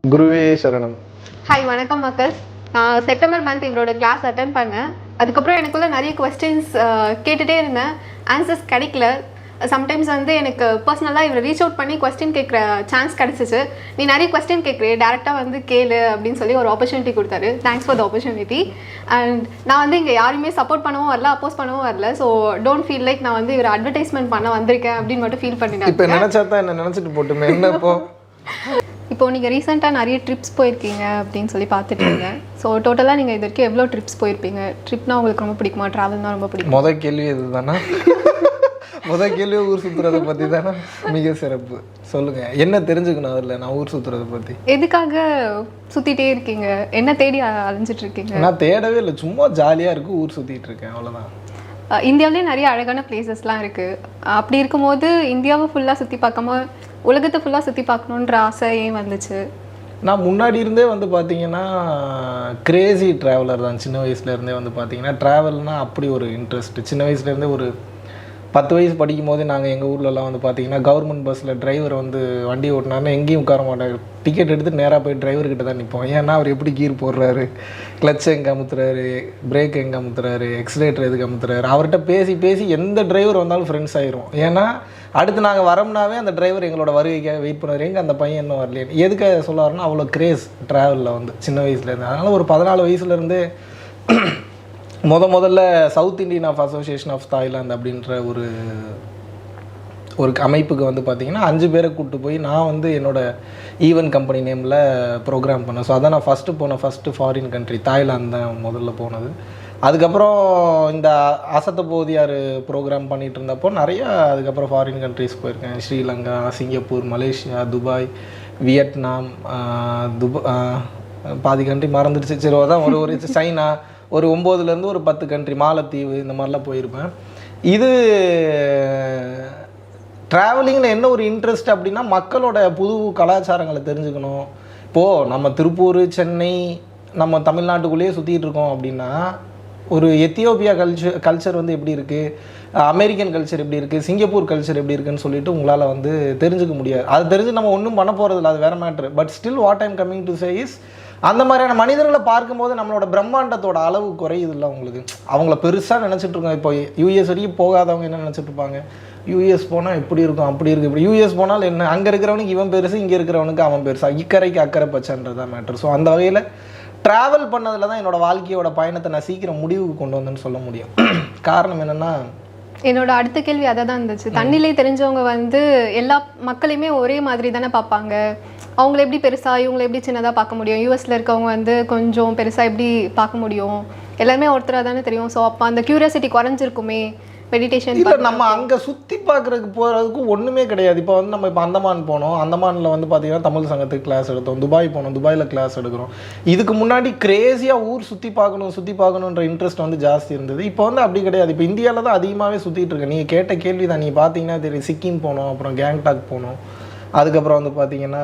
குருவே சரணம். ஹாய், வணக்கம் மக்கள். நான் செப்டம்பர் மந்த் இவரோட கிளாஸ் அட்டன் பண்ணேன். அதுக்கப்புறம் எனக்குள்ள நிறைய கொஸ்டின்ஸ் கேட்டுகிட்டே இருந்தேன். ஆன்சர்ஸ் கிடைக்கல. சம்டைம்ஸ் வந்து எனக்கு பர்சனலாக இவரை ரீச் அவுட் பண்ணி கொஸ்டின் கேட்குற சான்ஸ் கிடச்சிச்சு. நீ நிறைய கொஸ்டின் கேட்குறே, டேரெக்டாக வந்து கேளு அப்படின்னு சொல்லி ஒரு ஆப்பர்ச்சுனிட்டி கொடுத்தாரு. Thanks for the opportunity. And நான் வந்து இங்கே யாருமே சப்போர்ட் பண்ணவும் வரல, அப்போஸ் பண்ணவும் வரல. ஸோ டோன்ட் ஃபீல் லைக் நான் வந்து இவர் அட்வர்டைஸ்மெண்ட் பண்ண வந்திருக்கேன் அப்படின்னு மட்டும் ஃபீல் பண்ணிட்டேன். இப்போ நினச்சா தான் என்ன நினச்சிட்டு போட்டுமே என்ன இப்போது நீங்கள் ரீசெண்டாக நிறைய ட்ரிப்ஸ் போயிருக்கீங்க அப்படின்னு சொல்லி பார்த்துட்டு இருந்தேன். ஸோ டோட்டலாக நீங்கள் இது வரைக்கும் எவ்வளோ ட்ரிப்ஸ் போயிருப்பீங்க? ட்ரிப்னா உங்களுக்கு ரொம்ப பிடிக்குமா? ட்ராவல்னா ரொம்ப பிடிக்கும்? முதல் கேள்வி இது தானே. முதல் கேள்வி ஊர் சுற்றுறதை பற்றி தானே. மிக சிறப்பு. சொல்லுங்கள், என்ன தெரிஞ்சுக்கணும் அதில்? நான் ஊர் சுற்றுறதை பற்றி எதுக்காக சுற்றிட்டே இருக்கீங்க? என்ன தேடி அலைஞ்சிட்டு இருக்கீங்க? நான் தேடவே இல்லை, சும்மா ஜாலியாக இருக்குது, ஊர் சுற்றிட்டு இருக்கேன், அவ்வளோதான். இந்தியாவிலே நிறைய அழகான பிளேசஸ்லாம் இருக்குது. அப்படி இருக்கும்போது இந்தியாவை ஃபுல்லாக சுற்றி பார்க்காம உலகத்தை ஃபுல்லாக சுற்றி பார்க்கணுன்ற ஆசை ஏன் வந்துச்சு? நான் முன்னாடி இருந்தே வந்து பார்த்தீங்கன்னா கிரேசி ட்ராவலர் தான். சின்ன வயசுலேருந்தே வந்து பார்த்தீங்கன்னா ட்ராவல்னால் அப்படி ஒரு இன்ட்ரெஸ்ட். சின்ன வயசுலேருந்தே ஒரு 10 வயசு படிக்கும் போதே நாங்கள் எங்கள் ஊர்லலாம் வந்து பார்த்தீங்கன்னா கவர்மெண்ட் பஸ்ஸில் டிரைவர் வந்து வண்டி ஓட்டினாருன்னா எங்கேயும் உட்கார மாட்டாங்க. டிக்கெட் எடுத்துகிட்டு நேராக போய் டிரைவர்கிட்ட தான் நிற்போம். ஏன்னா அவர் எப்படி கீர் போடுறாரு, கிளச் எங்கே அமுத்துறாரு, பிரேக் எங்கே அமுத்துறாரு, எக்ஸலேட்டர் எதுக்கு அமுத்துறாரு, அவர்கிட்ட பேசி பேசி எந்த டிரைவர் வந்தாலும் ஃப்ரெண்ட்ஸ் ஆயிரும். ஏன்னா அடுத்து நாங்கள் வரோம்னாவே அந்த டிரைவர் எங்களோட வருகைக்காக வெயிட் பண்ணுவார். எங்கே அந்த பையன் இன்னும் வரலையே. எதுக்காக சொல்ல வரேன்னா அவ்வளோ கிரேஸ் ட்ராவலில் வந்து சின்ன வயசுலேருந்து. அதனால் ஒரு 14 வயசுலேருந்தே முதல்ல South Indian Association of Thailand அப்படின்ற ஒரு அமைப்புக்கு வந்து பார்த்திங்கன்னா 5 பேரை கூப்பிட்டு போய் நான் வந்து என்னோடய ஈவென்ட் கம்பெனி நேமில் ப்ரோக்ராம் பண்ணேன். ஸோ அதான் நான் ஃபஸ்ட்டு ஃபாரின் கண்ட்ரி தாய்லாந்து தான் முதல்ல போனது. அதுக்கப்புறம் இந்த அசத்த போதியார் ப்ரோக்ராம் பண்ணிகிட்டு இருந்தப்போ நிறையா அதுக்கப்புறம் ஃபாரின் கண்ட்ரிஸ் போயிருக்கேன். Sri Lanka, Singapore, Malaysia, Dubai, Vietnam, பாதி கண்ட்ரி மறந்துடுச்சு. சரி, அதான் ஒரு சைனா, ஒரு 9லேருந்து ஒரு 10 கண்ட்ரி, மாலத்தீவு, இந்த மாதிரிலாம் போயிருப்பேன். இது ட்ராவலிங்கில் என்ன ஒரு இன்ட்ரெஸ்ட் அப்படின்னா மக்களோட புது கலாச்சாரங்களை தெரிஞ்சுக்கணும். இப்போது நம்ம திருப்பூர், சென்னை, நம்ம தமிழ்நாட்டுக்குள்ளேயே சுற்றிட்டு இருக்கோம் அப்படின்னா ஒரு எத்தியோப்பியா கல்ச்சர் வந்து எப்படி இருக்குது, அமெரிக்கன் கல்ச்சர் எப்படி இருக்குது, சிங்கப்பூர் கல்ச்சர் எப்படி இருக்குன்னு சொல்லிட்டு உங்களால் வந்து தெரிஞ்சுக்க முடியாது. அது தெரிஞ்சு நம்ம ஒன்றும் பண்ண போகிறதில்ல, அது வேறு matter. But still what I'm coming to say is, அந்த மாதிரியான மனிதர்களை பார்க்கும்போது நம்மளோட பிரம்மாண்டத்தோட அளவு குறையுது இல்லை உங்களுக்கு. அவங்கள பெருசாக நினச்சிட்ருக்கோம். இப்போ யூஎஸ் வரைக்கும் போகாதவங்க என்ன நினச்சிட்டு இருப்பாங்க, யூஎஸ் போனால் இப்படி இருக்கும், அப்படி இருக்குது, இப்படி. யூஎஸ் போனால் என்ன, அங்கே இருக்கிறவனுக்கு இவன் பெருசு, இங்கே இருக்கிறவனுக்கு அவன் பெருசா, இக்கரைக்கு அக்கறை பச்சைன்றது தான் மேட்ரு. ஸோ அந்த வகையில் ட்ராவல் பண்ணதில் தான் என்னோடய வாழ்க்கையோட பயணத்தை நான் சீக்கிரம் முடிவுக்கு கொண்டு வந்தேன்னு சொல்ல முடியும். காரணம் என்னென்னா, என்னோட அடுத்த கேள்வி அதை தான் இருந்துச்சு. தண்ணிலே தெரிஞ்சவங்க வந்து எல்லா மக்களையுமே ஒரே மாதிரி தானே பார்ப்பாங்க. அவங்கள எப்படி பெருசாக, இவங்களை எப்படி சின்னதாக பார்க்க முடியும்? யூஎஸில் இருக்கவங்க வந்து கொஞ்சம் பெருசாக எப்படி பார்க்க முடியும்? எல்லாருமே ஒருத்தராக தானே தெரியும். ஸோ அப்போ அந்த க்யூரியாசிட்டி குறைஞ்சிருக்குமே மெடிடேஷன். இல்லை, நம்ம அங்கே சுற்றி பார்க்குறதுக்கு போகிறதுக்கும் ஒன்றுமே கிடையாது. இப்போ வந்து நம்ம இப்போ அந்தமான் போனோம், அந்தமானில் வந்து பார்த்திங்கன்னா தமிழ் சங்கத்துக்கு கிளாஸ் எடுத்தோம். துபாய் போனோம், துபாயில் கிளாஸ் எடுக்கிறோம். இதுக்கு முன்னாடி கிரேஸியாக ஊர் சுற்றி பார்க்கணுன்ற இன்ட்ரெஸ்ட் வந்து ஜாஸ்தி இருந்தது. இப்போ வந்து அப்படி கிடையாது. இப்போ இந்தியாவில் தான் அதிகமாகவே சுற்றிட்டு இருக்கேன். நீங்கள் கேட்ட கேள்வி தான். நீங்கள் பார்த்தீங்கன்னா தெரியும், சிக்கிம் போனோம், அப்புறம் கேங்டாக் போனோம், அதுக்கப்புறம் வந்து பார்த்தீங்கன்னா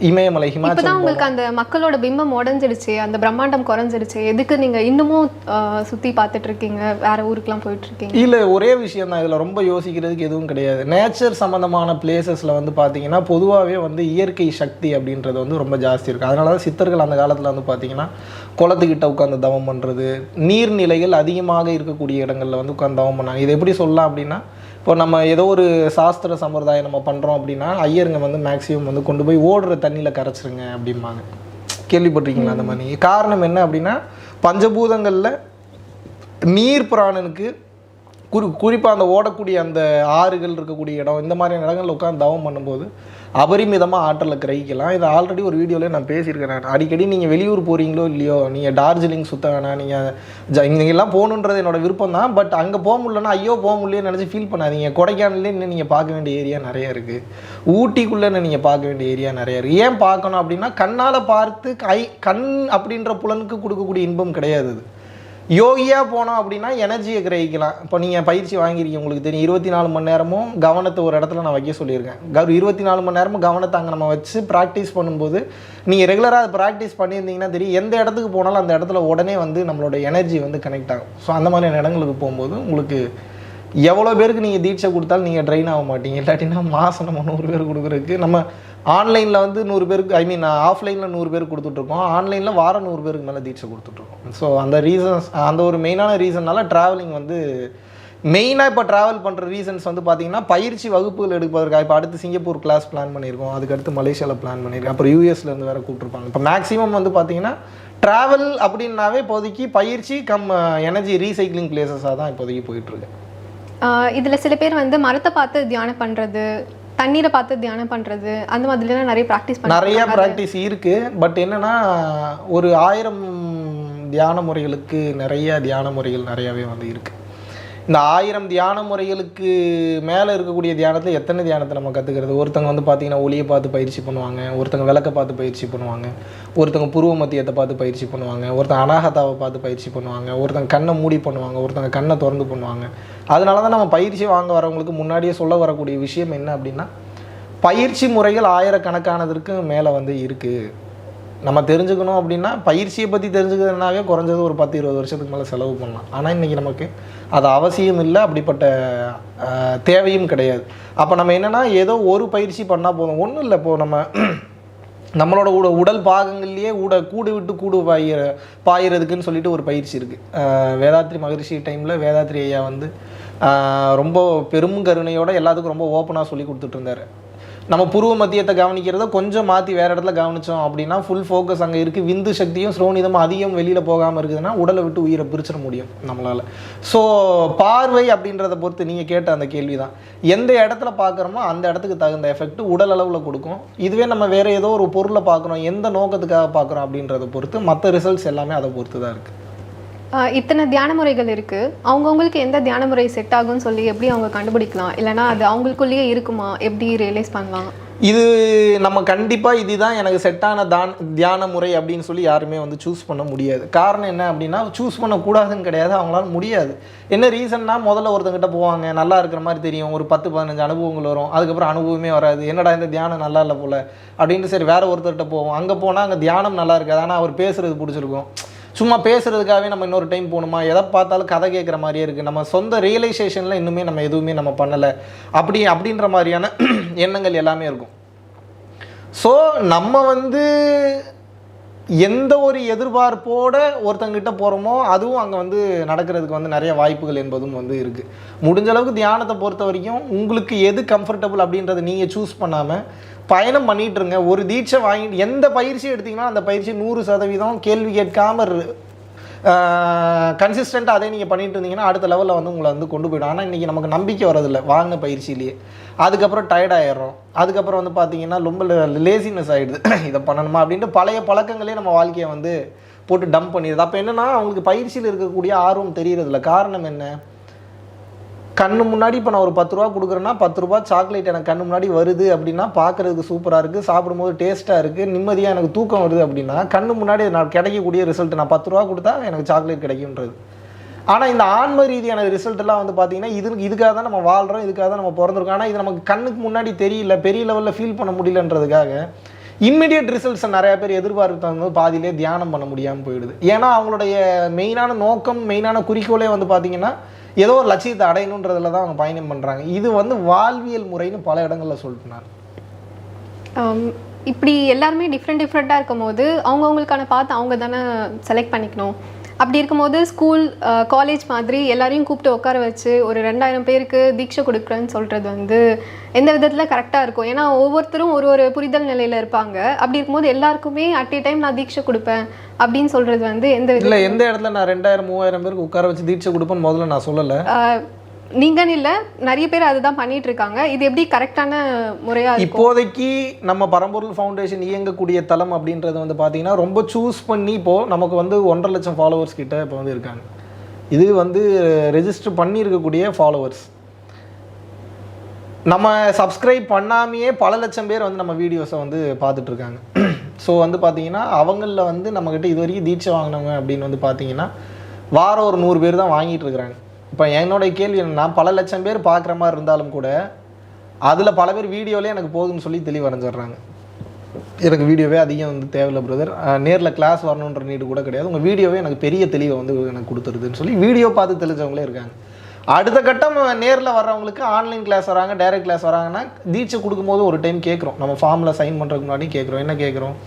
இமயமலை, ஹிமாச்சல். உங்களுக்கு அந்த மக்களோட பிம்பம் உடஞ்சிடுச்சு, அந்த பிரம்மாண்டம் குறைஞ்சிடுச்சு. எதுக்கு நீங்கள் இன்னமும் சுற்றி பார்த்துட்டு இருக்கீங்க, வேற ஊருக்குலாம் போயிட்டு இருக்கீங்க? இல்லை, ஒரே விஷயம் தான். இதில் ரொம்ப யோசிக்கிறதுக்கு எதுவும் கிடையாது. நேச்சர் சம்மந்தமான பிளேசஸில் வந்து பார்த்தீங்கன்னா பொதுவாகவே வந்து இயற்கை சக்தி அப்படின்றது வந்து ரொம்ப ஜாஸ்தி இருக்குது. அதனால தான் சித்தர்கள் அந்த காலத்தில் வந்து பார்த்தீங்கன்னா குளத்துக்கிட்ட உட்காந்து தவம் பண்ணுறது, நீர்நிலைகள் அதிகமாக இருக்கக்கூடிய இடங்களில் வந்து உட்காந்து தவம் பண்ணாங்க. இது எப்படி சொல்லலாம் அப்படின்னா, இப்போ நம்ம ஏதோ ஒரு சாஸ்திர சம்பிரதாயம் நம்ம பண்ணுறோம் அப்படின்னா ஐயருங்க வந்து மேக்ஸிமம் வந்து கொண்டு போய் ஓடுற தண்ணியில் கரைச்சிருங்க அப்படிம்பாங்க. கேள்விப்பட்டிருக்கீங்களா அந்த மாதிரி? காரணம் என்ன அப்படின்னா, பஞ்சபூதங்களில் நீர் பிராணனுக்கு குறிப்பாக அந்த ஓடக்கூடிய அந்த ஆறுகள் இருக்கக்கூடிய இடம், இந்த மாதிரியான இடங்களில் உட்காந்து தவம் பண்ணும்போது அபரிமிதமாக ஆற்றலை கிரகிக்கலாம். இதை ஆல்ரெடி ஒரு வீடியோவில் நான் பேசியிருக்கிறேன். அடிக்கடி நீங்கள் வெளியூர் போகிறீங்களோ இல்லையோ, நீங்கள் டார்ஜிலிங் சுற்ற வேணாம், நீங்கள்லாம் போகணுன்றது என்னோடய விருப்பம் தான். பட் அங்கே போக முடியலன்னா ஐயோ போக முடியலன்னு நினச்சி ஃபீல் பண்ணாதீங்க. கொடைக்கானல்லே இன்னும் நீங்கள் பார்க்க வேண்டிய ஏரியா நிறையா இருக்குது. ஊட்டிக்குள்ளே நீங்கள் பார்க்க வேண்டிய ஏரியா நிறையா இருக்குது. ஏன் பார்க்கணும் அப்படின்னா, கண்ணால் பார்த்து கண் அப்படின்ற புலனுக்கு கொடுக்கக்கூடிய இன்பம் கிடையாது. அது யோகியாக போனோம் அப்படின்னா எனர்ஜியை கிரகிக்கலாம். இப்போ நீங்கள் பயிற்சி வாங்கியிருக்கீங்க, உங்களுக்கு தெரியும். 24 மணி நேரமும் கவனத்தை ஒரு இடத்துல நான் வைக்க சொல்லியிருக்கேன். 24 மணி நேரமும் கவனத்தை அங்கே நம்ம வச்சு ப்ராக்டிஸ் பண்ணும்போது நீங்கள் ரெகுலராக அதை ப்ராக்டிஸ் பண்ணியிருந்தீங்கன்னா தெரியும், எந்த இடத்துக்கு போனாலும் அந்த இடத்துல உடனே வந்து நம்மளோட எனர்ஜி வந்து கனெக்ட் ஆகும். ஸோ அந்த மாதிரியான இடங்களுக்கு போகும்போது உங்களுக்கு எவ்வளோ பேருக்கு நீங்கள் தீட்சை கொடுத்தாலும் நீங்கள் ட்ரெயின் ஆக மாட்டீங்க. இல்லாட்டினா மாதம் நம்ம 100 பேர் கொடுக்குறதுக்கு நம்ம ஆன்லைனில் வந்து 100 பேருக்கு ஆஃப்லைனில் 100 பேருக்கு கொடுத்துட்ருக்கோம், ஆன்லைனில் வாரம் 100 பேருக்கு மேலே தீட்சை கொடுத்துட்ருக்கோம். ஸோ அந்த ரீசன்ஸ், அந்த ஒரு மெயினான ரீசன்னால ட்ராவலிங் வந்து மெயினாக இப்போ ட்ராவல் பண்ணுற ரீசன்ஸ் வந்து பார்த்தீங்கன்னா பயிற்சி வகுப்புகள் எடுப்பதற்காக. இப்போ அடுத்து சிங்கப்பூர் கிளாஸ் பிளான் பண்ணியிருக்கோம், அதுக்கடுத்து மலேசியாவில் பிளான் பண்ணியிருக்கோம், அப்புறம் யூஎஸ்லேருந்து வேறு கூப்பிட்ருப்பாங்க. இப்போ மேக்ஸிமம் வந்து பார்த்தீங்கன்னா ட்ராவல் அப்படின்னாவே இப்போதைக்கு பயிற்சி எனர்ஜி ரீசைக்ளிங் பிளேசஸாக தான் இப்போதைக்கு போயிட்டுருக்கு. இதில் சில பேர் வந்து மரத்தை பார்த்து தியானம் பண்ணுறது, தண்ணீரை பார்த்து தியானம் பண்ணுறது, அந்த மாதிரிலாம் நிறைய ப்ராக்டிஸ் இருக்குது. பட் என்னென்னா ஒரு 1000 தியான முறைகளுக்கு தியான முறைகள் நிறையாவே வந்து இருக்குது. இந்த 1000 தியான முறைகளுக்கு மேலே இருக்கக்கூடிய தியானத்தில் எத்தனை தியானத்தை நம்ம கற்றுக்கிறது? ஒருத்தங்க வந்து பார்த்திங்கன்னா ஒளியை பார்த்து பயிற்சி பண்ணுவாங்க, ஒருத்தங்க விளக்கை பார்த்து பயிற்சி பண்ணுவாங்க, ஒருத்தங்க புருவ மத்தியத்தை பார்த்து பயிற்சி பண்ணுவாங்க, ஒருத்தங்க அனாகதாவை பார்த்து பயிற்சி பண்ணுவாங்க, ஒருத்தங்க கண்ணை மூடி பண்ணுவாங்க, ஒருத்தங்க கண்ணை திறந்து பண்ணுவாங்க. அதனால தான் நம்ம பயிற்சி வாங்க வரவங்களுக்கு முன்னாடியே சொல்ல வரக்கூடிய விஷயம் என்ன அப்படின்னா, பயிற்சி முறைகள் ஆயிரக்கணக்கானதற்கு மேலே வந்து இருக்குது. நம்ம தெரிஞ்சுக்கணும் அப்படின்னா பயிற்சியை பற்றி தெரிஞ்சுக்கிறதுனாவே குறைஞ்சது ஒரு 10-20 வருஷத்துக்கு மேலே செலவு பண்ணலாம். ஆனால் இன்றைக்கி நமக்கு அது அவசியம் இல்லை, அப்படிப்பட்ட தேவையும் கிடையாது. அப்போ நம்ம என்னென்னா ஏதோ ஒரு பயிற்சி பண்ணால் போதும், ஒன்றும் இல்லை. இப்போது நம்மளோட உடல் பாகங்கள்லேயே கூடு விட்டு கூடு பாயிறதுக்குன்னு சொல்லிட்டு ஒரு பயிற்சி இருக்குது. வேதாத்ரி மகரிஷி டைமில் வேதாத்ரி ஐயா வந்து ரொம்ப பெரும் கருணையோட எல்லாத்துக்கும் ரொம்ப ஓப்பனாக சொல்லி கொடுத்துட்டு இருந்தார். நம்ம புருவ மத்தியத்தை கவனிக்கிறத கொஞ்சம் மாற்றி வேறு இடத்துல கவனித்தோம் அப்படின்னா ஃபுல் ஃபோக்கஸ் அங்கே இருக்குது. விந்து சக்தியும் ஸ்ரோனிதமும் அதிகம் வெளியில் போகாமல் இருக்குதுன்னா உடலை விட்டு உயிரை பிரிச்சிட முடியும் நம்மளால். ஸோ பார்வை அப்படின்றத பொறுத்து நீங்கள் கேட்ட அந்த கேள்வி தான், எந்த இடத்துல பார்க்குறோமோ அந்த இடத்துக்கு தகுந்த எஃபெக்ட் உடல் அளவில் கொடுக்கும். இதுவே நம்ம வேறு ஏதோ ஒரு பொருளை பார்க்குறோம், எந்த நோக்கத்துக்காக பார்க்குறோம் அப்படின்றத பொறுத்து மற்ற ரிசல்ட்ஸ் எல்லாமே அதை பொறுத்து தான் இருக்குது. இத்தனை தியான முறைகள் இருக்குது, அவங்கவுங்களுக்கு எந்த தியான முறை செட் ஆகும்னு சொல்லி எப்படி அவங்க கண்டுபிடிக்கலாம்? இல்லைனா அது அவங்களுக்குள்ளேயே இருக்குமா, எப்படி ரியலைஸ் பண்ணலாம்? இது நம்ம கண்டிப்பாக இதுதான் எனக்கு செட்டான தியான முறை அப்படின்னு சொல்லி யாருமே வந்து சூஸ் பண்ண முடியாது. காரணம் என்ன அப்படின்னா, சூஸ் பண்ணக்கூடாதுன்னு கிடையாது, அவங்களால முடியாது. என்ன ரீசன்னா, முதல்ல ஒருத்தங்கிட்ட போவாங்க, நல்லா இருக்கிற மாதிரி தெரியும், ஒரு 10-15 அனுபவங்கள் வரும், அதுக்கப்புறம் அனுபவமே வராது, என்னடா இந்த தியானம் நல்லா இல்லை போல் அப்படின்ட்டு சரி வேறு ஒருத்தர்கிட்ட போவோம். அங்கே போனால் அங்கே தியானம் நல்லா இருக்காது, ஆனால் அவர் பேசுகிறது பிடிச்சிருக்கும். சும்மா பேசுகிறதுக்காகவே நம்ம இன்னொரு டைம் போகணுமா, எதை பார்த்தாலும் கதை கேட்குற மாதிரியே இருக்குது, நம்ம சொந்த ரியலைசேஷனில் இன்னுமே நம்ம எதுவுமே நம்ம பண்ணலை அப்படின்ற மாதிரியான எண்ணங்கள் எல்லாமே இருக்கும். ஸோ நம்ம வந்து எந்த ஒரு எதிர்பார்ப்போடு ஒருத்தங்கிட்ட போகிறோமோ அதுவும் அங்கே வந்து நடக்கிறதுக்கு வந்து நிறைய வாய்ப்புகள் என்பதும் வந்து இருக்குது. முடிஞ்ச அளவுக்கு தியானத்தை பொறுத்த வரைக்கும் உங்களுக்கு எது கம்ஃபர்டபுள் அப்படின்றத நீங்கள் சூஸ் பண்ணாமல் பயணம் பண்ணிகிட்ருங்க. ஒரு தீட்சை வாங்கிட்டு எந்த பயிற்சி எடுத்திங்கன்னா அந்த பயிற்சி 100% கேள்வி கேட்காமல் கன்சிஸ்டண்ட்டாக அதே நீங்கள் பண்ணிட்டு இருந்தீங்கன்னா அடுத்த லெவலில் வந்து உங்களை வந்து கொண்டு போய்டும். ஆனால் இன்றைக்கி நமக்கு நம்பிக்கை வரதில்லை வாங்கின பயிற்சியிலேயே, அதுக்கப்புறம் டயர்டாகிடுறோம், அதுக்கப்புறம் வந்து பார்த்திங்கன்னா ரொம்ப லேசினஸ் ஆகிடுது, இதை பண்ணணுமா அப்படின்ட்டு பழைய பழக்கங்களே நம்ம வாழ்க்கையை வந்து போட்டு டம்ப் பண்ணிடுது. அப்போ என்னென்னா அவங்களுக்கு பயிற்சியில் இருக்கக்கூடிய ஆர்வம் தெரிகிறதில்ல. காரணம் என்ன, கண்ணு முன்னாடி இப்போ நான் ஒரு 10 ரூபா கொடுக்குறேன்னா 10 ரூபா சாக்லேட் எனக்கு கண்ணு முன்னாடி வருது அப்படின்னா பார்க்குறதுக்கு சூப்பராக இருக்குது, சாப்பிடும்போது டேஸ்ட்டாக இருக்குது, நிம்மதியாக எனக்கு தூக்கம் வருது அப்படின்னா கண்ணு முன்னாடி நான் கிடைக்கக்கூடிய ரிசல்ட் நான் 10 ரூபா கொடுத்தா எனக்கு சாக்லேட் கிடைக்குன்றது. ஆனால் இந்த ஆன்ம ரீதியான ரிசல்ட்டெல்லாம் வந்து பார்த்திங்கன்னா இதுக்காக தான் நம்ம வாழ்கிறோம், இதுக்காக தான் நம்ம பிறந்திருக்கோம். ஆனால் இது நமக்கு கண்ணுக்கு முன்னாடி தெரியல, பெரிய லெவலில் ஃபீல் பண்ண முடியலன்றதுக்காக இம்மிடியட் ரிசல்ட்ஸை நிறையா பேர் எதிர்பார்ப்பு தகுந்தது பாதியிலே தியானம் பண்ண முடியாமல் போயிடுது. ஏன்னா அவங்களுடைய மெயினான நோக்கம், மெயினான குறிக்கோளே வந்து பார்த்திங்கன்னா ஏதோ ஒரு லட்சியத்தை அடையணுன்றதுல தான் அவங்க பயணம் பண்ணுறாங்க. இது வந்து வாழ்வியல் முறைன்னு பல இடங்களில் சொல்லிட்டுனார். இப்படி எல்லாருமே டிஃப்ரெண்ட்டாக இருக்கும் போது அவங்கவுங்களுக்கான பார்த்து அவங்க தானே செலக்ட் பண்ணிக்கணும். அப்படி இருக்கும்போது ஸ்கூல் காலேஜ் மாதிரி எல்லாரையும் கூப்பிட்டு உட்கார வச்சு ஒரு 2000 பேருக்கு தீட்சை கொடுக்குறேன்னு சொல்கிறது வந்து எந்த விதத்தில் கரெக்டாக இருக்கும்? ஏன்னா ஒவ்வொருத்தரும் ஒரு புரிதல் நிலையில் இருப்பாங்க. அப்படி இருக்கும்போது எல்லாருக்குமே அட் ஏ டைம் நான் தீட்சை கொடுப்பேன் அப்படின்னு சொல்கிறது வந்து எந்த இடத்துல நான் 2000-3000 பேருக்கு உட்கார வச்சு தீட்சை கொடுப்பேன்னு முதல்ல நான் சொல்லலை. நீங்கன்னு இல்லை, நிறைய பேர் அதுதான் பண்ணிட்டு இருக்காங்க. இது எப்படி கரெக்டான முறையாக? இப்போதைக்கு நம்ம பரம்பொருள் ஃபவுண்டேஷன் இயங்கக்கூடிய தளம் அப்படின்றது வந்து பார்த்தீங்கன்னா ரொம்ப சூஸ் பண்ணி இப்போது நமக்கு வந்து 1.5 லட்சம் ஃபாலோவர்ஸ் கிட்ட இப்போ வந்து இருக்காங்க. இது வந்து ரெஜிஸ்டர் பண்ணியிருக்கக்கூடிய ஃபாலோவர்ஸ். நம்ம சப்ஸ்கிரைப் பண்ணாமையே பல லட்சம் பேர் வந்து நம்ம வீடியோஸை வந்து பார்த்துட்ருக்காங்க. ஸோ வந்து பார்த்தீங்கன்னா அவங்களில் வந்து நம்மக்கிட்ட இது வரைக்கும் தீட்சை வாங்கினவங்க அப்படின்னு வந்து பார்த்தீங்கன்னா வாரம் ஒரு 100 பேர் தான் வாங்கிட்டு இருக்கிறாங்க. இப்போ என்னோடய கேள்வி என்னென்னா, பல லட்சம் பேர் பார்க்குற மாதிரி இருந்தாலும் கூட அதில் பல பேர் வீடியோவிலே எனக்கு போதும்னு சொல்லி தெளிவடைஞ்சிட்றாங்க. எனக்கு வீடியோவே அதிகம் வந்து தேவையில்லை பிரதர், நேரில் கிளாஸ் வரணுன்ற நீடு கூட கிடையாது, உங்கள் வீடியோவே எனக்கு பெரிய தெளிவை வந்து எனக்கு கொடுத்துருதுன்னு சொல்லி வீடியோ பார்த்து தெளிஞ்சவங்களே இருக்காங்க. அடுத்த கட்டம் நேரில் வர்றவங்களுக்கு ஆன்லைன் கிளாஸ் வராங்க, டைரக்ட் கிளாஸ் வராங்கன்னா தீட்சை கொடுக்கும்போது ஒரு டைம் கேட்குறோம், நம்ம ஃபார்மில் சைன் பண்ணுறதுக்கு முன்னாடி கேட்குறோம். என்ன கேட்குறோம்?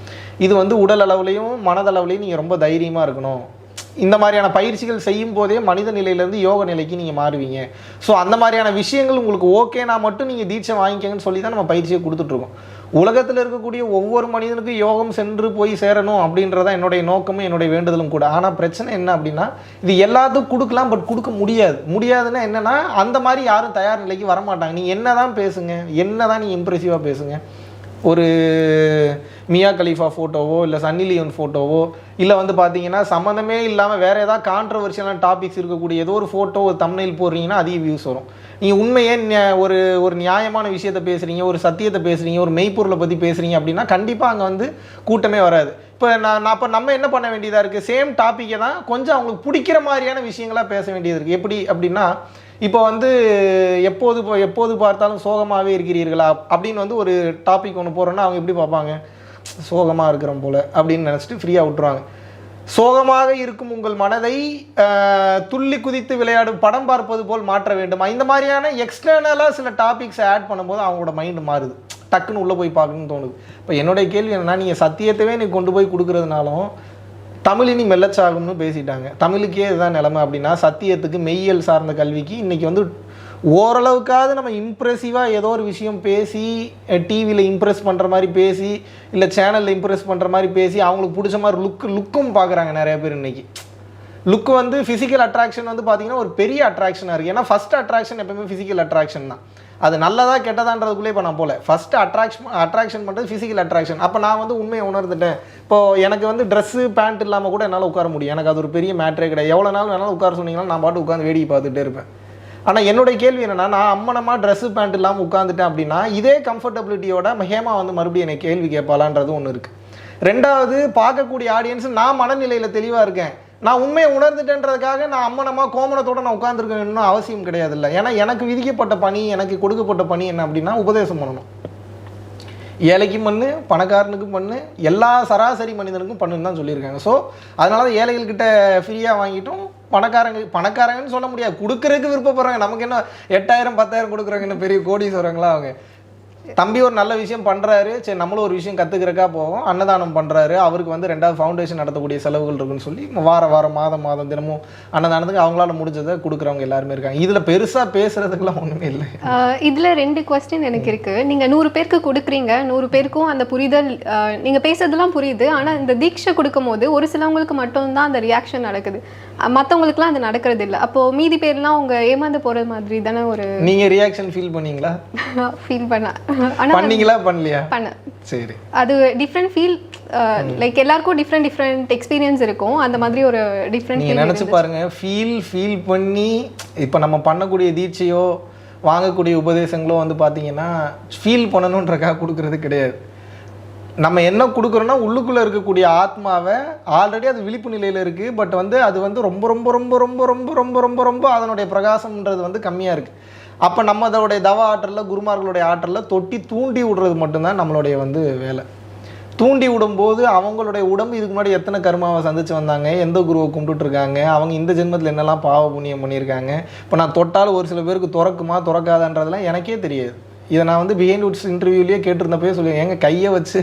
இது வந்து உடல் அளவுலையும் மனதளவுலையும் நீங்கள் ரொம்ப தைரியமாக இருக்கணும். இந்த மாதிரியான பயிற்சிகள் செய்யும் போதே மனித நிலையிலேருந்து யோக நிலைக்கு நீங்கள் மாறுவீங்க. ஸோ அந்த மாதிரியான விஷயங்கள் உங்களுக்கு ஓகேனா மட்டும் நீங்கள் தீட்சை வாங்கிக்கங்கன்னு சொல்லி தான் நம்ம பயிற்சியை கொடுத்துட்ருக்கோம். உலகத்தில் இருக்கக்கூடிய ஒவ்வொரு மனிதனுக்கும் யோகம் சென்று போய் சேரணும் அப்படின்றதான் என்னுடைய நோக்கமும் என்னுடைய வேண்டுதலும் கூட. ஆனால் பிரச்சனை என்ன அப்படின்னா, இது எல்லாத்துக்கும் கொடுக்கலாம், பட் கொடுக்க முடியாதுன்னா என்னென்னா, அந்த மாதிரி யாரும் தயார் நிலைக்கு வரமாட்டாங்க. நீங்கள் என்ன தான் பேசுங்க, என்ன தான் நீங்கள் இம்ப்ரெசிவாக பேசுங்க, ஒரு மியா கலீஃபா ஃபோட்டோவோ இல்லை சன்னி லியோன் ஃபோட்டோவோ இல்லை வந்து பார்த்தீங்கன்னா சம்மந்தமே இல்லாமல் வேறு ஏதாவது கான்ட்ரவர்ஷியலான டாபிக்ஸ் இருக்கக்கூடிய ஏதோ ஒரு ஃபோட்டோ ஒரு தம்ப்நெயில் போடுறீங்கன்னா அதிக வியூஸ் வரும். நீங்கள் உண்மையே ஒரு நியாயமான விஷயத்தை பேசுகிறீங்க, ஒரு சத்தியத்தை பேசுகிறீங்க, ஒரு மெய்ப்பொருளை பற்றி பேசுகிறீங்க அப்படின்னா கண்டிப்பாக அங்கே வந்து கூட்டமே வராது. இப்போ நம்ம என்ன பண்ண வேண்டியதாக இருக்குது, சேம் டாப்பிக்கை தான் கொஞ்சம் அவங்களுக்கு பிடிக்கிற மாதிரியான விஷயங்களாக பேச வேண்டியது இருக்குது. எப்படி அப்படின்னா, இப்போ வந்து எப்போது பார்த்தாலும் சோகமாகவே இருக்கிறீர்களா அப்படின்னு வந்து ஒரு டாபிக் ஒன்று போகிறோன்னா அவங்க எப்படி பார்ப்பாங்க, சோகமாக இருக்கிறோம் போல் அப்படின்னு நினச்சிட்டு ஃப்ரீயாக விட்டுருவாங்க. சோகமாக இருக்கும் உங்கள் மனதை துள்ளி குதித்து விளையாடும் படம் பார்ப்பது போல் மாற்ற வேண்டுமா, இந்த மாதிரியான எக்ஸ்டர்னலாக சில டாபிக்ஸை ஆட் பண்ணும்போது அவங்களோட மைண்டு மாறுது, டக்குன்னு உள்ளே போய் பார்க்கணும்னு தோணுது. இப்போ என்னுடைய கேள்வி என்னென்னா, நீங்கள் சத்தியத்தவே நீ கொண்டு போய் கொடுக்குறதுனாலும் தமிழ் இனி மெல்லச்சாகும்னு பேசிட்டாங்க. தமிழுக்கே இதுதான் நிலைமை அப்படின்னா, சத்தியத்துக்கு மெய்யியல் சார்ந்த கல்விக்கு இன்றைக்கி வந்து ஓரளவுக்காவது நம்ம இம்ப்ரெசிவாக ஏதோ ஒரு விஷயம் பேசி டிவியில் இம்ப்ரெஸ் பண்ணுற மாதிரி பேசி இல்லை சேனலில் இம்ப்ரெஸ் பண்ணுற மாதிரி பேசி அவங்களுக்கு பிடிச்ச மாதிரி லுக்கும் பார்க்குறாங்க நிறைய பேர். இன்றைக்கி லுக்கு வந்து ஃபிசிக்கல் அட்ராக்ஷன் வந்து பார்த்திங்கன்னா ஒரு பெரிய அட்ராக்ஷனாக இருக்குது. ஏன்னா ஃபஸ்ட் அட்ராக்ஷன் எப்பவுமே ஃபிசிக்கல் அட்ராக்ஷன் தான். அது நல்லதா கெட்டதான்றதுக்குள்ளே இப்போ நான் போல ஃபஸ்ட்டு அட்ராக்ஷன் பண்ணுறது ஃபிசிக்கல் அட்ராக்ஷன். அப்போ நான் வந்து உண்மையை உணர்ந்துட்டேன். இப்போது எனக்கு வந்து ட்ரெஸ்ஸு பேண்ட் இல்லாமல் கூட என்னால் உட்கார முடியும், எனக்கு அது ஒரு பெரிய மேட்ரே கிடையாது. எவ்வளோ நாள் வேணாலும் உட்கார சொன்னீங்கன்னா நான் பாட்டு உட்காந்து வேடிக்கை பார்த்துட்டே இருப்பேன். ஆனால் என்னுடைய கேள்வி என்னென்னா, நான் அம்மனமாக ட்ரெஸ்ஸு பேண்ட் இல்லாமல் உட்காந்துட்டேன் அப்படின்னா இதே கம்ஃபர்டபிலிட்டியோட ஹேமா வந்து மறுபடியும் என்னை கேள்வி கேட்பாளான்றது ஒன்று இருக்குது. ரெண்டாவது, பார்க்கக்கூடிய ஆடியன்ஸ் நான் மனநிலையில் தெளிவாக இருக்கேன், நான் உண்மையை உணர்ந்துட்டேன்றதுக்காக நான் அம்மனமாக கோமணத்தோடு நான் உட்காந்துருக்கணும்னு அவசியம் கிடையாது. இல்லை, ஏன்னா எனக்கு விதிக்கப்பட்ட பணி, எனக்கு கொடுக்கப்பட்ட பணி என்ன அப்படின்னா உபதேசம் பண்ணணும். ஏழைக்கும் பண்ணு, பணக்காரனுக்கும் பண்ணு, எல்லா சராசரி மனிதனுக்கும் பண்ணுன்னு தான் சொல்லியிருக்காங்க. ஸோ அதனால தான் ஏழைகள்கிட்ட ஃப்ரீயாக வாங்கிட்டோம், பணக்காரங்கன்னு சொல்ல முடியாது, கொடுக்குறதுக்கு விருப்பப்படுறாங்க. நமக்கு என்ன 8000 10,000 கொடுக்குறாங்க, என்ன பெரிய கோடீஸ்வரங்களா அவங்க. தம்பி ஒரு நல்ல விஷயம் பண்ணுறாரு, சரி நம்மளும் ஒரு விஷயம் கற்றுக்கிறக்கா போவோம், அன்னதானம் பண்ணுறாரு, அவருக்கு வந்து 2வது ஃபவுண்டேஷன் நடத்தக்கூடிய செலவுகள் இருக்குன்னு சொல்லி வாரம் மாதம் தினமும் அன்னதானத்துக்கு அவங்களால முடிஞ்சதை கொடுக்குறவங்க எல்லாருமே இருக்காங்க. இதில் பெருசாக பேசுகிறதுக்கெல்லாம் ஒன்றுமே இல்லை. இதில் 2 கொஸ்டின் எனக்கு இருக்குது. நீங்கள் 100 பேருக்கு கொடுக்குறீங்க, 100 பேருக்கும் அந்த புரிதல், நீங்கள் பேசுறதுலாம் புரியுது. ஆனால் இந்த தீட்சை கொடுக்கும் போது ஒரு சிலவங்களுக்கு மட்டும்தான் அந்த ரியாக்ஷன் நடக்குது, மற்றவங்களுக்குலாம் அது நடக்கிறது இல்லை. அப்போது மீதி பேர்லாம் அவங்க ஏமாந்து போகிற மாதிரி தானே. ஒரு நீங்கள் ரியாக்ஷன் ஃபீல் பண்ணீங்களா? ஃபீல் பண்ண பண்ணீங்களா பண்ணலையா? பண்ண. சரி, அது டிஃப்ரெண்ட் ஃபீல், லைக் எல்லாருக்கும் டிஃப்ரெண்ட் எக்ஸ்பீரியன்ஸ் இருக்கும். அந்த மாதிரி ஒரு டிஃப்ரெண்ட் நீங்கள் நினச்சி பாருங்கள். ஃபீல் பண்ணி இப்போ நம்ம பண்ணக்கூடிய தீட்சையோ வாங்கக்கூடிய உபதேசங்களோ வந்து பார்த்தீங்கன்னா ஃபீல் பண்ணணுன்றக்காக கொடுக்கறது கிடையாது. நம்ம என்ன கொடுக்குறோன்னா உள்ளுக்குள்ளே இருக்கக்கூடிய ஆத்மாவை ஆல்ரெடி அது விழிப்பு நிலையில் இருக்குது, பட் வந்து அது வந்து ரொம்ப ரொம்ப ரொம்ப ரொம்ப ரொம்ப ரொம்ப ரொம்ப ரொம்ப அதனுடைய பிரகாசம்ன்றது வந்து கம்மியாக இருக்குது. அப்போ நம்ம அதோடைய தவ ஆற்றலில் குருமார்களுடைய ஆற்றலில் தொட்டி தூண்டி விடுறது மட்டும்தான் நம்மளுடைய வந்து வேலை. தூண்டி விடும்போது அவங்களுடைய உடம்பு இதுக்கு முன்னாடி எத்தனை கர்மாவை சந்திச்சு வந்தாங்க, எந்த குருவை கும்பிட்டுருக்காங்க, அவங்க இந்த ஜென்மத்தில் என்னெல்லாம் பாவ புண்ணியம் பண்ணியிருக்காங்க, இப்போ நான் தொட்டாலும் ஒரு சில பேருக்கு திறக்குமா திறக்காதான்றதெல்லாம் எனக்கே தெரியாது. இதை நான் வந்து பிஹைண்ட் வுட்ஸ் இன்டர்வியூலேயே கேட்டிருந்தப்பே சொல்லுவேன், எங்கள் கையை வச்சு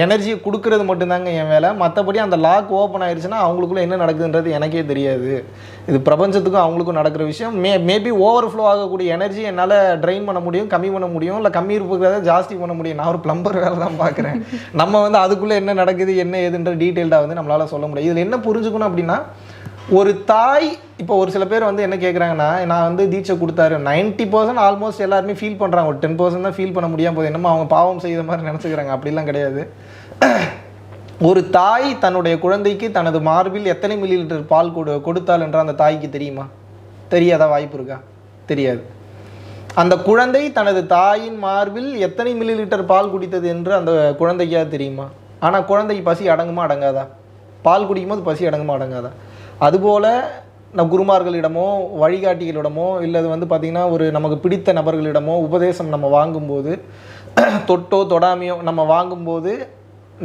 எனர்ஜியை கொடுக்கறது மட்டும்தாங்க என் வேலை, மற்றபடி அந்த லாக் ஓப்பன் ஆயிடுச்சுன்னா அவங்களுக்குள்ளே என்ன நடக்குதுன்றது எனக்கே தெரியாது. இது பிரபஞ்சத்துக்கும் அவங்களுக்கும் நடக்கிற விஷயம். மேபி ஓவர்ஃப்ளோ ஆகக்கூடிய எனர்ஜி என்னால் ட்ரெயின் பண்ண முடியும், கம்மி பண்ண முடியும், இல்லை கம்மி இருக்கிறத ஜாஸ்தி பண்ண முடியும். நான் ஒரு பிளம்பர் வேலை தான் பார்க்குறேன். நம்ம வந்து அதுக்குள்ளே என்ன நடக்குது என்ன ஏதுன்ற டீட்டெயில்டாக வந்து நம்மளால் சொல்ல முடியும். இதில் என்ன புரிஞ்சுக்கணும் அப்படின்னா, ஒரு தாய், இப்போ ஒரு சில பேர் வந்து என்ன கேட்குறாங்கன்னா, நான் வந்து தீட்சை கொடுத்தாரு, 90% ஆல்மோஸ்ட் எல்லாருமே ஃபீல் பண்ணுறாங்க, ஒரு 10% தான் ஃபீல் பண்ண முடியாமல் போகுது, என்னமோ அவங்க பாவம் செய்த மாதிரி நினச்சிக்கிறாங்க. அப்படிலாம் கிடையாது. ஒரு தாய் தன்னுடைய குழந்தைக்கு தனது மார்பில் எத்தனை மில்லிலிட்டர் பால் கொடுத்தாள் என்ற அந்த தாய்க்கு தெரியுமா? தெரியாத வாய்ப்பு இருக்கா? தெரியாது. அந்த குழந்தை தனது தாயின் மார்பில் எத்தனை மில்லிலிட்டர் பால் குடித்தது என்று அந்த குழந்தைக்காக தெரியுமா? ஆனால் குழந்தைக்கு பசி அடங்குமா அடங்காதா? பால் குடிக்கும் போது பசி அடங்குமா அடங்காதா? அதுபோல் நம் குருமார்களிடமோ வழிகாட்டிகளிடமோ இல்லை வந்து பார்த்திங்கன்னா ஒரு நமக்கு பிடித்த நபர்களிடமோ உபதேசம் நம்ம வாங்கும்போது, தொட்டோ தொடாமையோ நம்ம வாங்கும்போது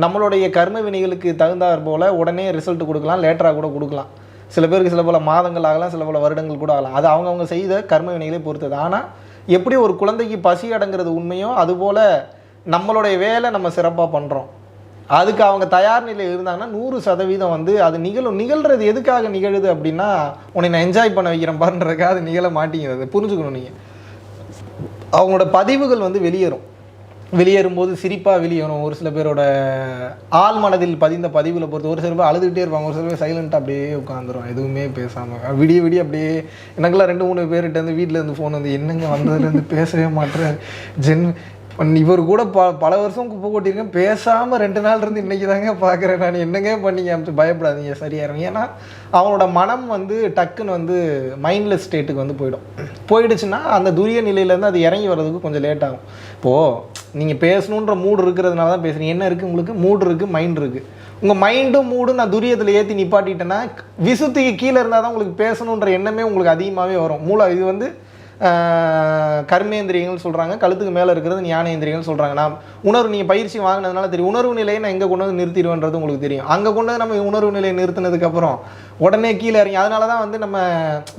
நம்மளுடைய கர்ம வினைகளுக்கு தகுந்தாற் போல் உடனே ரிசல்ட் கொடுக்கலாம், லேட்டராக கூட கொடுக்கலாம். சில பேருக்கு சில பல மாதங்கள் ஆகலாம், சில பல வருடங்கள் கூட ஆகலாம். அது அவங்கவுங்க செய்த கர்ம வினைகளே பொறுத்தது. ஆனால் எப்படி ஒரு குழந்தைக்கு பசி அடங்கிறது உண்மையோ அதுபோல் நம்மளுடைய வேலை நம்ம சிறப்பாக பண்ணுறோம், அதுக்கு அவங்க தயார் நிலையில் இருந்தாங்கன்னா 100% வந்து அது நிகழ்கிறது எதுக்காக நிகழுது அப்படின்னா உன்னை நான் என்ஜாய் பண்ண வைக்கிறேன் பாருன்றதுக்காக அது நிகழ மாட்டேங்கிறது. புரிஞ்சுக்கணும். நீங்கள் அவங்களோட பதிவுகள் வந்து வெளியேறும்போது சிரிப்பாக வெளியேறும். ஒரு சில பேரோட ஆள் மனதில் பதிந்த பதிவில் பொறுத்து ஒரு சில பேர் அழுதுகிட்டே இருப்பாங்க, ஒரு சில பேர் சைலண்ட்டாக அப்படியே உட்காந்துரும், எதுவுமே பேசாமல் விடிய அப்படியே. எனக்குலாம் 2-3 பேர்கிட்ட வந்து வீட்டிலேருந்து ஃபோன் வந்து என்னங்க வந்ததுலேருந்து பேசவே மாட்டேன், இவர் கூட பல வருஷம் குப்பை கொட்டியிருக்கேன், பேசாமல் 2 நாள் இருந்து இன்றைக்கி தாங்க பார்க்குறேன், நான் என்னங்க பண்ணீங்க அப்படி. பயப்படாதீங்க, சரியாயிருங்க. ஏன்னா அவனோட மனம் வந்து டக்குன்னு வந்து மைண்ட்லெஸ் ஸ்டேட்டுக்கு வந்து போயிடுச்சுன்னா அந்த துரிய நிலையிலேருந்து அது இறங்கி வர்றதுக்கு கொஞ்சம் லேட் ஆகும். இப்போது நீங்கள் பேசணுன்ற மூடு இருக்கிறதுனால தான் பேசுகிறீங்க. என்ன இருக்குது உங்களுக்கு? மூடு இருக்குது, மைண்ட் இருக்குது. உங்கள் மைண்டும் மூடும் நான் துரியத்தில் ஏற்றி நிப்பாட்டிட்டேன்னா விசுத்திக்கு கீழே இருந்தால் தான் உங்களுக்கு பேசணுன்ற எண்ணமே உங்களுக்கு அதிகமாகவே வரும். இது வந்து கர்மேந்திரியங்கள் சொல்கிறாங்க, கழுத்துக்கு மேலே இருக்கிறது ஞானேந்திரியங்கள் சொல்கிறாங்க. நான் உணர்வு நீங்கள் பயிற்சி வாங்கினதுனால தெரியும், உணர்வு நிலையை நான் எங்கே கொண்டு வந்து நிறுத்திடுவேன்றது உங்களுக்கு தெரியும். அங்கே கொண்டு வந்து நம்ம உணர்வு நிலையை நிறுத்தினதுக்கப்புறம் உடனே கீழே இறங்கி. அதனால தான் வந்து நம்ம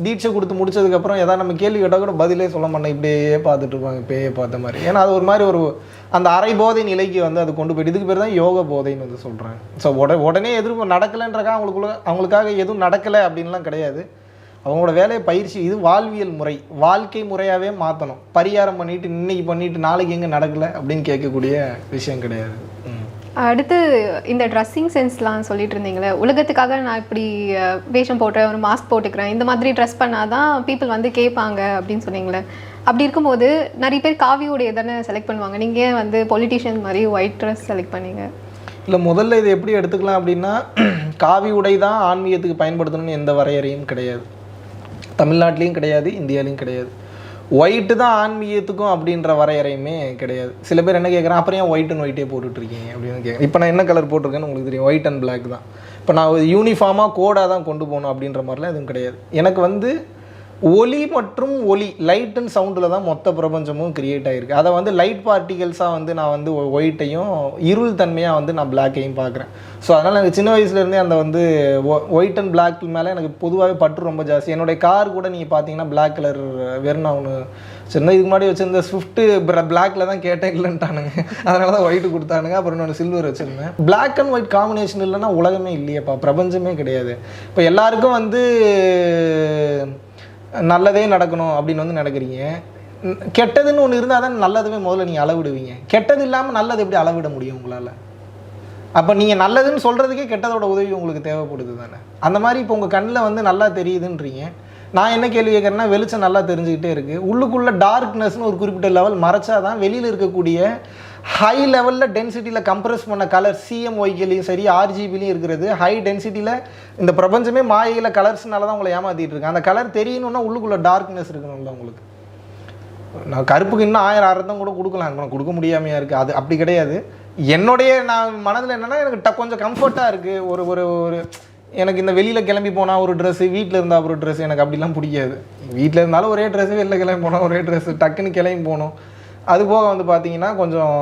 தீட்சை கொடுத்து முடிச்சதுக்கப்புறம் எதாவது நம்ம கேள்வி கேட்டால் கூட பதிலே சொல்ல மாட்டேன், இப்படியே பார்த்துட்டு இருப்பாங்க பேயை பார்த்த மாதிரி. ஏன்னா அது ஒரு மாதிரி அந்த அரை போதை நிலைக்கு வந்து அது கொண்டு போய்ட்டு, இதுக்கு பேர் தான் யோக போதைன்னு வந்து சொல்கிறாங்க. ஸோ உடனே எதிர்ப்பு நடக்கலைன்றக்கா அவங்களுக்காக எதுவும் நடக்கலை அப்படின்லாம் கிடையாது. அவங்களோட வேலையை பயிற்சி, இது வாழ்வியல் முறை, வாழ்க்கை முறையாகவே மாற்றணும். பரிகாரம் பண்ணிவிட்டு இன்னைக்கு பண்ணிவிட்டு நாளைக்கு எங்கே நடக்கலை அப்படின்னு கேட்கக்கூடிய விஷயம் கிடையாது. அடுத்து இந்த ட்ரெஸ்ஸிங் சென்ஸ்லாம் சொல்லிட்டு இருந்தீங்களே, உலகத்துக்காக நான் இப்படி வேஷம் போட்டேன், ஒரு மாஸ்க் போட்டுக்கிறேன், இந்த மாதிரி ட்ரெஸ் பண்ணால் தான் பீப்புள் வந்து கேட்பாங்க அப்படின்னு சொன்னீங்களே. அப்படி இருக்கும்போது நிறைய பேர் காவியோடைய தானே செலக்ட் பண்ணுவாங்க, நீங்கள் ஏன் வந்து பொலிட்டிஷியன் மாதிரி ஒயிட் ட்ரெஸ் செலக்ட் பண்ணீங்க? இல்லை, முதல்ல இதை எப்படி எடுத்துக்கலாம் அப்படின்னா, காவி உடை தான் ஆன்மீகத்துக்கு பயன்படுத்தணும்னு எந்த வரையறையும் கிடையாது. தமிழ்நாட்டிலையும் கிடையாது, இந்தியாலையும் கிடையாது. ஒயிட்டு தான் ஆன்மீகத்துக்கும் அப்படின்ற வரையறையுமே கிடையாது. சில பேர் என்ன கேட்குறான், அப்புறம் ஏன் ஒயிட் அண்ட் ஒயிட்டே போட்டுட்ருக்கீங்க அப்படின்னு கேட்குறேன். இப்போ நான் என்ன கலர் போட்டிருக்கேன்னு உங்களுக்கு தெரியும், ஒயிட் அண்ட் பிளாக் தான். இப்போ நான் யூனிஃபார்மாக கோடாக தான் கொண்டு போகணும் அப்படின்ற மாதிரிலாம் எதுவும் கிடையாது. எனக்கு வந்து ஒலி மற்றும் ஒலி, லைட் அண்ட் சவுண்டில் தான் மொத்த பிரபஞ்சமும் கிரியேட் ஆகிருக்கு. அதை வந்து லைட் பார்ட்டிகல்ஸாக வந்து நான் வந்து ஒயிட்டையும் இருள் தன்மையாக வந்து நான் பிளாக்கையும் பார்க்குறேன். ஸோ அதனால் எனக்கு சின்ன வயசுலேருந்தே அந்த வந்து ஒயிட் அண்ட் பிளாக் மேலே எனக்கு பொதுவாகவே பற்று ரொம்ப ஜாஸ்தி. என்னுடைய கார் கூட நீங்கள் பார்த்தீங்கன்னா பிளாக் கலர் வெறும் ஒன்று சின்ன இதுக்கு முன்னாடி வச்சுருந்த ஸ்விஃப்ட்டு பிளாக்கில் தான் கேட்டேன், இல்லைன்ட்டானுங்க. அதனால தான் ஒயிட்டு கொடுத்தானுங்க. அப்புறம் இன்னொன்று சில்வர் வச்சுருந்தேன். பிளாக் அண்ட் ஒயிட் காம்பினேஷன் இல்லைன்னா உலகமே இல்லையப்பா, பிரபஞ்சமே கிடையாது. இப்போ எல்லாருக்கும் வந்து நல்லதே நடக்கணும் அப்படின்னு வந்து நடக்கிறீங்க. கெட்டதுன்னு ஒன்று இருந்தால் தான் நல்லதுமே முதல்ல நீங்கள் அளவிடுவீங்க. கெட்டது இல்லாமல் நல்லது எப்படி அளவிட முடியும் உங்களால்? அப்போ நீங்கள் நல்லதுன்னு சொல்கிறதுக்கே கெட்டதோட உதவி உங்களுக்கு தேவைப்படுது தானே. அந்த மாதிரி இப்போ உங்கள் கண்ணில் வந்து நல்லா தெரியுதுன்றீங்க. நான் என்ன கேள்வி கேட்குறேன்னா, வெளிச்சம் நல்லா தெரிஞ்சுக்கிட்டே இருக்குது, உள்ளுக்குள்ளே டார்க்னஸ்னு ஒரு குறிப்பிட்ட லெவல் மறைச்சா தான் வெளியில் இருக்கக்கூடிய ஹை லெவலில் டென்சிட்டியில் கம்ப்ரெஸ் பண்ண கலர் CMYKலையும் சரி RGBலையும் இருக்கிறது ஹை டென்சிட்டியில் இந்த பிரபஞ்சமே மாயையில் கலர்ஸ்னால தான் உங்களை ஏமாற்றிட்டு இருக்கேன். அந்த கலர் தெரியணுன்னா உள்ளுக்குள்ளே டார்க்னஸ் இருக்கணும்ல உங்களுக்கு. நான் கருப்புக்கு இன்னும் 1000 அர்த்தம் கூட கொடுக்கலாம், கொடுக்க முடியாமையாக இருக்குது. அது அப்படி கிடையாது. என்னுடைய நான் மனதில் என்னென்னா, எனக்கு கொஞ்சம் கம்ஃபர்ட்டாக இருக்குது. ஒரு ஒரு ஒரு எனக்கு இந்த வெளியில் கிளம்பி போனால் ஒரு ட்ரெஸ்ஸு, வீட்டில் இருந்தால் ஒரு ட்ரெஸ்ஸு, எனக்கு அப்படிலாம் பிடிக்காது. வீட்டில் இருந்தாலும் ஒரே ட்ரெஸ்ஸு, வெளியில் கிளம்பி போனால் ஒரே ட்ரெஸ்ஸு, டக்குன்னு கிளம்பி போகணும். அது போக வந்து பார்த்தீங்கன்னா கொஞ்சம்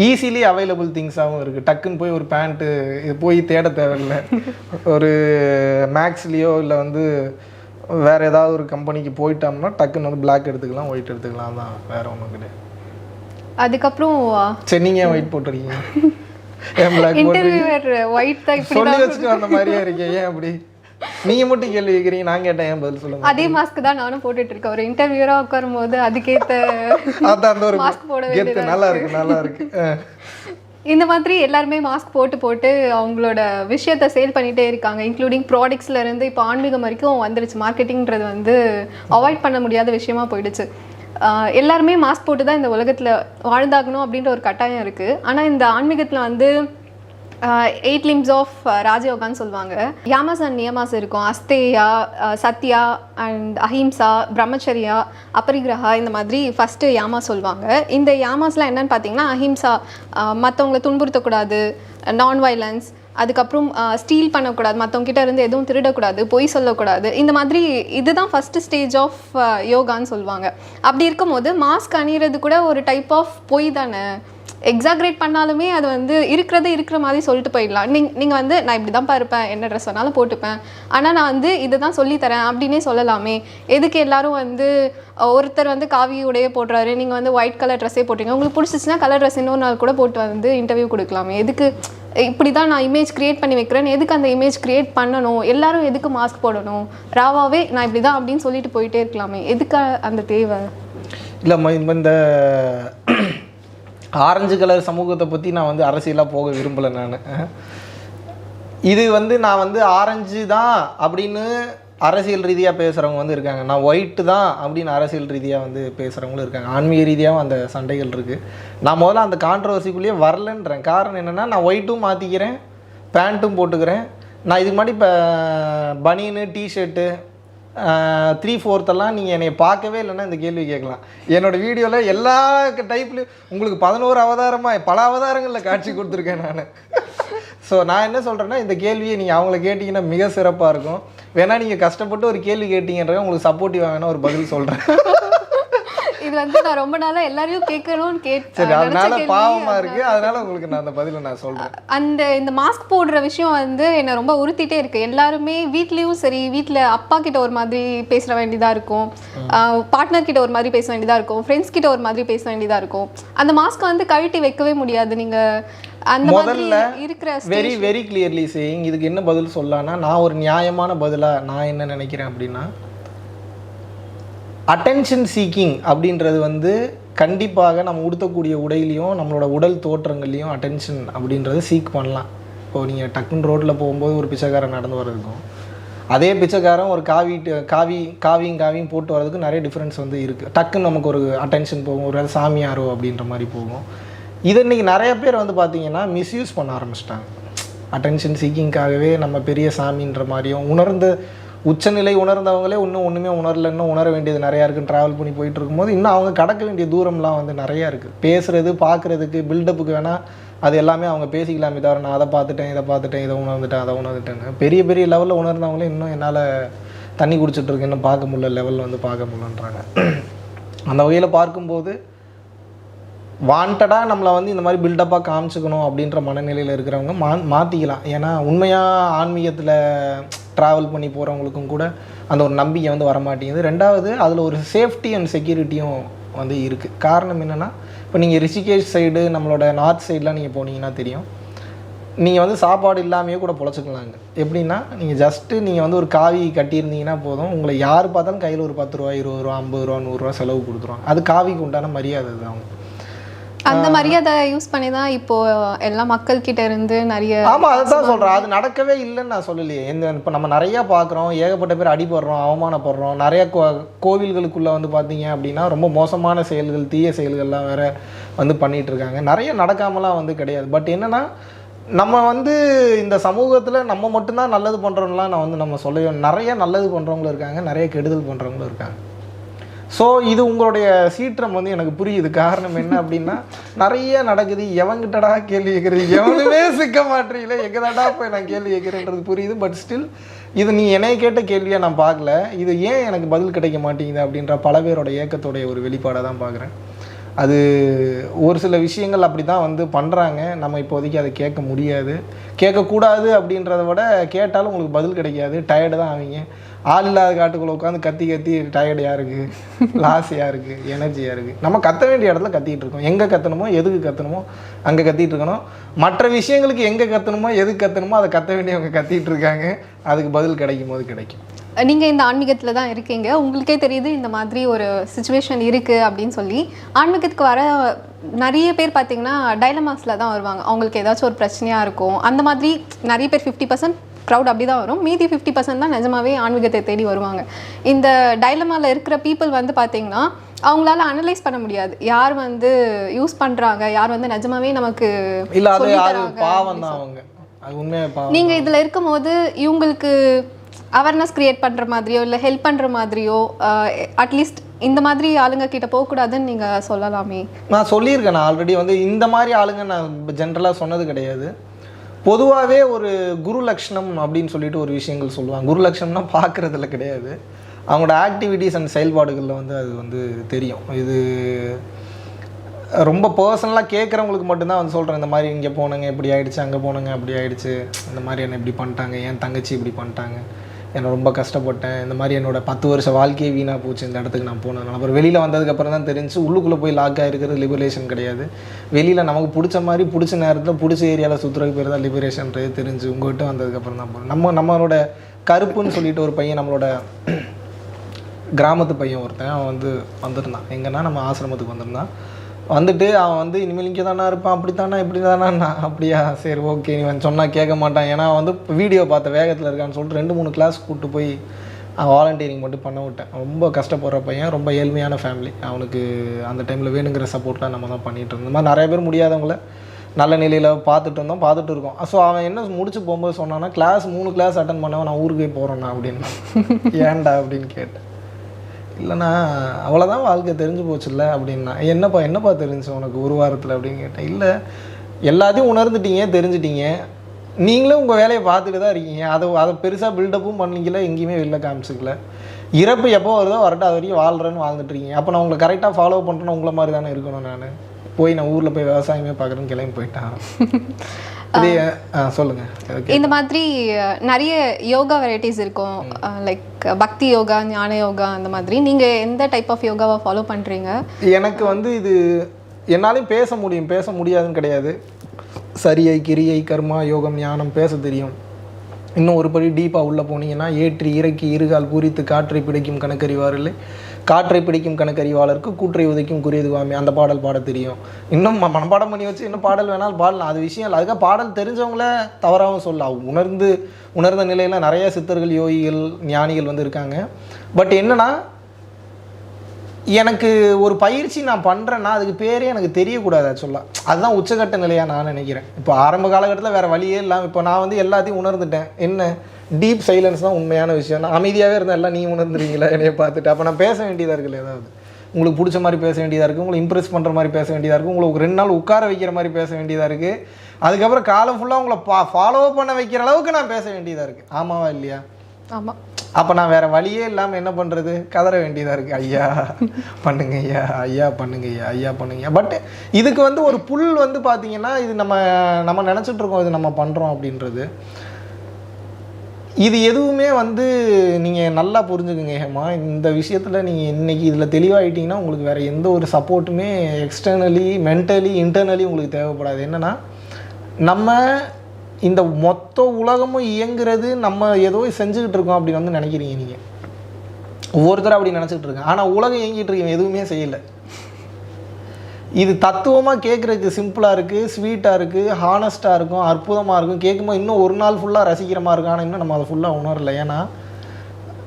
ஈஸிலி அவைலபிள் திங்ஸாகவும் இருக்குது. டக்குன்னு போய் ஒரு பேண்ட்டு இது போய் தேட தேவையில்லை. ஒரு மேக்ஸ்லேயோ இல்லை வந்து வேறு ஏதாவது ஒரு கம்பெனிக்கு போயிட்டோம்னா டக்குன்னு வந்து பிளாக் எடுத்துக்கலாம், ஒயிட் எடுத்துக்கலாம் தான், வேறு ஒன்றும் கிடையாது. அதுக்கப்புறம் சரி, நீங்கள் ஏன் ஒயிட் போட்டுருக்கீங்க? ஏன் பிளாக் போட்டு சொல்லி வச்சுட்டு வந்த மாதிரியே இருக்கேன், ஏன் அப்படி? நீங்கள் மட்டும் கேள்வி கேட்குறீங்க, நான் கேட்டேன், ஏன் பதில் சொல்லுங்க. அதே மாஸ்க் தான் நானும் போட்டுட்டு இருக்கேன். ஒரு இன்டர்வியூராக உட்காரும் போது அதுக்கேற்ற அந்த ஒரு மாஸ்க் போட வேண்டியது. நல்லா இருக்கு. இந்த மாதிரி எல்லாருமே மாஸ்க் போட்டு அவங்களோட விஷயத்தை சேல் பண்ணிகிட்டே இருக்காங்க. இன்க்ளூடிங் ப்ராடக்ட்ஸ்லேருந்து இப்போ ஆன்மீகம் வரைக்கும் வந்துடுச்சு. மார்க்கெட்டிங்கிறது வந்து அவாய்ட் பண்ண முடியாத விஷயமா போயிடுச்சு. எல்லாருமே மாஸ்க் போட்டு தான் இந்த உலகத்தில் வாழ்ந்தாகணும் அப்படின்ற ஒரு கட்டாயம் இருக்குது. ஆனால் இந்த ஆன்மீகத்தில் வந்து 8 limbs ஆஃப் ராஜயோகான்னு சொல்லுவாங்க. யாமாஸ் அண்ட் நியமாஸ் இருக்கும். அஸ்தேயா, சத்யா அண்ட் அஹிம்சா, பிரம்மச்சரியா, அபரிகிரஹா, இந்த மாதிரி ஃபஸ்ட்டு யாமா சொல்லுவாங்க. இந்த யாமாஸ்லாம் என்னன்னு பார்த்தீங்கன்னா, அஹிம்சா, மற்றவங்களை துன்புறுத்தக்கூடாது, நான் வைலன்ஸ், அதுக்கப்புறம் ஸ்டீல் பண்ணக்கூடாது, மற்றவங்கிட்ட இருந்து எதுவும் திருடக்கூடாது, பொய் சொல்லக்கூடாது, இந்த மாதிரி இதுதான் ஃபஸ்ட்டு ஸ்டேஜ் ஆஃப் யோகான்னு சொல்லுவாங்க. அப்படி இருக்கும்போது மாஸ்க் அணிகிறது கூட ஒரு டைப் ஆஃப் பொய் தானே. எக்ஸாக்ரேட் பண்ணாலுமே அது வந்து இருக்கிற மாதிரி சொல்லிட்டு போயிடலாம். நீங்கள் வந்து நான் இப்படி தான் இருப்பேன், என்ன ட்ரெஸ் வேணாலும் போட்டுப்பேன், ஆனால் நான் வந்து இதை தான் சொல்லித்தரேன் அப்படின்னே சொல்லலாமே. எதுக்கு எல்லாரும் வந்து ஒருத்தர் வந்து காவி உடைய போடுறாரு, நீங்கள் வந்து ஒயிட் கலர் ட்ரெஸ்ஸே போட்டுருங்க, உங்களுக்கு பிடிச்சிச்சுன்னா கலர் ட்ரெஸ் இன்னொரு நாள் கூட போட்டு வந்து இன்டர்வியூ கொடுக்கலாமே. எதுக்கு இப்படி தான் நான் இமேஜ் க்ரியேட் பண்ணி வைக்கிறேன், எதுக்கு அந்த இமேஜ் க்ரியேட் பண்ணணும், எல்லாரும் எதுக்கு மாஸ்க் போடணும், ராவாவே நான் இப்படி தான் அப்படின்னு சொல்லிட்டு போயிட்டே இருக்கலாமே, எதுக்கு அந்த தேவை? இல்லை இந்த ஆரஞ்சு கலர் சமூகத்தை பற்றி நான் வந்து அரசியலாக போக விரும்பலை. இது வந்து நான் வந்து ஆரஞ்சு தான் அப்படின்னு அரசியல் ரீதியாக பேசுகிறவங்க வந்து இருக்காங்க, நான் ஒயிட்டு தான் அப்படின்னு அரசியல் ரீதியாக வந்து பேசுகிறவங்களும் இருக்காங்க. ஆன்மீக ரீதியாகவும் அந்த சண்டைகள் இருக்குது. நான் முதல்ல அந்த கான்ட்ரவர்சிக்குள்ளேயே வரலன்றேன். காரணம் என்னென்னா, நான் ஒயிட்டும் மாற்றிக்கிறேன், பேண்ட்டும் போட்டுக்கிறேன். நான் இதுக்கு முன்னாடி இப்போ பனியனு டிஷர்ட்டு 3/4 நீங்கள் என்னை பார்க்கவே இல்லைன்னா இந்த கேள்வி கேட்கலாம். என்னோடய வீடியோவில் எல்லா டைப்லையும் உங்களுக்கு 11 அவதாரமாக பல அவதாரங்களில் காட்சி கொடுத்துருக்கேன் நான். ஸோ நான் என்ன சொல்கிறேன்னா, இந்த கேள்வியை நீங்கள் அவங்கள கேட்டிங்கன்னா மிக சிறப்பாக இருக்கும். வேணா நீங்கள் கஷ்டப்பட்டு ஒரு கேள்வி கேட்டீங்கன்ற உங்களுக்கு சப்போர்ட்டிவாக வேணா ஒரு பதில் சொல்கிறேன். இது வந்து நான் ரொம்ப நாளாக எல்லாரையும் கேட்கணும்னு சரி, அதனால பாவமாக இருக்குது, அதனால உங்களுக்கு நான் அந்த பதிலை நான் சொல்கிறேன். இந்த மாஸ்க் போடுற விஷயம் வந்து என்னை ரொம்ப உறுத்திட்டே இருக்குது. எல்லாருமே வீட்லேயும் சரி, வீட்டில் அப்பா கிட்ட ஒரு மாதிரி பேச வேண்டியதாக இருக்கும், பார்ட்னர் கிட்ட ஒரு மாதிரி பேச வேண்டியதாக இருக்கும், ஃப்ரெண்ட்ஸ் கிட்ட ஒரு மாதிரி பேச வேண்டியதாக இருக்கும். அந்த மாஸ்க்கை வந்து கழட்டி வைக்கவே முடியாது. நீங்கள் அந்த முதல்ல வெரி கிளியர்லி சேயிங் இதுக்கு என்ன பதில் சொல்லலாம்னா, நான் ஒரு நியாயமான பதிலாக நான் என்ன நினைக்கிறேன் அப்படின்னா, அட்டென்ஷன் சீக்கிங் அப்படின்றது வந்து கண்டிப்பாக நம்ம உடுத்தக்கூடிய உடையிலையும் நம்மளோட உடல் தோற்றங்கள்லையும் அட்டென்ஷன் அப்படின்றது சீக் பண்ணலாம். இப்போது நீங்கள் டக்குன்னு ரோட்டில் போகும்போது ஒரு பிச்சைக்காரன் நடந்து வர்றதுக்கும் அதே பிச்சைக்காரன் ஒரு காவியும் போட்டு வர்றதுக்கு நிறைய டிஃப்ரென்ஸ் வந்து இருக்குது. டக்குன்னு நமக்கு ஒரு அட்டென்ஷன் போகும், ஒரு சாமியாரோ அப்படின்ற மாதிரி போகும். இதை இன்றைக்கி நிறைய பேர் வந்து பார்த்திங்கன்னா மிஸ்யூஸ் பண்ண ஆரம்பிச்சிட்டாங்க. அட்டென்ஷன் சீக்கிங்காகவே நம்ம பெரிய சாமின்ற மாதிரியும் உணர்ந்து உச்சநிலை உணர்ந்தவங்களே இன்னும் ஒன்றுமே உணரல, இன்னும் உணர வேண்டியது நிறையா இருக்குது. ட்ராவல் பண்ணி போயிட்டு இருக்கும்போது இன்னும் அவங்க கடக்க வேண்டிய தூரம்லாம் வந்து நிறையா இருக்குது. பேசுகிறது பார்க்குறதுக்கு பில்டப்புக்கு வேணால் அது எல்லாமே அவங்க பேசிக்கலாமே தவிர, நான் அதை பார்த்துட்டேன் இதை பார்த்துட்டேன் இதை உணர்ந்துட்டேன் அதை உணர்ந்துட்டேன்னு பெரிய லெவலில் உணர்ந்தவங்களே இன்னும் என்னால் தண்ணி குடிச்சிட்ருக்கு இன்னும் பார்க்க முடியல, லெவலில் வந்து பார்க்க முடியலன்றாங்க. அந்த வகையில் பார்க்கும்போது வாண்டடாக நம்மளை வந்து இந்த மாதிரி பில்டப்பாக காமிச்சிக்கணும் அப்படின்ற மனநிலையில் இருக்கிறவங்க மாற்றிக்கலாம். ஏன்னா உண்மையாக ஆன்மீகத்தில் ட்ராவல் பண்ணி போகிறவங்களுக்கும் கூட அந்த ஒரு நம்பிக்கை வந்து வரமாட்டேங்குது. ரெண்டாவது, அதில் ஒரு சேஃப்டி அண்ட் செக்யூரிட்டியும் வந்து இருக்குது. காரணம் என்னென்னா, இப்போ நீங்கள் ரிஷிகேஷ் சைடு நம்மளோட நார்த் சைடெலாம் நீங்கள் போனீங்கன்னா தெரியும், நீங்கள் வந்து சாப்பாடு இல்லாமையே கூட பொழைச்சிக்கலாங்க. எப்படின்னா, நீங்கள் ஜஸ்ட்டு நீங்கள் வந்து ஒரு காவி கட்டியிருந்தீங்கன்னா போதும், உங்களை யார் பார்த்தாலும் கையில் ஒரு 10 ரூபா 20 ரூபா 50 ரூபா 100 ரூபா செலவு கொடுத்துருவாங்க. அது காவிக்கு உண்டான மரியாதை தான். அவங்க அந்த மரியாதை யூஸ் பண்ணி தான் இப்போ எல்லா மக்கள் கிட்ட இருந்து நிறைய. ஆமாம், அதை தான் சொல்கிறேன். அது நடக்கவே இல்லைன்னு நான் சொல்லலையே. இப்போ நம்ம நிறையா பார்க்குறோம், ஏகப்பட்ட பேர் அடிபடுறோம், அவமானப்படுறோம். நிறைய கோவில்களுக்குள்ளே வந்து பார்த்தீங்க அப்படின்னா ரொம்ப மோசமான செயல்கள், தீய செயல்கள்லாம் வேறு வந்து பண்ணிகிட்டு இருக்காங்க. நிறைய நடக்காமலாம் வந்து கிடையாது. பட் என்னென்னா, நம்ம வந்து இந்த சமூகத்தில் நம்ம மட்டும்தான் நல்லது பண்ணுறோம்லாம் நான் வந்து நம்ம சொல்லவே, நிறைய நல்லது பண்ணுறவங்களும் இருக்காங்க, நிறைய கெடுதல் பண்ணுறவங்களும் இருக்காங்க. ஸோ இது உங்களுடைய சீற்றம் வந்து எனக்கு புரியுது. காரணம் என்ன அப்படின்னா, நிறைய நடக்குது, எவங்கிட்டடா கேள்வி கேட்குறது, எவனுமே சிக்க மாட்டீங்களே, எங்கதாடா போய் நான் கேள்வி கேட்குறேன்றது புரியுது. பட் ஸ்டில் இது நீ என்னை கேட்ட கேள்வியாக நான் பார்க்கல, இது ஏன் எனக்கு பதில் கிடைக்க மாட்டேங்குது அப்படின்ற பல பேரோட ஏக்கத்தோடைய ஒரு வெளிப்பாடாக தான் பார்க்குறேன். அது ஒரு சில விஷயங்கள் அப்படி தான் வந்து பண்ணுறாங்க. நம்ம இப்போதைக்கு அதை கேட்க முடியாது, கேட்கக்கூடாது. அப்படின்றத விட கேட்டாலும் உங்களுக்கு பதில் கிடைக்காது, டயர்டு தான் ஆவீங்க. ஆள் இல்லாத காட்டுக்குள்ளே உட்காந்து கத்தி டயர்டு யாருக்கு, லாஸ் யாருக்கு, எனர்ஜி யாருக்கு? நம்ம கத்த வேண்டிய இடத்துல கத்திகிட்டு இருக்கோம். எங்கே கத்தணுமோ எதுக்கு கத்தணுமோ அங்கே கத்திகிட்டு இருக்கணும். மற்ற விஷயங்களுக்கு எங்கே கத்தணுமோ எதுக்கு கத்தணுமோ அதை கத்த வேண்டியவங்க கத்திகிட்டு இருக்காங்க. அதுக்கு பதில் கிடைக்கும் போது கிடைக்கும். நீங்கள் இந்த ஆன்மீகத்தில் தான் இருக்கீங்க, உங்களுக்கே தெரியுது இந்த மாதிரி ஒரு சுச்சுவேஷன் இருக்குது அப்படின்னு சொல்லி. ஆன்மீகத்துக்கு வர நிறைய பேர் பார்த்தீங்கன்னா டைலமாஸில் தான் வருவாங்க. அவங்களுக்கு ஏதாச்சும் ஒரு பிரச்சனையாக இருக்கும். அந்த மாதிரி நிறைய பேர் 50% க்ரௌட் அப்படி தான் வரும். மீதி 50% தான் நிஜமாவே ஆன்மீகத்தை தேடி வருவாங்க. இந்த டைலமாவில் இருக்கிற பீப்புள் வந்து பார்த்தீங்கன்னா அவங்களால அனலைஸ் பண்ண முடியாது, யார் வந்து யூஸ் பண்ணுறாங்க, யார் வந்து நிஜமாவே நமக்கு நீங்கள் இதில் இருக்கும் போது இவங்களுக்கு அவேர்னஸ் க்ரியேட் பண்ணுற மாதிரியோ இல்லை ஹெல்ப் பண்ணுற மாதிரியோ அட்லீஸ்ட் இந்த மாதிரி ஆளுங்க கிட்ட போகக்கூடாதுன்னு நீங்கள் சொல்லலாமே. நான் சொல்லியிருக்கேன். நான் ஆல்ரெடி வந்து இந்த மாதிரி ஆளுங்க நான் ஜென்ரலாக சொன்னது கிடையாது. பொதுவாகவே ஒரு குரு லக்ஷணம் அப்படின்னு சொல்லிட்டு ஒரு விஷயங்கள் சொல்லுவாங்க. குரு லக்ஷணம்னா பார்க்குறதுல கிடையாது, அவங்களோட ஆக்டிவிட்டீஸ் அண்ட் செயல்பாடுகளில் வந்து அது வந்து தெரியும். இது ரொம்ப பர்சனலாக கேட்குறவங்களுக்கு மட்டும்தான் வந்து சொல்கிறேன், இந்த மாதிரி இங்கே போனங்க இப்படி ஆகிடுச்சு, அங்கே போனங்க அப்படி ஆகிடுச்சு, இந்த மாதிரி என்னை இப்படி பண்ணிட்டாங்க, என் தங்கச்சி இப்படி பண்ணிட்டாங்க, என்னை ரொம்ப கஷ்டப்பட்டேன், இந்த மாதிரி என்னோடய 10 வருஷ வாழ்க்கையே வீணாக போச்சு இந்த இடத்துக்கு நான் போனதுனால. அப்புறம் வெளியில் வந்ததுக்கப்புறம் தான் தெரிஞ்சு உள்ளுக்குள்ளே போய் லாக் ஆகிருக்கிறது லிபரேஷன் கிடையாது. வெளியில் நமக்கு பிடிச்ச மாதிரி பிடிச்ச நேரத்தில் பிடிச்ச ஏரியாவில் சுற்றுறதுக்கு பேர் தான் லிபரேஷன்றது தெரிஞ்சு உங்கள்கிட்ட வந்ததுக்கப்புறம் தான் போகிறோம். நம்மளோட கருப்புன்னு சொல்லிட்டு ஒரு பையன், நம்மளோட கிராமத்து பையன் ஒருத்தன், அவன் வந்து வந்திருந்தான் எங்கன்னா நம்ம ஆசிரமத்துக்கு வந்திருந்தான். வந்துட்டு அவன் வந்து இனிமேல் இங்கே தானே இருப்பான், அப்படி தானே இப்படி தானே, அப்படியா சரி ஓகே நீ வந்து சொன்னால் கேட்க மாட்டான், ஏன்னா வந்து வீடியோ பார்த்த வேகத்தில் இருக்கான்னு சொல்லிட்டு 2-3 கிளாஸ் கூப்பிட்டு போய் வாலண்டியரிங் மட்டும் பண்ண விட்டேன். ரொம்ப கஷ்டப்படுற பையன், ரொம்ப ஏழ்மையான ஃபேமிலி. அவனுக்கு அந்த டைமில் வேணுங்கிற சப்போர்ட்லாம் நம்ம தான் பண்ணிகிட்டு இருந்தோம். இந்த மாதிரி நிறைய பேர் முடியாதவங்கள நல்ல நிலையில் பார்த்துட்டு இருக்கோம். ஸோ அவன் என்ன முடிச்சு போகும்போது சொன்னான்னா, 3 கிளாஸ் அட்டன் பண்ணவன் நான் ஊருக்கே போகிறேன்னா அப்படின்னு. ஏன்டா அப்படின்னு கேட்டேன். இல்லைண்ணா அவ்வளோதான் வாழ்க்கை தெரிஞ்சு போச்சுல்ல அப்படின்னா. என்னப்பா தெரிஞ்சு உனக்கு ஒரு வாரத்தில் அப்படின்னு கேட்டேன். இல்லை எல்லாத்தையும் உணர்ந்துட்டீங்க, தெரிஞ்சிட்டீங்க, நீங்களும் உங்கள் வேலையை பார்த்துட்டு தான் இருக்கீங்க, அதை பெருசாக பில்டப்பும் பண்ணிக்கல, எங்கேயுமே வெளில காமிச்சிக்கல. இறப்பு எப்போ வருதோ வரட்டும், அது வரைக்கும் வாழ்கிறேன்னு வாழ்ந்துட்டுருக்கீங்க. அப்போ நான் உங்களை கரெக்டாக ஃபாலோ பண்ணுறேன்னு உங்களை மாதிரி தானே இருக்கணும். நான் ஊரில் போய் விவசாயமே பார்க்குறேன்னு கிளம்பி போயிட்டேன். இதே சொல்லுங்கள். இந்த மாதிரி நிறைய யோகா வெரைட்டிஸ் இருக்கும், லைக் பக்தி யோகா, ஞான யோகா, அந்த மாதிரி நீங்கள் எந்த டைப் ஆஃப் யோகாவை ஃபாலோ பண்ணுறீங்க? எனக்கு வந்து இது என்னாலையும் பேச முடியாதுன்னு கிடையாது. சரியை, கிரியை, கர்மா, யோகம், ஞானம் பேச தெரியும். இன்னும் ஒரு படி டீப்பாக உள்ளே போனீங்கன்னா, ஏற்றி இறக்கி இருகால் பூரித்து காற்றை பிடிக்கும் கணக்கறிவார் இல்லை, காற்றை பிடிக்கும் கணக்கறிவாளருக்கு கூற்றை உதைக்கும் குறியதுவாமி, அந்த பாடல் பாட தெரியும். இன்னும் மனப்பாடம் பண்ணி வச்சு இன்னும் பாடல் வேணாலும் பாடலாம், அது விஷயம் இல்லை. அதுக்காக பாடல் தெரிஞ்சவங்கள தவறாகவும் சொல்லலாம். உணர்ந்த நிலையில் நிறைய சித்தர்கள், யோகிகள், ஞானிகள் வந்து இருக்காங்க. பட் என்னென்னா, எனக்கு ஒரு பயிற்சி நான் பண்ணுறேன்னா அதுக்கு பேரே எனக்கு தெரியக்கூடாது ஆக்சுவலாக. அதுதான் உச்சகட்ட நிலையாக நான் நினைக்கிறேன். இப்போ ஆரம்ப காலகட்டத்தில் வேறு வழியே இல்லாமல் இப்போ நான் வந்து எல்லாத்தையும் உணர்ந்துட்டேன். என்ன டீப் சைலன்ஸ் தான் உண்மையான விஷயம். நான் அமைதியாகவே இருந்தேன், எல்லாம் நீ உணர்ந்துருவீங்களா என்னைய பார்த்துட்டு. அப்போ நான் பேச வேண்டியதாக இருக்குல்ல, ஏதாவது உங்களுக்கு பிடிச்ச மாதிரி பேச வேண்டியதாக இருக்குது, உங்களை இம்ப்ரெஸ் பண்ணுற மாதிரி பேச வேண்டியதாக இருக்குது, உங்களுக்கு 2 நாள் உட்கார வைக்கிற மாதிரி பேச வேண்டியதாக இருக்குது, அதுக்கப்புறம் காலம் ஃபுல்லாக உங்களை ஃபாலோ பண்ண வைக்கிற அளவுக்கு நான் பேச வேண்டியதாக இருக்குது. ஆமாவா இல்லையா? ஆமாம். அப்போ நான் வேறு வழியே இல்லாமல் என்ன பண்ணுறது, கதற வேண்டியதாக இருக்குது. ஐயா பண்ணுங்க ஐயா, ஐயா பண்ணுங்க ஐயா, ஐயா பண்ணுங்க. பட் இதுக்கு வந்து ஒரு புல் வந்து பார்த்தீங்கன்னா, இது நம்ம நினச்சிட்ருக்கோம் இது நம்ம பண்ணுறோம் அப்படின்றது. இது எதுவுமே வந்து நீங்கள் நல்லா புரிஞ்சுக்குங்க ஹேமா. இந்த விஷயத்தில் நீங்கள் இன்றைக்கி இதில் தெளிவாகிட்டிங்கன்னா உங்களுக்கு வேறு எந்த ஒரு சப்போர்ட்டுமே எக்ஸ்டர்னலி, மென்டலி, இன்டர்னலி உங்களுக்கு தேவைப்படாது. என்னென்னா, நம்ம இந்த மொத்த உலகமும் இயங்குறது நம்ம ஏதோ செஞ்சுக்கிட்டு இருக்கோம் அப்படின்னு வந்து நினைக்கிறீங்க நீங்கள். ஒவ்வொருத்தரும் அப்படி நினச்சிக்கிட்டு இருக்கேன். ஆனால் உலகம் இயங்கிட்டு இருக்கீங்க, எதுவுமே செய்யலை. இது தத்துவமாக கேட்குறதுக்கு சிம்பிளாக இருக்குது, ஸ்வீட்டாக இருக்குது, ஹானஸ்ட்டாக இருக்கும், அற்புதமாக இருக்கும். கேட்கும்போது இன்னும் ஒரு நாள் ஃபுல்லாக ரசிக்கிற மாதிரி இருக்கும். ஆனால் இன்னும் நம்ம அதை ஃபுல்லாக உணரலை. ஏன்னா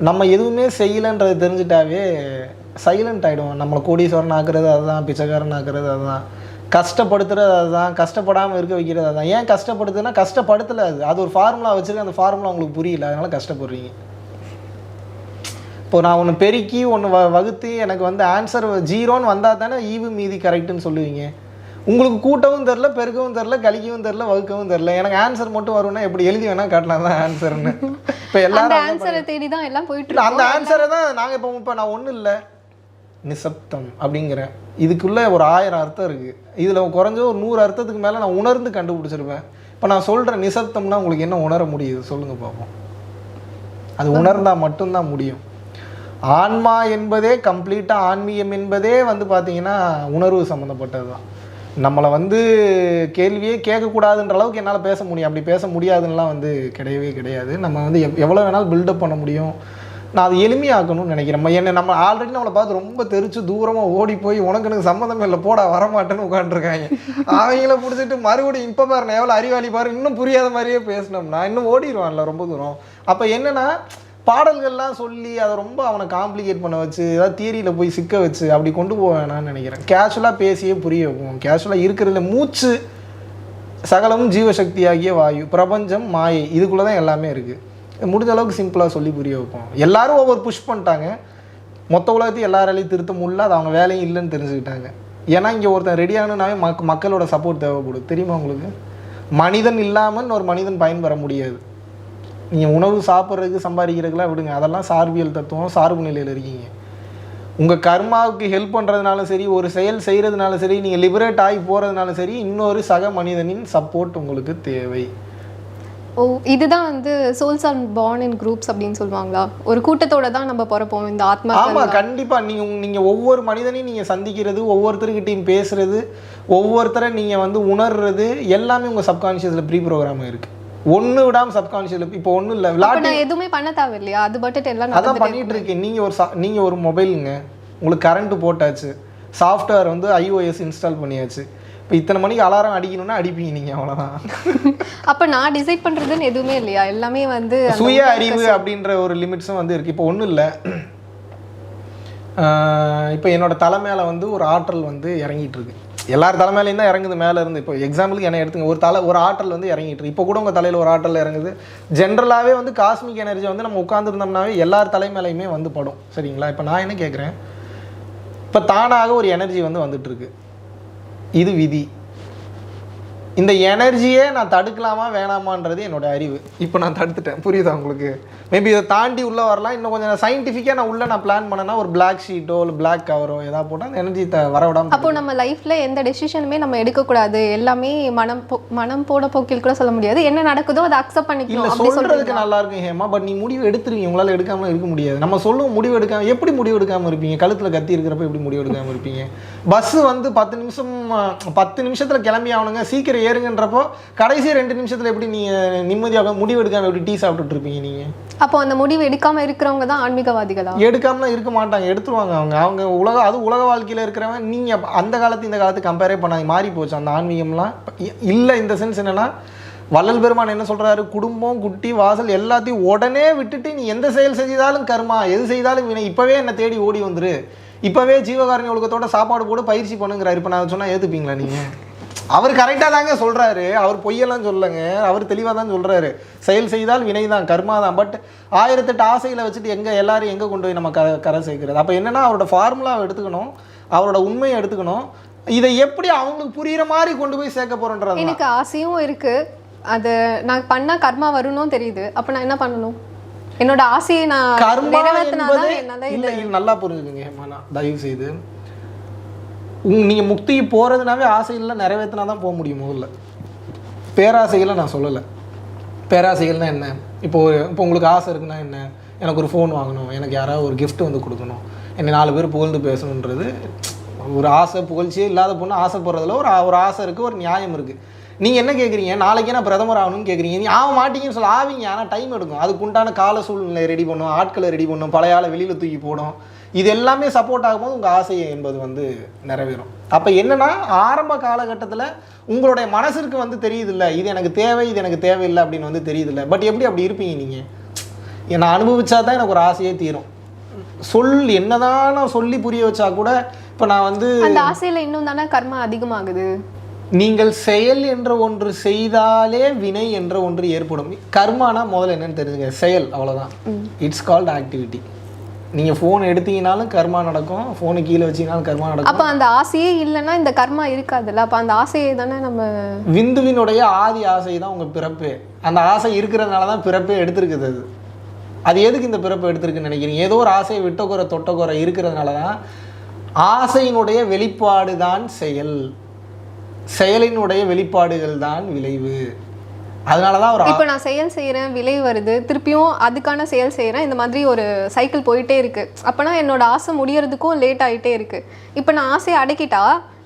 நம்ம எதுவுமே செய்யலைன்றது தெரிஞ்சிட்டாவே சைலண்ட் ஆகிடுவோம். நம்மளை கோடீஸ்வரன் ஆக்குறது அதுதான், பிச்சைக்காரன் ஆக்குறது அதுதான், கஷ்டப்படுத்துறது அதுதான், கஷ்டப்படாமல் இருக்க வைக்கிறது அதுதான். ஏன் கஷ்டப்படுத்துதுன்னா கஷ்டப்படுத்தலை, அது ஒரு ஃபார்முலா வச்சுருக்கு, அந்த ஃபார்முலா உங்களுக்கு புரியல, அதனால் கஷ்டப்படுறீங்க. இப்போ நான் ஒன்று பெருக்கி ஒன்று வகுத்து எனக்கு வந்து ஆன்சர் 0ன்னு வந்தால் தானே ஈவு மீதி கரெக்டுன்னு சொல்லுவீங்க. உங்களுக்கு கூட்டவும் தெரில, பெருக்கவும் தெரில, கழிக்கவும் தெரில, வகுக்கவும் தெரில, எனக்கு ஆன்சர் மட்டும் வரும்னா எப்படி எழுதி வேணால் காட்டலாம் தான் ஆன்சர்னு. இப்போ எல்லாரும் ஆன்சரை தேடி தான் எல்லாம் போயிட்டு அந்த ஆன்சரை தான் நாங்கள் இப்போ நான் ஒன்றும் இல்லை நிசப்தம் அப்படிங்கிறேன். இதுக்குள்ளே ஒரு 1000 அர்த்தம் இருக்குது. இதில் குறைஞ்ச ஒரு 100 அர்த்தத்துக்கு மேலே நான் உணர்ந்து கண்டுபிடிச்சிருப்பேன். இப்போ நான் சொல்கிறேன் நிசப்தம்னா உங்களுக்கு என்ன உணர முடியுது சொல்லுங்கள் பார்ப்போம். அது உணர்ந்தால் மட்டும்தான் முடியும். ஆன்மா என்பதே கம்ப்ளீட்டாக, ஆன்மீகம் என்பதே வந்து பார்த்திங்கன்னா உணர்வு சம்மந்தப்பட்டது தான். நம்மளை வந்து கேள்வியே கேட்கக்கூடாதுன்ற அளவுக்கு என்னால் பேச முடியும். அப்படி பேச முடியாதுன்னெலாம் வந்து கிடையவே கிடையாது. நம்ம வந்து எவ்வளோ வேணாலும் பில்டப் பண்ண முடியும். நான் அது எளிமையாக்கணும்னு நினைக்கிறேன். நம்ம ஆல்ரெடி நம்மளை பார்த்து ரொம்ப தெரிச்சு தூரமாக ஓடி போய் உனக்கு எனக்கு சம்மந்தம் இல்லை போடா வரமாட்டேன்னு உட்காந்துருக்காங்க. அவங்கள பிடிச்சிட்டு மறுபடியும் இப்போ பாரு நான் எவ்வளோ அறிவாளி பாரு, இன்னும் புரியாத மாதிரியே பேசினோம்னா இன்னும் ஓடிடுவான்ல ரொம்ப தூரம். அப்போ என்னென்னா, பாடல்கள்லாம் சொல்லி அதை ரொம்ப அவனை காம்ப்ளிகேட் பண்ண வச்சு ஏதாவது தியரியில் போய் சிக்க வச்சு அப்படி கொண்டு போவேனான்னு நினைக்கிறேன். கேஷுவலாக பேசியே புரிய வைப்போம். கேஷுவலாக இருக்கிறதுல மூச்சு, சகலமும் ஜீவசக்தி ஆகிய வாயு, பிரபஞ்சம், மாயை, இதுக்குள்ளே தான் எல்லாமே இருக்குது. முடிஞ்ச அளவுக்கு சிம்பிளாக சொல்லி புரிய வைப்போம். எல்லாரும் ஒவ்வொரு புஷ் பண்ணிட்டாங்க. மொத்த உலகத்தையும் எல்லாராலையும் திருத்த முடியல, அது அவங்க வேலையும் இல்லைன்னு தெரிஞ்சுக்கிட்டாங்க. ஏன்னா இங்கே ஒருத்தன் ரெடியானாவே மக்களோட சப்போர்ட் தேவைப்படும். தெரியுமா உங்களுக்கு? மனிதன் இல்லாமல் ஒரு மனிதன் பயன்பெற முடியாது. நீங்கள் உணவு சாப்பிட்றதுக்கு சம்பாதிக்கிறதுக்குலாம் விடுங்க, அதெல்லாம் சார்பியல் தத்துவம், சார்பு நிலையில் இருக்கீங்க. உங்கள் கர்மாவுக்கு ஹெல்ப் பண்ணுறதுனாலும் சரி, ஒரு செயல் செய்கிறதுனாலும் சரி, நீங்கள் லிபரேட் ஆகி போகிறதுனாலும் சரி, இன்னொரு சக மனிதனின் சப்போர்ட் உங்களுக்கு தேவை. ஓ, இதுதான் வந்து souls are born in groups அப்படின்னு சொல்லுவாங்களா? ஒரு கூட்டத்தோட தான் நம்ம பிறப்போம் இந்த ஆத்மா. ஆமாம், கண்டிப்பாக. நீங்கள் ஒவ்வொரு மனிதனையும் நீங்கள் சந்திக்கிறது, ஒவ்வொருத்தருக்கிட்டையும் பேசுறது, ஒவ்வொருத்தரை நீங்கள் வந்து உணர்றது எல்லாமே உங்கள் சப்கான்ஷியஸில் ப்ரீ ப்ரோக்ராம் இருக்குது. ஒன்று விடாமல் சப்கான்ஷியஸில். இப்போ ஒன்றும் இல்லை, விளையாட்டு எதுவுமே பண்ண தேவை இல்லையா? அது பட்டு எல்லாம் அதான் பண்ணிட்டு இருக்கேன். நீங்கள் ஒரு மொபைலுங்க, உங்களுக்கு கரண்ட்டு போட்டாச்சு, சாஃப்ட்வேர் வந்து iOS இன்ஸ்டால் பண்ணியாச்சு. இப்போ இத்தனை மணிக்கு அலாரம் அடிக்கணும்னா அடிப்பீங்க நீங்கள், அவ்வளோதான். அப்போ நான் டிசைட் பண்ணுறதுன்னு எதுவுமே இல்லையா? எல்லாமே வந்து சுய அறிவு அப்படின்ற ஒரு லிமிட்ஸும் வந்து இருக்குது. இப்போ ஒன்றும் இல்லை, இப்போ என்னோட தலை மேலே வந்து ஒரு ஆற்றல் வந்து இறங்கிட்டு இருக்கு. எல்லார் தலைமையிலையும் தான் இறங்குது மேலே இருந்து. இப்போ எக்ஸாம்பிளுக்கு என்ன எடுத்துங்க, ஒரு ஆற்றல் வந்து இறங்கிட்டு இருக்கு. இப்போ கூட உங்கள் தலையில் ஒரு ஆற்றல் இறங்குது. ஜென்ரலாகவே வந்து காஸ்மிக் எனர்ஜி வந்து நம்ம உட்காந்துருந்தோம்னாவே எல்லார் தலைமையிலையுமே வந்து படும். சரிங்களா? இப்போ நான் என்ன கேட்குறேன், இப்போ தானாக ஒரு எனர்ஜி வந்து வந்துட்டுருக்கு. இது விதி. இந்த எனர்ஜியே நான் தடுக்கலாமா வேணாமான்றது என்னோட அறிவு. இப்போ நான் தடுத்துட்டேன். புரியுதா உங்களுக்கு? மேபி இதை தாண்டி உள்ளே வரலாம். இன்னும் கொஞ்சம் சயின்டிஃபிக்காக நான் பிளான் பண்ணேன்னா ஒரு பிளாக் ஷீட்டோ இல்லை பிளாக் கவரோ ஏதாவது போட்டால் அந்த எனர்ஜி வரவிடாமல். அப்போ நம்ம லைஃப்பில் எந்த டெசிஷனுமே நம்ம எடுக்கக்கூடாது, எல்லாமே மனம் போன போக்கில் கூட சொல்ல முடியாது. என்ன நடக்குதோ அதை அக்செப்ட் பண்ணிக்கலாம். இல்லை, சொல்கிறதுக்கு நல்லா இருக்கும் ஹேமா, பட் நீ முடிவு எடுத்துருவீங்க. உங்களால் எடுக்காமல் இருக்க முடியாது. நம்ம சொல்லுவோம் முடிவு எடுக்காமல். எப்படி முடிவு எடுக்காமல் இருப்பீங்க? கழுத்தில் கத்தி இருக்கிறப்ப எப்படி முடிவு எடுக்காமல் இருப்பீங்க? பஸ்ஸு வந்து 10 நிமிஷத்தில் கிளம்பி ஆகணுங்க, சீக்கிரம் ஏறுங்கன்றப்போ கடைசி 2 நிமிஷத்தில் எப்படி நீங்கள் நிம்மதியாக முடிவு எடுக்காமல் எப்படி டீ சாப்பிட்டுட்டு இருப்பீங்க நீங்கள்? அப்போ அந்த முடிவு எடுக்காமல் இருக்கிறவங்க தான் ஆன்மீகவாதிகளா? எடுக்காமலாம் இருக்க மாட்டாங்க, எடுத்துருவாங்க அவங்க உலக வாழ்க்கையில் இருக்கிறவங்க. நீங்கள் அந்த காலத்து இந்த காலத்து கம்பேரே பண்ணாங்க, மாறி போச்சு அந்த ஆன்மீகம்லாம். இல்லை, இந்த சென்ஸ் என்னென்னா, வள்ளல் பெருமான் என்ன சொல்கிறாரு, குடும்பம் குட்டி வாசல் எல்லாத்தையும் உடனே விட்டுட்டு நீ எந்த செயல் செய்தாலும் கர்மா, எது செய்தாலும் வினை, இப்போவே என்னை தேடி ஓடி வந்துரு, இப்போவே ஜீவகாரணி ஒழுக்கத்தோட சாப்பாடு போட்டு பயிற்சி பண்ணுங்கிறாரு. இப்போ நான் சொன்னால் ஏற்றுப்பீங்களா நீங்கள்? அவர் கரெக்டாக தாங்க சொல்கிறாரு, அவர் பொய்யெல்லாம் சொல்லலைங்க, அவர் தெளிவாக தான் சொல்கிறாரு. செயல் செய்தால் வினை தான், கர்மா தான். பட் 1008 ஆசைகளை வச்சுட்டு எல்லாரும் எங்கே கொண்டு போய் நம்ம கரை சேர்க்கிறது? அப்போ என்னென்னா, அவரோட ஃபார்முலாவை எடுத்துக்கணும், அவரோட உண்மையை எடுத்துக்கணும். இதை எப்படி அவங்களுக்கு புரிகிற மாதிரி கொண்டு போய் சேர்க்க போகிறோன்றது. எனக்கு ஆசையும் இருக்குது, அது நான் பண்ணால் கர்மா வரணும் தெரியுது. அப்போ நான் என்ன பண்ணணும்? என்னோட ஆசையை நான் நிறைவேற்றினாதான் என்னால். இல்லை, நல்லா புரிஞ்சுக்குங்க, தயவு செய்து நீங்கள் முக்திக்கு போகிறதுனாவே ஆசைகள்லாம் நிறைவேற்றினா தான் போக முடியும். முதல்ல பேராசைகளை நான் சொல்லலை. பேராசைகள்னால் என்ன? இப்போ உங்களுக்கு ஆசை இருக்குன்னா என்ன? எனக்கு ஒரு ஃபோன் வாங்கணும், எனக்கு யாராவது ஒரு கிஃப்ட் வந்து கொடுக்கணும், என்னை 4 பேர் புகழ்ந்து பேசணுன்றது ஒரு ஆசை. புகழ்ச்சியே இல்லாத பொண்ணு ஆசைப்படுறதுல ஒரு ஆசை இருக்குது, ஒரு நியாயம் இருக்குது. நீங்கள் என்ன கேட்குறீங்க, நாளைக்கே நான் பிரதமர் ஆகணும்னு கேட்குறீங்க. நீ ஆக மாட்டீங்கன்னு சொல்ல, ஆவீங்க, ஆனால் டைம் எடுக்கும். அதுக்கு உண்டான கால சூழ்நிலை ரெடி பண்ணும், ஆட்களை ரெடி பண்ணும், பழைய ஆளை வெளியில் தூக்கி போடும். இது எல்லாமே சப்போர்ட் ஆகும்போது உங்கள் ஆசை என்பது வந்து நிறைவேறும். அப்போ என்னென்னா, ஆரம்ப காலகட்டத்தில் உங்களுடைய மனசிற்கு வந்து தெரியுதில்ல, இது எனக்கு தேவை, இது எனக்கு தேவையில்லை அப்படின்னு வந்து தெரியுதில்ல. பட் எப்படி அப்படி இருப்பீங்க நீங்கள்? நான் அனுபவிச்சா தான் எனக்கு ஒரு ஆசையே தீரும். என்னதான் நான் சொல்லி புரிய வச்சா கூட, இப்போ நான் வந்து அந்த ஆசையில் இன்னும் தானே கர்மா அதிகமாகுது. நீங்கள் செயல் என்ற ஒன்று செய்தாலே வினை என்ற ஒன்று ஏற்படும். கர்மானா முதல்ல என்னன்னு தெரிஞ்சுங்க, செயல், அவ்வளோதான். It's called activity. நீங்கள் ஃபோன் எடுத்தீங்கனாலும் கர்மா நடக்கும், ஃபோனு கீழே வச்சிங்கனாலும் கர்மா நடக்கும். அப்போ அந்த ஆசையே இல்லைன்னா இந்த கர்மா இருக்காதுல்ல. அப்போ அந்த ஆசையை தானே நம்ம விந்துவினுடைய ஆதி ஆசை தான் உங்கள் பிறப்பு. அந்த ஆசை இருக்கிறதுனால தான் பிறப்பே எடுத்திருக்குது. அது எதுக்கு இந்த பிறப்பு எடுத்திருக்குன்னு நினைக்கிறீங்க? ஏதோ ஒரு ஆசையை விட்டக்குறை தொட்டக்குறை இருக்கிறதுனால தான். ஆசையினுடைய வெளிப்பாடு தான் செயல், செயலினுடைய வெளிப்பாடுகள் தான் விளைவு. அதனால தான் ஒரு இப்போ நான் செயல் செய்கிறேன், விளைவு வருது, திருப்பியும் அதுக்கான செயல் செய்கிறேன், இந்த மாதிரி ஒரு சைக்கிள் போயிட்டே இருக்குது. அப்போனா என்னோட ஆசை முடியறதுக்கும் லேட் ஆகிட்டே இருக்குது. இப்போ நான் ஆசையை அடக்கிட்டா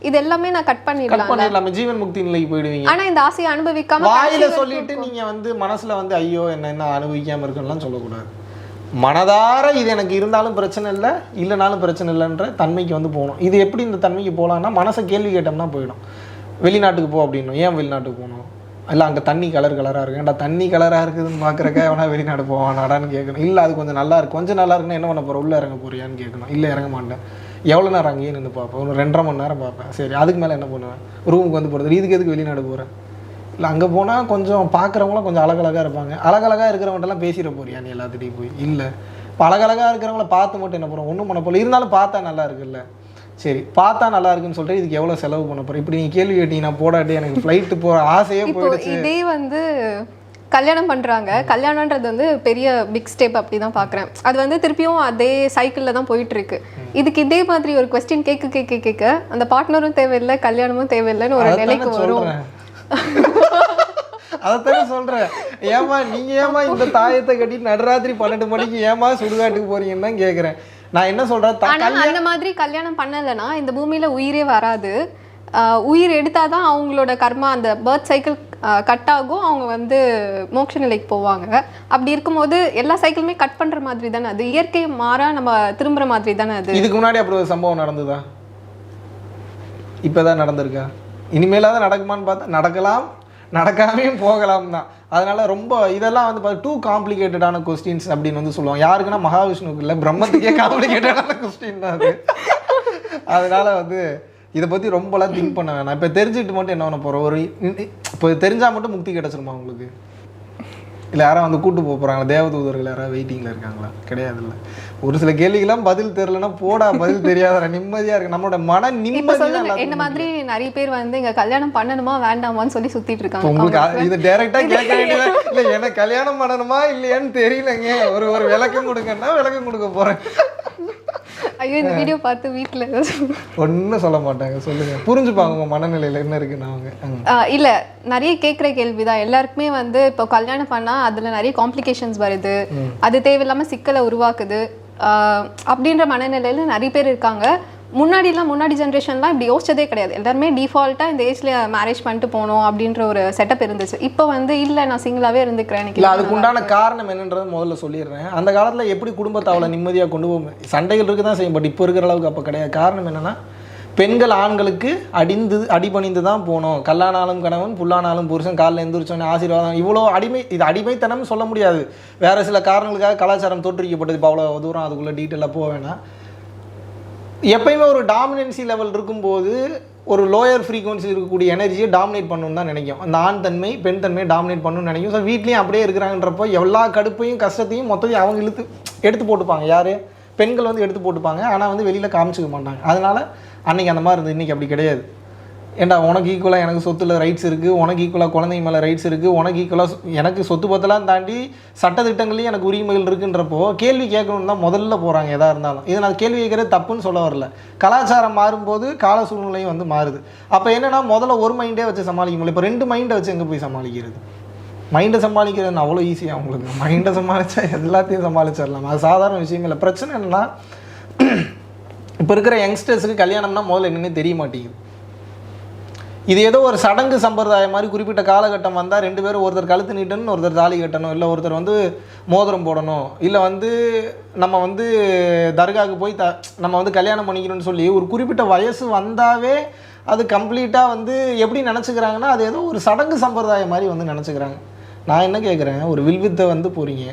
இது எல்லாமே நான் கட் பண்ணிடலாம், ஜீவன் முக்தி நிலைக்கு போயிடுவீங்க. ஆனால் இந்த ஆசையை அனுபவிக்காம வாயில சொல்லிட்டு நீங்கள் வந்து மனசில் வந்து ஐயோ என்ன அனுபவிக்காமல் இருக்குன்னு சொல்லக்கூடாது. மனதார இது எனக்கு இருந்தாலும் பிரச்சனை இல்லை, இல்லைனாலும் பிரச்சனை இல்லைன்ற தன்மைக்கு வந்து போகணும். இது எப்படி இந்த தன்மைக்கு போகலான்னா, மனசை கேள்வி கேட்டோம்னா போயிடும். வெளிநாட்டுக்கு போ அப்படின்னும், ஏன் வெளிநாட்டுக்கு போகணும்? இல்லை அங்கே தண்ணி கலராக இருக்கு, ஏன்டா தண்ணி கலராக இருக்குதுன்னு பார்க்குறக்கா எவனா வெளிநாடு போவானாடான்னு கேட்கணும். இல்லை அது கொஞ்சம் நல்லா இருக்குன்னா என்ன பண்ண போகிற, உள்ளே இறங்க போறியான்னு கேட்கணும். இல்லை இறங்க மாட்டேன். எவ்வளோ நேரம் அங்கேயே நின்று பார்ப்பேன், ஒரு 2.5 மணி நேரம் பார்ப்பேன். சரி, அதுக்கு மேலே என்ன பண்ணுவேன்? ரூமுக்கு வந்து போகிறது. இதுக்கு எதுக்கு வெளிநாடு போகிறேன்? இல்லை அங்கே போனால் கொஞ்சம் பார்க்குறவங்களாம் கொஞ்சம் அழகழகாக இருப்பாங்க. அழகழகாக இருக்கிறவங்கள்ட்டெல்லாம் பேசிட போறியா நீ எல்லாத்துட்டையும் போய்? இல்லை, இப்போ அழகழகாக இருக்கிறவங்கள பார்த்து மட்டும் என்ன போகிறோம்? ஒன்றும் பண்ண போகல. இருந்தாலும் பார்த்தா நல்லா இருக்குல்ல. சரி, பார்த்தா நல்லா இருக்குன்னு சொல்லிட்டு இதுக்கு எவ்வளோ செலவு பண்ண போகிறேன்? இப்படி நீங்கள் கேள்வி கேட்டீங்கன்னா போடாட்டி எனக்கு ஃப்ளைட்டு போகிற ஆசையே போயிடுச்சு. இதே வந்து கல்யாணம் பண்ணுறாங்க, கல்யாணன்றது வந்து பெரிய பிக் ஸ்டெப் அப்படி தான் பார்க்குறேன். அது வந்து திருப்பியும் அதே சைக்கிளில் தான் போயிட்டுருக்கு. இதுக்கு இதே மாதிரி ஒரு கொஸ்டின் கேட்க அந்த பார்ட்னரும் தேவையில்லை, கல்யாணமும் தேவையில்லைன்னு ஒரு நிலைக்கு வரும். அதைத்தானே சொல்றேன். ஏமா நீங்க ஏமா இந்த தாயத்தை கட்டி நடுராத்திரி 12 மணிக்கு ஏமா சுடுகாட்டுக்கு போறீங்கன்னு தான் கேட்குறேன். நான் என்ன சொல்றேன், அந்த மாதிரி கல்யாணம் பண்ணலைன்னா இந்த பூமியில உயிரே வராது. உயிர் எடுத்தாதான் அவங்களோட கர்மா, அந்த பர்த் சைக்கிள் கட் ஆகும், அவங்க வந்து மோட்ச நிலைக்கு போவாங்க. அப்படி இருக்கும்போது எல்லா சைக்கிளுமே கட் பண்ற மாதிரி தானே அது, இயற்கை மாறா நம்ம திரும்புற மாதிரி தானே அது. இதுக்கு முன்னாடி அப்படி ஒரு சம்பவம் நடந்ததா? இப்பதான் நடந்திருக்கா? இனிமேலாவது நடக்குமான்னு பார்த்தா நடக்கலாம், நடக்காமையும் போகலாம் தான். அதனால ரொம்ப இதெல்லாம் வந்து டூ காம்ப்ளிகேட்டடான கொஸ்டின்ஸ் அப்படின்னு வந்து சொல்லுவாங்க. யாருக்குன்னா மகாவிஷ்ணுக்கு இல்லை, பிரம்மத்துக்கே காம்ப்ளிகேட்டடான கொஸ்டின் தான் அது. அதனால வந்து இதை பற்றி ரொம்பலாம் திங்க் பண்ண வேணாம். இப்போ தெரிஞ்சுக்கிட்டு மட்டும் என்ன பண்ண போகிறோம், ஒரு இப்போ தெரிஞ்சால் மட்டும் முக்தி கிடச்சிருமா உங்களுக்கு? இல்லை யாரும் வந்து கூட்டு போகிறாங்களா? தேவதூதர்கள் யாராவது வெயிட்டிங்கில் இருக்காங்களா? கிடையாதுல்ல. ஒரு சில கேள்விக்கெல்லாம் பதில் தெரியலன்னா போடா பதில் தெரியாத நிம்மதியாக இருக்கு, நம்மளோட மன நிம்மதி. என்ன மாதிரி நிறைய பேர் வந்து இங்கே கல்யாணம் பண்ணணுமா வேண்டாமான்னு சொல்லி சுற்றிட்டு இருக்காங்க. உங்களுக்கு இது டைரெக்டாக கேட்க வேண்டியது இல்லை, எனக்கு கல்யாணம் பண்ணணுமா இல்லையான்னு தெரியலங்க, ஒரு விளக்கம் கொடுங்கன்னா விளக்கம் கொடுக்க போகிறேன். ஐயோ இந்த வீடியோ பார்த்து வீட்டில் ஒன்றும் சொல்ல மாட்டாங்க. சொல்லுங்க, புரிஞ்சுப்பாங்க உங்க மனநிலையில் என்ன இருக்குன்னு அவங்க. இல்லை நிறைய கேட்குற கேள்விதான் எல்லாருக்குமே. வந்து இப்போ கல்யாணம் பண்ணால் அதில் நிறைய காம்ப்ளிகேஷன்ஸ் வருது, அது தேவையில்லாமல் சிக்கலை உருவாக்குது அப்படின்ற மனநிலையில் நிறைய பேர் இருக்காங்க. முன்னாடி ஜென்ரேஷன்லாம் இப்படி யோசிச்சதே கிடையாது. எல்லாருமே டிஃபால்ட்டாக இந்த ஏஜ்ல மேரேஜ் பண்ணிட்டு போகணும் அப்படின்ற ஒரு செட்டப் இருந்துச்சு. இப்போ வந்து இல்லை நான் சிங்கிளாகவே இருந்துக்கிறேன். இல்லை அதுக்கு உண்டான காரணம் என்னன்றது முதல்ல சொல்லிடுறேன். அந்த காலத்தில் எப்படி குடும்பத்தை அவ்வளோ நிம்மதியாக கொண்டு போகும், சண்டைகள் இருக்கு தான் செய்யும், பட் இப்போ இருக்கிற அளவுக்கு அப்போ கிடையாது. காரணம் என்னென்னா, பெண்கள் ஆண்களுக்கு அடிபணிந்து தான் போகணும். கல்லானாலும் கணவன், புல்லானாலும் புருஷன், காலில் எந்திரிச்சோன்னு ஆசீர்வாதம். இவ்வளோ இது அடிமைத்தனம் சொல்ல முடியாது. வேறு சில காரணங்களுக்காக கலாச்சாரம் தோற்றுவிக்கப்பட்டது. இப்போ அவ்வளோ தூரம் அதுக்குள்ளே டீட்டெயிலாக போக வேணாம். எப்பயுமே ஒரு டாமினன்சி லெவல் இருக்கும்போது ஒரு லோயர் ஃப்ரீக்வன்சி இருக்கக்கூடிய எனர்ஜியை டாமினேட் பண்ணணும்னு தான் நினைக்கும். அந்த ஆண் தன்மை பெண் தன்மையை டாமினேட் பண்ணணும்னு நினைக்கும். ஸோ வீட்லேயும் அப்படியே இருக்கிறாங்கன்றப்போ எல்லா கடுப்பையும் கஷ்டத்தையும் மொத்தத்தையும் அவங்க எடுத்து போட்டுப்பாங்க. யார்? பெண்கள் வந்து எடுத்து போட்டுப்பாங்க. ஆனால் வந்து வெளியில் காமிச்சிக்க மாட்டாங்க. அதனால் அன்றைக்கி அந்த மாதிரி இருந்தது, இன்றைக்கி அப்படி கிடையாது. ஏண்டா உனக்கு ஈக்குவலாக எனக்கு சொத்துல ரைட்ஸ் இருக்குது, உனக்கு ஈக்குவலாக குழந்தைங்க மேலே ரைட்ஸ் இருக்குது, உனக்கு ஈக்குவலாக எனக்கு சொத்து பத்தெல்லாம் தாண்டி சட்டத்திட்டங்களையும் எனக்கு உரிமைகள் இருக்குன்றப்போ கேள்வி கேட்கணுன்னு தான் முதல்ல போகிறாங்க. எதாக இருந்தாலும் இதை நான் கேள்வி கேட்குறது தப்புன்னு சொல்ல வரல. கலாச்சாரம் மாறும்போது கால சூழ்நிலையும் வந்து மாறுது. அப்போ என்னென்னா முதல்ல ஒரு மைண்டே வச்சு சமாளிக்க முடியல. இப்போ 2 மைண்டை வச்சு எங்கே போய் சமாளிக்கிறது? மைண்டை சமாளிக்கிறதுன்னு அவ்வளோ ஈஸியாக அவங்களுக்கு. மைண்டை சமாளித்தா எல்லாத்தையும் சமாளிச்சிடலாம், அது சாதாரண விஷயம் இல்லை. பிரச்சனை என்னென்னா, இப்போ இருக்கிற யங்ஸ்டர்ஸுக்கு கல்யாணம்னா முதல்ல என்னென்னு தெரிய மாட்டேங்குது. இது ஏதோ ஒரு சடங்கு சம்பிரதாயம் மாதிரி குறிப்பிட்ட காலகட்டம் வந்தால் 2 பேரும் ஒருத்தர் கழுத்து நீட்டணும், ஒருத்தர் தாலி கட்டணும், இல்லை ஒருத்தர் வந்து மோதிரம் போடணும், இல்லை வந்து நம்ம வந்து தர்காவுக்கு போய் நம்ம வந்து கல்யாணம் பண்ணிக்கணும்னு சொல்லி ஒரு குறிப்பிட்ட வயசு வந்தாவே அது கம்ப்ளீட்டாக வந்து எப்படி நினச்சிக்கிறாங்கன்னா, அது ஏதோ ஒரு சடங்கு சம்பிரதாயம் மாதிரி வந்து நினச்சிக்கிறாங்க. நான் என்ன கேட்குறேன், ஒரு வில்வித்தை வந்து போகிறீங்க,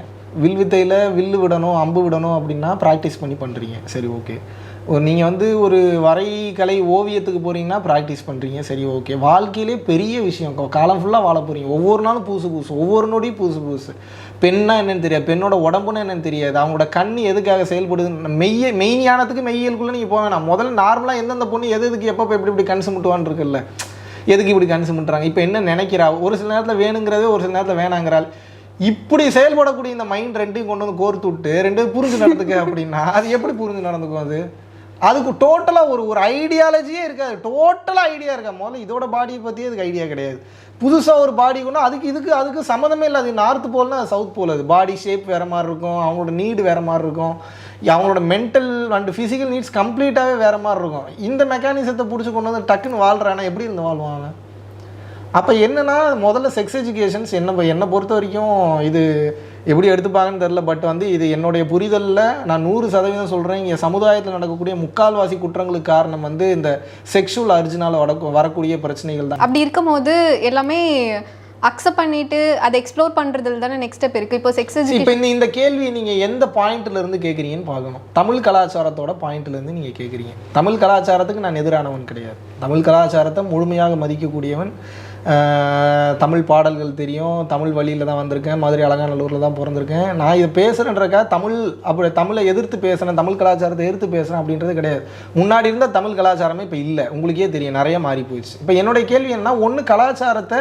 வில்வித்தையில் வில்லு விடணும் அம்பு விடணும் அப்படின்னா ப்ராக்டிஸ் பண்ணி பண்ணுறீங்க, சரி ஓகே. நீங்கள் வந்து ஒரு வரைகலை ஓவியத்துக்கு போகிறீங்கன்னா ப்ராக்டிஸ் பண்ணுறீங்க, சரி ஓகே. வாழ்க்கையிலே பெரிய விஷயம், காலம் ஃபுல்லாக வாழ போகிறீங்க, ஒவ்வொரு நாளும் புதுசு, ஒவ்வொரு நொடியும் புதுசு. பெண்ணா என்னன்னு தெரியாது, பெண்ணோட உடம்புன்னு என்னன்னு தெரியாது, அவங்களோட கண் எதுக்காக செயல்படுது, மெய்ஞானத்துக்கு மெய்யியலுக்குள்ளே நீங்கள் போக வேணாம். முதல்ல நார்மலாக எந்தெந்த பொண்ணு எதுக்கு எப்போ எப்படி கண் சுமுட்டுவான்னு இருக்குல்ல, எதுக்கு இப்படி கண் சுமுட்டுறாங்க, இப்போ என்ன நினைக்கிறா, ஒரு சில நேரத்தில் வேணுங்கிறதே ஒரு சில நேரத்தில் வேணாங்கிறாள். இப்படி செயல்படக்கூடிய இந்த மைண்ட் 2 கொண்டு வந்து கோர்த்து விட்டு 2 புரிஞ்சு நடந்துக்க அப்படின்னா அது எப்படி புரிஞ்சு நடந்துக்கும்? அதுக்கு டோட்டலாக ஒரு ஐடியாலஜியே இருக்காது. டோட்டலாக ஐடியா இருக்கா? முதல்ல இதோட பாடியை பற்றியே அதுக்கு ஐடியா கிடையாது. புதுசாக ஒரு பாடி கொண்டு அதுக்கு சம்மந்தமே இல்லை. அது நார்த் போல்னா சவுத் போல், அது பாடி ஷேப் வேறு மாதிரி இருக்கும், அவங்களோட நீடு வேறு மாதிரி இருக்கும், அவங்களோட மென்டல் அண்ட் ஃபிசிக்கல் நீட்ஸ் கம்ப்ளீட்டாகவே வேறு மாதிரி இருக்கும். இந்த மெக்கானிசத்தை பிடிச்சி கொண்டு வந்து டக்குன்னு வாழ்கிறானா எப்படி இருந்து வாழ்வாங்க? அப்போ என்னென்னா, முதல்ல செக்ஸ் எஜுகேஷன்ஸ் என்னை பொறுத்த வரைக்கும் இது எப்படி எடுத்துப்பாங்கன்னு தெரில. பட் வந்து இது என்னுடைய புரிதலில் நான் 100% சொல்கிறேன், இங்கே சமுதாயத்தில் நடக்கக்கூடிய முக்கால்வாசி குற்றங்களுக்கு காரணம் வந்து இந்த செக்ஷுவல் அர்ஜினால் வரக்கூடிய பிரச்சனைகள் தான். அப்படி இருக்கும்போது எல்லாமே அக்செப்ட் பண்ணிட்டு அதை எக்ஸ்ப்ளோர் பண்ணுறதுல தானே நெக்ஸ்ட் ஸ்டெப் இருக்குது. இப்போ செக்ஸ் இப்போ இந்த கேள்வி நீங்கள் எந்த பாயிண்ட்லேருந்து கேட்குறீங்கன்னு பார்க்கணும். தமிழ் கலாச்சாரத்தோட பாயிண்ட்லேருந்து நீங்கள் கேட்குறீங்க. தமிழ் கலாச்சாரத்துக்கு நான் எதிரானவன் கிடையாது. தமிழ் கலாச்சாரத்தை முழுமையாக மதிக்கக்கூடியவன். தமிழ் பாடல்கள் தெரியும், தமிழ் வழியில் தான் வந்திருக்கேன், மதுரை அலங்காநல்லூரில் தான் பிறந்திருக்கேன். நான் இதை பேசுகிறேன்றக்கா தமிழை எதிர்த்து பேசுகிறேன், தமிழ் கலாச்சாரத்தை எதிர்த்து பேசுகிறேன் அப்படின்றது கிடையாது. முன்னாடி இருந்த தமிழ் கலாச்சாரமே இப்போ இல்லை, உங்களுக்கே தெரியும், நிறைய மாறி போயிடுச்சு. இப்போ என்னுடைய கேள்வி என்ன, ஒன்று கலாச்சாரத்தை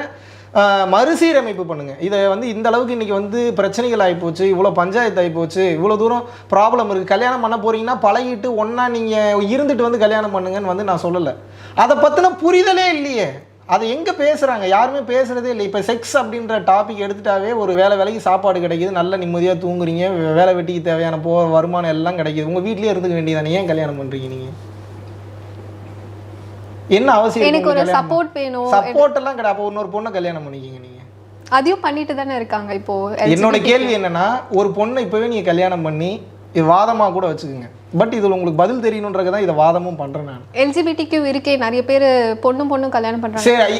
மறுசீரமைப்பு பண்ணுங்கள். இதை வந்து இந்த அளவுக்கு இன்றைக்கி வந்து பிரச்சனைகள் ஆகிப்போச்சு, இவ்வளோ பஞ்சாயத்து ஆகிப்போச்சு, இவ்வளோ தூரம் ப்ராப்ளம் இருக்குது. கல்யாணம் பண்ண போகிறீங்கன்னா பழகிட்டு ஒன்றா நீங்கள் இருந்துட்டு வந்து கல்யாணம் பண்ணுங்கன்னு வந்து நான் சொல்லலை. அதை பற்றின புரிதலே இல்லையே. அதை எங்கே பேசுகிறாங்க? யாருமே பேசுகிறதே இல்லை. இப்போ செக்ஸ் அப்படின்ற டாபிக் எடுத்துட்டாவே ஒரு வேலைக்கு சாப்பாடு கிடைக்கிது, நல்ல நிம்மதியாக தூங்குறீங்க, வேலை வெட்டிக்கு தேவையான வருமானம் எல்லாம் கிடைக்கிது. உங்கள் வீட்லேயே இருந்துக்க வேண்டியதானே, ஏன் கல்யாணம் பண்ணுறீங்க நீங்கள்? என்ன அவசியம்? எனக்கு ஒரு சப்போர்ட் வேணும். சப்போர்ட் எல்லாம் கிடையாது. அப்போ இன்னொரு பொண்ணை கல்யாணம் பண்ணிக்கிங்க நீங்க. அதையும் பண்ணிட்டு தானே இருக்காங்க இப்போ. என்னோட கேள்வி என்னன்னா, ஒரு பொண்ணை இப்பவே நீங்க கல்யாணம் பண்ணி இது வாதமா கூட வச்சுக்கோங்க, பட் இதுல உங்களுக்கு பதில் தெரியணுன்றதுக்கு தான் இதை வாதமும் பண்றேன் நான். எல்ஜிபிடிக்கு இருக்கே நிறைய பேர் பொண்ணும் கல்யாணம் பண்றாங்க. சரி,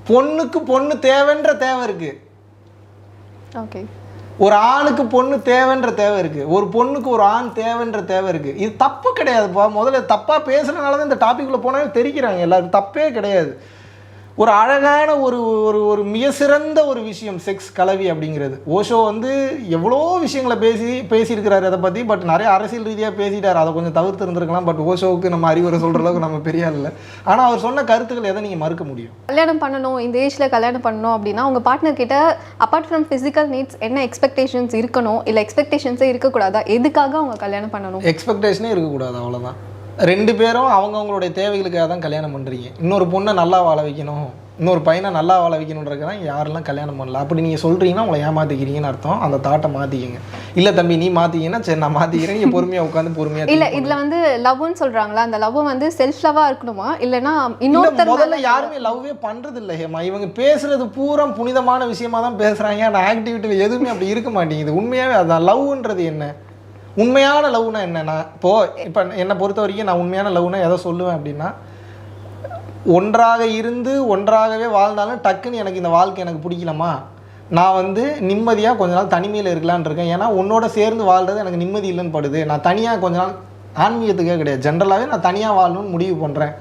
பொண்ணுக்கு பொண்ணு தேவைன்ற தேவை இருக்கு. ஓகே. ஒரு ஆணுக்கு பொண்ணு தேவைன்ற தேவை இருக்குது, ஒரு பொண்ணுக்கு ஒரு ஆண் தேவைன்ற தேவை இருக்குது. இது தப்பு கிடையாதுப்பா. முதல்ல தப்பாக பேசுகிறதுனால தான் இந்த டாப்பிக்கில் போனாலும் தெரிக்கிறாங்க. எல்லாருக்கும் தப்பே கிடையாது. ஒரு அழகான ஒரு ஒரு ஒரு மிக சிறந்த ஒரு விஷயம் செக்ஸ் கலவி அப்படிங்கிறது. ஓஷோ வந்து எவ்வளோ விஷயங்களை பேசியிருக்கிறாரு அதை பற்றி. பட் நிறைய அரசியல் ரீதியாக பேசிட்டார், அதை கொஞ்சம் தவிர்த்து இருந்திருக்கலாம். பட் ஓஷோவுக்கு நம்ம அறிவுரை சொல்கிற அளவுக்கு நம்ம பெரிய இல்லை. ஆனால் அவர் சொன்ன கருத்துக்கள் எதை நீங்கள் மறுக்க முடியும்? கல்யாணம் பண்ணணும், இந்த ஏஜில் கல்யாணம் பண்ணணும் அப்படின்னா உங்கள் பார்ட்னர் கிட்ட அப்பார்ட் ஃப்ரம் ஃபிசிக்கல் நீட்ஸ் என்ன எக்ஸ்பெக்டேஷன்ஸ் இருக்கணும், இல்லை எக்ஸ்பெக்டேஷன்ஸே இருக்கக்கூடாதா? எதுக்காக அவங்க கல்யாணம் பண்ணணும்? எக்ஸ்பெக்டேஷனே இருக்கக்கூடாது, அவ்வளோதான். ரெண்டு பேரும் அவங்கவுங்களுடைய தேவைகளுக்காக தான் கல்யாணம் பண்ணுறீங்க. இன்னொரு பொண்ணை நல்லா வாழ வைக்கணும், இன்னொரு பையனை நல்லா வாழ வைக்கணுன்றதுக்கு தான் யாரெல்லாம் கல்யாணம் பண்ணல. அப்படி நீங்கள் சொல்கிறீங்கன்னா உங்களை ஏமாற்றிக்கிறீங்கன்னு அர்த்தம். அந்த தாட்டை மாற்றிக்கிங்க. இல்லை தம்பி நீ மாற்றிக்கிங்கன்னா சரி நான் மாற்றிக்கிறேன், நீங்கள் பொறுமையாக உட்காந்து பொறுமையாக. இல்லை இதில் வந்து லவ்னு சொல்கிறாங்களா, அந்த லவ் வந்து செல்ஃப் லவ்வாக இருக்கணுமா, இல்லைனா இன்னொருத்தர்? முதல்ல யாருமே லவ்வே பண்ணுறது இல்லை ஹேமா. இவங்க பேசுகிறது பூரா புனிதமான விஷயமா தான் பேசுகிறாங்க. ஆனால் ஆக்டிவிட்டியில் எதுவுமே அப்படி இருக்க மாட்டேங்குது. உண்மையாகவே அதுதான். லவ்ன்றது என்ன? உண்மையான லவ்னா என்னன்னா, இப்போ என்னை பொறுத்த வரைக்கும் நான் உண்மையான லவ்னா எதை சொல்லுவேன் அப்படின்னா, ஒன்றாக இருந்து ஒன்றாகவே வாழ்ந்தாலும் டக்குன்னு எனக்கு இந்த வாழ்க்கை எனக்கு பிடிக்கலமா, நான் வந்து நிம்மதியாக கொஞ்ச நாள் தனிமையில் இருக்கலான்னு இருக்கேன். ஏன்னா உன்னோட சேர்ந்து வாழ்றது எனக்கு நிம்மதி இல்லைன்னு படுது. நான் தனியாக கொஞ்ச நாள், ஆன்மீகத்துக்கே கிடையாது, ஜென்ரலாகவே நான் தனியாக வாழணும்னு முடிவு பண்ணுறேன்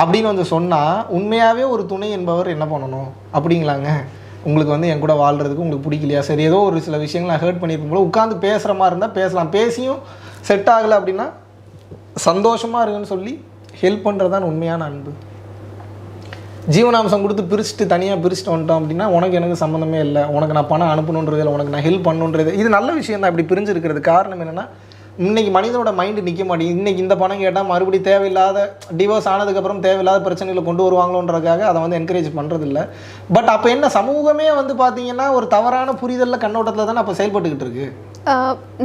அப்படின்னு வந்து சொன்னால், உண்மையாகவே ஒரு துணை என்பவர் என்ன பண்ணணும் அப்படிங்களாங்க. உங்களுக்கு வந்து என் கூட வாழ்கிறதுக்கு உங்களுக்கு பிடிக்கலையா, சரி ஏதோ ஒரு சில விஷயங்கள் நான் ஹர்ட் பண்ணியிருக்கும் போது உட்காந்து பேசுகிற மாதிரி இருந்தால் பேசலாம். பேசியும் செட் ஆகலை அப்படின்னா சந்தோஷமாக இருக்குன்னு சொல்லி ஹெல்ப் பண்ணுறது தான் உண்மையான அன்பு. ஜீவனாம்சம் கொடுத்து பிரிச்சுட்டு தனியாக பிரிச்சுட்டு வந்துட்டோம் அப்படின்னா உனக்கு எனக்கு சம்மந்தமே இல்லை, உனக்கு நான் பணம் அனுப்பணுன்றது இல்லை, உனக்கு நான் ஹெல்ப் பண்ணுன்றது. இது நல்ல விஷயம் தான். இப்படி பிரிஞ்சிருக்கிறது காரணம் என்னென்னா, இன்றைக்கி மனிதனோட மைண்டு நிற்க மாட்டேங்குது. இன்றைக்கி இந்த பணம் கேட்டால் மறுபடியும் தேவையில்லாத டிவோர்ஸ் ஆனதுக்கப்புறம் தேவையில்லாத பிரச்சனைகளை கொண்டு வருவாங்களோன்றதுக்காக அதை வந்து என்கரேஜ் பண்ணுறதில்ல. பட் அப்போ என்ன, சமூகமே வந்து பார்த்தீங்கன்னா ஒரு தவறான புரிதலில் கண்ணோட்டத்தில் தானே அப்போ செயல்பட்டுக்கிட்டு இருக்கு.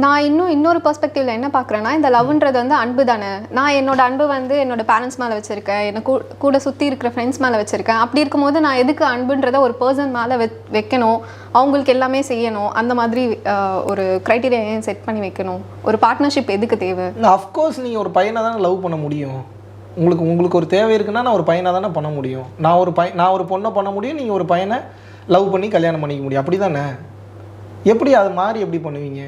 நான் இன்னொரு பெர்ஸ்பெக்டிவ்ல என்ன பார்க்குறேன்னா, இந்த லவ்ன்றது வந்து அன்பு தானே. நான் என்னோட அன்பு வந்து என்னோட பேரண்ட்ஸ் மேலே வச்சுருக்கேன், எனக்கு கூட சுற்றி இருக்கிற ஃப்ரெண்ட்ஸ் மேலே வச்சுருக்கேன். அப்படி இருக்கும்போது நான் எதுக்கு அன்புன்றதை ஒரு பர்சன் மேலே வைக்கணும், அவங்களுக்கு எல்லாமே செய்யணும், அந்த மாதிரி ஒரு க்ரைட்டீரியா செட் பண்ணி வைக்கணும்? ஒரு பார்ட்னர்ஷிப் எதுக்கு தேவை? அஃப்கோர்ஸ் நீங்கள் ஒரு பையனை தானே லவ் பண்ண முடியும். உங்களுக்கு ஒரு தேவை இருக்குன்னா நான் ஒரு பையனை தானே பண்ண முடியும். நான் ஒரு பொண்ணை பண்ண முடியும், நீங்கள் ஒரு பையனை லவ் பண்ணி கல்யாணம் பண்ணிக்க முடியும். அப்படி தானே? எப்படி அது மாறி எப்படி பண்ணுவீங்க?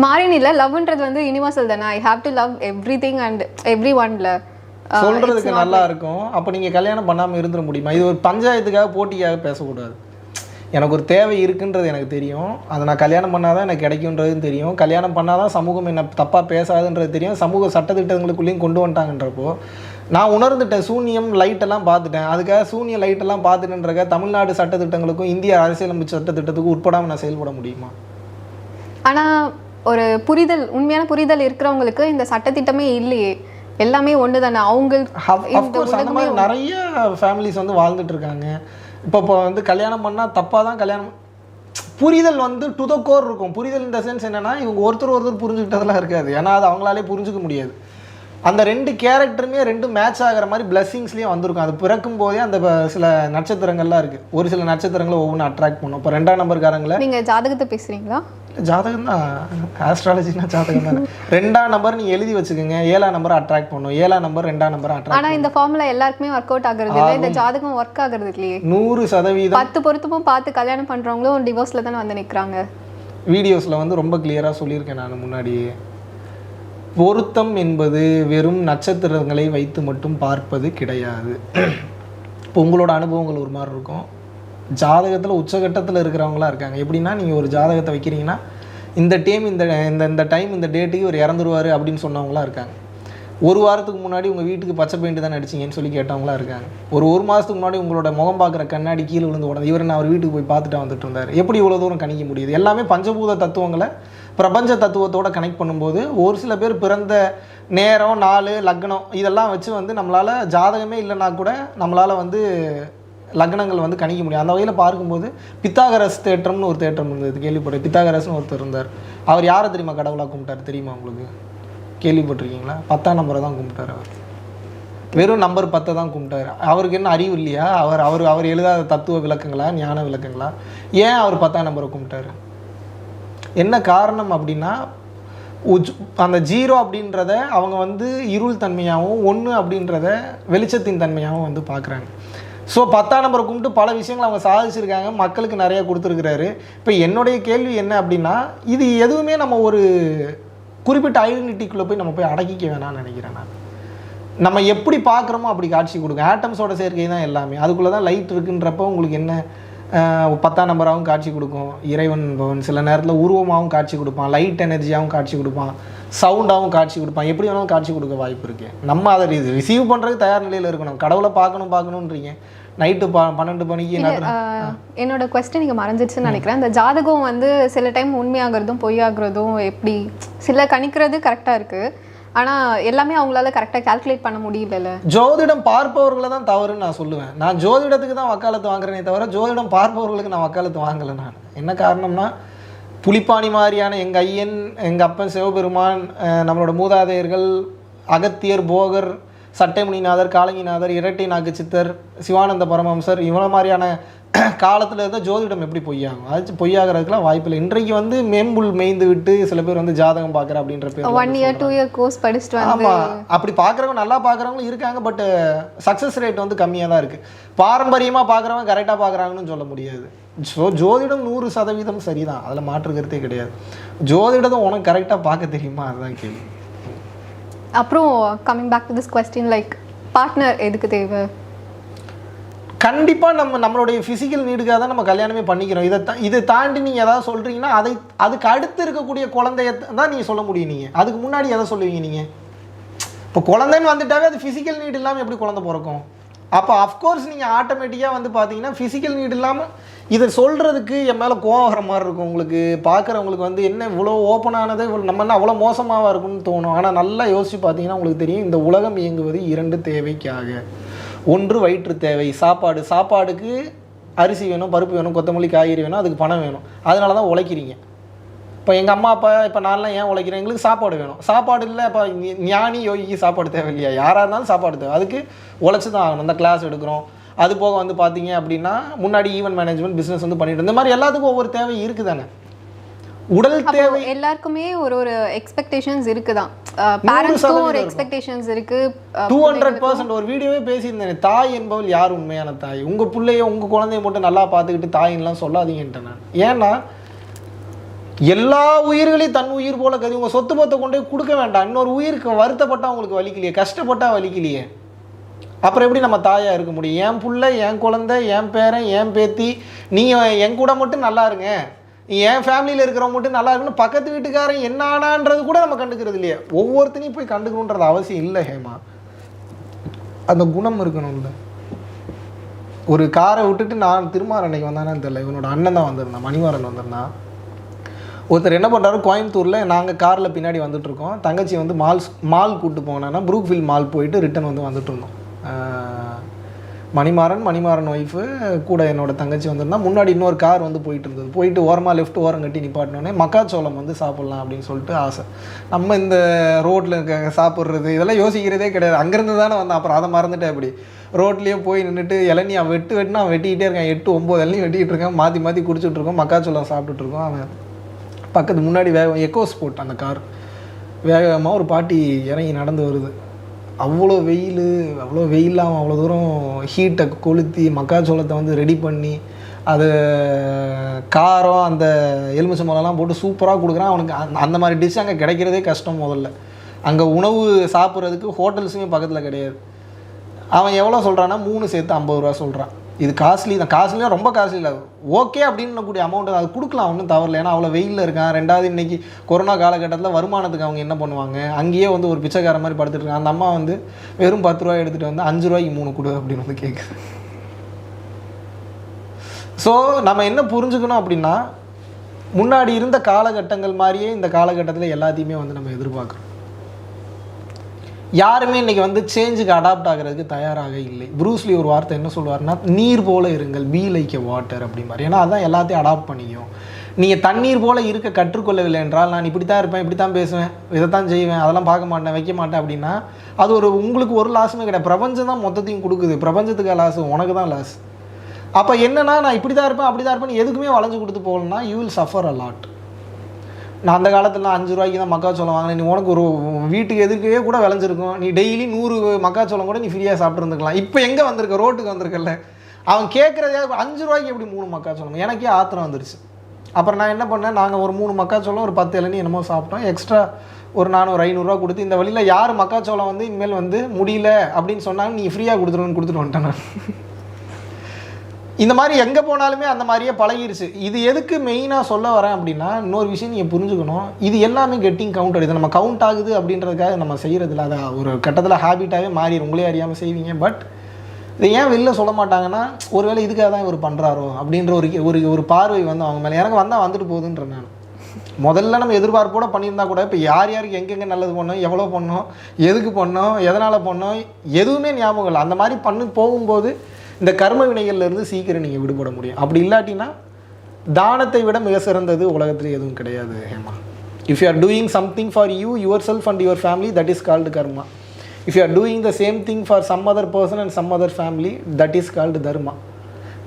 மாறின்னு இல்லை, லவ்ன்றது வந்து யூனிவர்சல் தானே. I have to love every thing and every ஒன்ல சொல்கிறதுக்கு நல்லா இருக்கும். அப்போ நீங்கள் கல்யாணம் பண்ணாமல் இருந்துட முடியுமா? இது ஒரு பஞ்சாயத்துக்காக போட்டிக்காக பேசக்கூடாது. எனக்கு ஒரு தேவை இருக்குன்றது எனக்கு தெரியும், அதை நான் கல்யாணம் பண்ணாதான் எனக்கு கிடைக்குன்றதும் தெரியும், கல்யாணம் பண்ணாதான் சமூகம் என்ன தப்பாக பேசாதுன்றது தெரியும், சமூக சட்டத்திட்டங்களுக்குள்ளேயும் கொண்டு வந்துட்டாங்கன்றப்போ நான் உணர்ந்துட்டேன். சூன்யம் லைட்டெல்லாம் பார்த்துட்டேன். அதுக்காக சூன்ய லைட்டெல்லாம் பார்த்துட்டுன்றக்காக தமிழ்நாடு சட்டத்திட்டங்களுக்கும் இந்திய அரசியலமைப்பு சட்டத்திட்டத்துக்கும் உட்படாமல் நான் செயல்பட முடியுமா? ஆனால் ஒரு புரிதல், உண்மையான புரிதல் இருக்கிறவங்களுக்கு இந்த சட்டத்திட்டமே இல்லையே, எல்லாமே ஒன்று தானே. அவங்க நிறைய ஃபேமிலிஸ் வந்து வாழ்ந்துட்டு இருக்காங்க. இப்போ வந்து கல்யாணம் பண்ணால் தப்பாக தான் கல்யாணம், புரிதல் வந்து டு த கோர் இருக்கும். புரிதல் இந்த சென்ஸ் என்னென்னா, இவங்க ஒருத்தர் புரிஞ்சுக்கிட்டதெல்லாம் இருக்காது. ஏன்னா அது அவங்களாலே புரிஞ்சுக்க முடியாது. அந்த ரெண்டு கேரக்டருமே ரெண்டும் மேட்ச் ஆகிற மாதிரி பிளஸ்ஸிங்ஸ்லேயும் வந்திருக்கும். அது பிறக்கும் போதே அந்த சில நட்சத்திரங்கள்லாம் இருக்குது. ஒரு சில நட்சத்திரங்களை ஒவ்வொன்றும் அட்ராக்ட் பண்ணும். இப்போ 2ஆம் நம்பர்காரங்களை, நீங்கள் ஜாதகத்தை பேசுகிறீங்களா? ஜாதகம் தான், ஆஸ்ட்ராலஜினா ஜாதகம் தானே. 2ஆம் நம்பர் நீங்கள் எழுதி வச்சுக்கோங்க, 7ஆம் நம்பர் அட்ராக்ட் பண்ணும், 7ஆம் நம்பர் 2ஆம் நம்பர் அட்ராக்ட். ஆனால் இந்த ஃபார்முலா எல்லாருக்குமே ஒர்க் அவுட் ஆகுறது இல்லை, இந்த ஜாதகம் ஒர்க் ஆகுறது இல்லையே. 100% 10 பொருத்தமும் பார்த்து கல்யாணம் பண்ணுறவங்களும் டிவோர்ஸில் தானே வந்து நிற்கிறாங்க. வீடியோஸில் வந்து ரொம்ப கிளியராக சொல்லியிருக்கேன் நான் முன்னாடியே. பொருத்தம் என்பது வெறும் நட்சத்திரங்களை வைத்து மட்டும் பார்ப்பது கிடையாது. இப்போ உங்களோட அனுபவங்கள் ஒரு மாதிரி இருக்கும். ஜாதகத்தில் உச்சகட்டத்தில் இருக்கிறவங்களாம் இருக்காங்க. எப்படின்னா, நீங்கள் ஒரு ஜாதகத்தை வைக்கிறீங்கன்னா இந்த டைம் இந்த டைம் இந்த டேட்டுக்கு ஒரு இறந்துருவார் அப்படின்னு சொன்னவங்களாம் இருக்காங்க. ஒரு வாரத்துக்கு முன்னாடி உங்கள் வீட்டுக்கு பச்சை பெயிண்ட் தான் அடிச்சிங்கன்னு சொல்லி கேட்டவங்களா இருக்காங்க. ஒரு மாதத்துக்கு முன்னாடி உங்களோட முகம் பார்க்குற கண்ணாடி கீழே விழுந்து உடனே இவர் நான் அவர் வீட்டுக்கு போய் பார்த்துட்டு வந்துட்டு இருந்தார். எப்படி இவ்வளோ தூரம் கணிக்க முடியுது? எல்லாமே பஞ்சபூத தத்துவங்களை பிரபஞ்ச தத்துவத்தோடு கனெக்ட் பண்ணும்போது ஒரு சில பேர் பிறந்த நேரம், நாள், லக்னம் இதெல்லாம் வச்சு வந்து நம்மளால் ஜாதகமே இல்லைன்னா கூட நம்மளால் வந்து லக்னங்கள் வந்து கணிக்க முடியும். அந்த வகையில் பார்க்கும்போது பித்தாகரஸ் தேட்டம்னு ஒரு தேட்டம் இருந்தது, கேள்விப்பட்டேன். பித்தாகரஸ்னு ஒருத்தர் இருந்தார். அவர் யாரை தெரியுமா கடவுளாக கும்பிட்டார் தெரியுமா உங்களுக்கு? கேள்விப்பட்டிருக்கீங்களா? 10ஆம் நம்பரை தான் கும்பிட்டார். அவர் வெறும் நம்பர் 10 தான் கும்பிட்டார். அவருக்கு என்ன அறிவு இல்லையா? அவர் எழுதாத தத்துவ விளக்கங்களா, ஞான விளக்கங்களா? ஏன் அவர் 10ஆம் நம்பரை கும்பிட்டார்? என்ன காரணம் அப்படின்னா, அந்த 0 அப்படின்றத அவங்க வந்து இருள் தன்மையாகவும் 1 அப்படின்றத வெளிச்சத்தின் தன்மையாகவும் வந்து பார்க்குறாங்க. ஸோ 10ஆம் நம்பரை கும்பிட்டு பல விஷயங்கள் அவங்க சாதிச்சிருக்காங்க, மக்களுக்கு நிறையா கொடுத்துருக்குறாரு. இப்போ என்னுடைய கேள்வி என்ன அப்படின்னா, இது எதுவுமே நம்ம ஒரு குறிப்பிட்ட ஐடென்டிட்டிக்குள்ளே போய் நம்ம போய் அடக்கிக்க வேணாம்னு நினைக்கிறேன் நான். நம்ம எப்படி பார்க்குறோமோ அப்படி காட்சி கொடுக்கும். ஆட்டம்ஸோட சேர்க்கை தான் எல்லாமே. அதுக்குள்ளே தான் லைட் இருக்குன்றப்போ உங்களுக்கு என்ன 10ஆம் நம்பராகவும் காட்சி கொடுக்கும். இறைவன் பவன் சில நேரத்தில் உருவமாகவும் காட்சி கொடுப்பான், லைட் எனர்ஜியாகவும் காட்சி கொடுப்பான், சவுண்டாகவும் காட்சி கொடுப்பான். எப்படி வேணாலும் காட்சி கொடுக்க வாய்ப்பு இருக்குது. நம்ம அதை ரிசீவ் பண்ணுறதுக்கு தயார் நிலையில் இருக்கணும். கடவுளை பார்க்கணுன்றீங்க, நைட்டு 12 மணிக்கு. என்னோட கொஸ்டின் நீங்கள் மறைஞ்சிடுச்சுன்னு நினைக்கிறேன். இந்த ஜாதகம் வந்து சில டைம் உண்மையாகிறதும் பொய்யாகிறதும் எப்படி சில கணிக்கிறது கரெக்டாக இருக்குது, ஆனால் எல்லாமே அவங்களால கரெக்டாக கால்குலேட் பண்ண முடியல. ஜோதிடம் பார்ப்பவர்களை தான் தவறுன்னு நான் சொல்லுவேன். நான் ஜோதிடத்துக்கு தான் வக்காலத்து வாங்குறேனே தவிர ஜோதிடம் பார்ப்பவர்களுக்கு நான் வக்காலத்து வாங்கலை. நான் என்ன காரணம்னா, புலிப்பாணி மாதிரியான எங்கள் ஐயன், எங்கள் அப்பன் சிவபெருமான், நம்மளோட மூதாதையர்கள் அகத்தியர், போகர், சட்டைமுனிநாதர், காலங்கிநாதர், இரட்டை நாக்கு சித்தர், சிவானந்த பரமஹம்சர், இவ்வளோ மாதிரியான காலத்தில் இருந்தால் ஜோதிடம் எப்படி பொய்யாகும்? அது பொய்யாகிறதுக்குலாம் வாய்ப்பில்லை. இன்றைக்கு வந்து மேம்புல் மேய்ந்து விட்டு சில பேர் வந்து ஜாதகம் பார்க்குற அப்படின்ற பேர் 1 year 2 year கோர்ஸ் படிச்சுட்டு வந்து ஆமாம், அப்படி பார்க்குறவங்க நல்லா பார்க்குறவங்களும் இருக்காங்க. பட் சக்ஸஸ் ரேட் வந்து கம்மியாக தான் இருக்குது. பாரம்பரியமாக பார்க்குறவங்க கரெக்டாக பார்க்குறாங்கன்னு சொல்ல முடியாது. ஸோ ஜோதிடம் 100% சரிதான், அதில் மாற்றுக்கிறதே கிடையாது. ஜோதிடத்தை உனக்கு கரெக்டாக பார்க்க தெரியுமா? அதுதான் கேள்வி. அப்புறம் coming back to this question, like partner எதுக்கு தேவை? கண்டிப்பாக நம்மளுடைய ஃபிசிக்கல் நீடுக்காக தான் நம்ம கல்யாணமே பண்ணிக்கிறோம். இதை தாண்டி நீங்கள் எதாவது சொல்கிறீங்கன்னா அதுக்கு அடுத்து இருக்கக்கூடிய குழந்தைய தான் நீங்கள் சொல்ல முடியும். நீங்கள் அதுக்கு முன்னாடி எதை சொல்லுவீங்க? நீங்கள் இப்போ குழந்தைன்னு வந்துட்டாவே அது ஃபிசிக்கல் நீடு இல்லாமல் எப்படி குழந்தை பிறக்கும்? அப்போ அஃப்கோர்ஸ் நீங்கள் ஆட்டோமேட்டிக்காக வந்து பார்த்தீங்கன்னா ஃபிசிக்கல் நீடு இல்லாமல் இதை சொல்கிறதுக்கு என் மேலே கோவம் வர மாதிரி இருக்கும். உங்களுக்கு பார்க்குறவங்களுக்கு வந்து என்ன இவ்வளோ ஓப்பனானது, நம்ம என்ன அவ்வளோ மோசமாக இருக்குன்னு தோணும். ஆனால் நல்லா யோசித்து பார்த்தீங்கன்னா உங்களுக்கு தெரியும், இந்த உலகம் இயங்குவது 2 தேவைக்காக. 1 வயிற்று தேவை, சாப்பாடுக்கு அரிசி வேணும், பருப்பு வேணும், கொத்தமல்லி, காய்கறி வேணும், அதுக்கு பணம் வேணும். அதனால தான் உழைக்கிறீங்க. இப்போ எங்கள் அம்மா அப்பா இப்போ நான்லாம் ஏன் உழைக்கிறேன்? எங்களுக்கு சாப்பாடு வேணும். சாப்பாடு இல்லை, இப்போ ஞானி யோகிக்கு சாப்பாடு தேவை இல்லையா? யாராக இருந்தாலும் சாப்பாடு தேவை, அதுக்கு உழைச்சி தான் ஆகணும். இந்த கிளாஸ் எடுக்கிறோம். அது போக வந்து பார்த்தீங்க அப்படின்னா முன்னாடி ஈவென்ட் மேனேஜ்மெண்ட் பிஸ்னஸ் வந்து பண்ணிட்டு இந்த மாதிரி எல்லாத்துக்கும் ஒவ்வொரு தேவை இருக்குதானே. உடல் தேவை எல்லாருக்குமே ஒரு எக்ஸ்பெக்டேஷன்ஸ் இருக்குதான். பேரண்ட்ஸ்க்கும் ஒரு எக்ஸ்பெக்டேஷன்ஸ் இருக்கு. 200% ஒரு வீடியோவே பேசியிருந்தேன். தாய் என்பவள் யார் உண்மையான தாய்? உங்கள் பிள்ளைய உங்கள் குழந்தைய மட்டும் நல்லா பார்த்துக்கிட்டு தாயின்லாம் சொல்லாதீங்கன்ட்டேன் நான். ஏன்னா எல்லா உயிர்களையும் தன் உயிர் போல கருதி உங்கள் சொத்து பத்தை கொண்டு போய் கொடுக்க வேண்டாம். இன்னொரு உயிருக்கு வருத்தப்பட்டால் உங்களுக்கு வலிக்கலையே, கஷ்டப்பட்டால் வலிக்கலையே, அப்புறம் எப்படி நம்ம தாயாக இருக்க முடியும்? என் பிள்ளை, என் குழந்தை, என் பேரன், என் பேத்தி, நீங்கள் என் கூட மட்டும் நல்லா இருங்க, என் ஃபேமிலியில் இருக்கிறவங்க மட்டும் நல்லா இருக்குன்னு பக்கத்து வீட்டுக்காரன் என்ன ஆனான்றது கூட நம்ம கண்டுக்கிறது இல்லையே. ஒவ்வொருத்தனையும் போய் கண்டுக்கணுன்றது அவசியம் இல்லை ஹேமா. அந்த குணம் இருக்கணும்ல. ஒரு காரை விட்டுட்டு நான் திருமார் அன்னைக்கு வந்தானு தெரியல, இவனோட அண்ணன் தான் வந்திருந்தான், மணிமாறன் வந்திருந்தான். ஒருத்தர் என்ன பண்ணுறாரு, கோயம்புத்தூரில் நாங்கள் காரில் பின்னாடி வந்துட்டுருக்கோம். தங்கச்சி வந்து மால் கூப்பிட்டு போனான்னா ப்ரூக்ஃபீல்ட் மால் போயிட்டு ரிட்டன் வந்துட்டு இருந்தோம். மணிமாறன் ஒய்ஃபு கூட என்னோட தங்கச்சி வந்திருந்தா. முன்னாடி இன்னொரு கார் வந்து போயிட்டு இருந்தது. போயிட்டு ஓரமாக லெஃப்ட் ஓரம் கட்டி நிப்பாட்டினோடனே மக்காச்சோளம் வந்து சாப்பிட்லாம் அப்படின்னு சொல்லிட்டு ஆசை. நம்ம இந்த ரோட்டில் இருக்க சாப்பிட்றது இதெல்லாம் யோசிக்கிறதே கிடையாது. அங்கேருந்து தானே வந்தேன். அப்புறம் அதை மறந்துட்டேன். அப்படி ரோட்லேயே போய் நின்றுட்டு இளநீ அவன் வெட்டுனா வெட்டிக்கிட்டே இருக்கான். 8-9 இளநீ வெட்டிக்கிட்டு இருக்கான். மாற்றி குடிச்சிட்ருக்கோம், மக்காச்சோளம் சாப்பிட்டுட்ருக்கோம். அவன் பக்கத்து முன்னாடி எக்கோ ஸ்போர்ட் அந்த கார் வேகமாக ஒரு பாட்டி இறங்கி நடந்து வருது. அவ்வளோ வெயிலாக அவ்வளோ தூரம் ஹீட்டை கொளுத்தி மக்காச்சோளத்தை வந்து ரெடி பண்ணி அது காரம் அந்த எலுமிச்சை மிளகாலாம் போட்டு சூப்பராக கொடுக்குறான். அவனுக்கு அந்த மாதிரி டிஷ் அங்கே கிடைக்கிறதே கஷ்டம். முதல்ல அங்கே உணவு சாப்பிட்றதுக்கு ஹோட்டல்ஸுமே பக்கத்தில் கிடையாது. அவன் எவ்வளோ சொல்கிறான்னா 3 சேர்த்து 50 ரூபா சொல்கிறான். இது காஸ்ட்லி தான், காஸ்ட்லியாக ரொம்ப காஸ்ட்லி இல்லை, ஓகே அப்படின்னு கூடிய அமௌண்ட் அது கொடுக்கலாம், ஒன்றும் தவறில்லை. ஏன்னா அவ்வளோ வெயிலில் இருக்கான். ரெண்டாவது இன்றைக்கி கொரோனா காலகட்டத்தில் வருமானத்துக்கு அவங்க என்ன பண்ணுவாங்க, அங்கேயே வந்து ஒரு பிச்சைக்கார மாதிரி படுத்துட்டு இருக்காங்க. அந்த அம்மா வந்து வெறும் 10 ரூபாய் எடுத்துகிட்டு வந்து 5 ரூபாய்க்கு 3 கொடு அப்படின்னு வந்து கேட்குது. ஸோ நம்ம என்ன புரிஞ்சுக்கணும் அப்படின்னா, முன்னாடி இருந்த காலகட்டங்கள் மாதிரியே இந்த காலகட்டத்தில் எல்லாத்தையுமே வந்து நம்ம எதிர்பார்க்குறோம். யாருமே இன்றைக்கி வந்து சேஞ்சுக்கு அடாப்ட் ஆகிறதுக்கு தயாராக இல்லை. ப்ரூஸ்லி ஒரு வார்த்தை என்ன சொல்லுவார்னா, நீர் போல இருங்கள், பி லைக் எ வாட்டர் அப்படிம்பார். ஏன்னா அதான் எல்லாத்தையும் அடாப்ட் பண்ணிக்கும். நீங்கள் தண்ணீர் போல் இருக்க கற்றுக்கொள்ளவில்லை என்றால், நான் இப்படி தான் இருப்பேன், இப்படி தான் பேசுவேன், இதை தான் செய்வேன், அதெல்லாம் பார்க்க மாட்டேன், வைக்க மாட்டேன் அப்படின்னா அது உங்களுக்கு ஒரு லாஸுமே கிடையாது. பிரபஞ்சம் தான் மொத்தத்தையும் கொடுக்குது. பிரபஞ்சத்துக்கு லாஸ், உனக்கு தான் லாஸ். அப்போ என்னன்னா, நான் இப்படி தான் இருப்பேன், அப்படி தான் இருப்பேன், எதுக்குமே வளைஞ்சு கொடுத்து போகலன்னா you will suffer a lot. நான் அந்த காலத்தில் 5 ரூபாய்க்கு தான் மக்காச்சோளம் வாங்கினேன். நீ உனக்கு ஒரு வீட்டுக்கு எதுக்கவே கூட விளைஞ்சிருக்கும். நீ டெய்லி 100 மக்காச்சோளம் கூட நீ ஃப்ரீயாக சாப்பிட்ருந்துக்கலாம். இப்போ எங்கே வந்திருக்க, ரோட்டுக்கு வந்திருக்கல. அவன் கேட்குறதே 5 ரூபாய்க்கு எப்படி 3 மக்காச்சோளம், எனக்கே ஆத்திரம் வந்துருச்சு. அப்புறம் நான் என்ன பண்ணேன், நாங்கள் ஒரு 3 மக்காச்சோளம் ஒரு 10 இளநீ என்னமோ சாப்பிட்டோம். எக்ஸ்ட்ரா ஒரு 400-500 கொடுத்து, இந்த வழியில் யார் மக்காச்சோளம் வந்து இனிமேல் வந்து முடியல அப்படின்னு சொன்னாங்க, நீ ஃப்ரீயாக கொடுத்துட்டு வந்துட்டேன் நான். இந்த மாதிரி எங்கே போனாலுமே அந்த மாதிரியே பழகிருச்சு. இது எதுக்கு மெயினாக சொல்ல வரேன் அப்படின்னா, இன்னொரு விஷயம் நீங்கள் புரிஞ்சுக்கணும். இது எல்லாமே கெட்டிங் கவுண்டட். இது நம்ம கவுண்ட் ஆகுது அப்படின்றதுக்காக நம்ம செய்கிறதில்ல. அதை ஒரு கட்டத்தில் ஹேபிட்டாகவே மாறிடும். உங்களே அறியாமல் செய்வீங்க. பட் இதை ஏன் வெளில சொல்ல மாட்டாங்கன்னா, ஒருவேளை இதுக்காக தான் இவர் பண்ணுறாரோ அப்படின்ற ஒரு பார்வை வந்து அவங்க மேலே எனக்கு வந்தால் வந்துட்டு போகுதுன்ற. நான் முதல்ல நம்ம எதிர்பார்ப்போட பண்ணியிருந்தா கூட, இப்போ யாருக்கு எங்கெங்கே நல்லது பண்ணோம், எவ்வளோ பண்ணோம், எதுக்கு பண்ணோம், எதனால் பண்ணோம், எதுவுமே ஞாபகம் இல்லை. அந்த மாதிரி போகும்போது இந்த கர்ம வினைகள்லேருந்து சீக்கிரம் நீங்கள் விடுபட முடியும். அப்படி இல்லாட்டினா தானத்தை விட மிக சிறந்தது உலகத்தில் எதுவும் கிடையாது Hema. If you are doing something for you, yourself and your family, that is called karma. If you are doing the same thing for some other person and some other family, that is called dharma.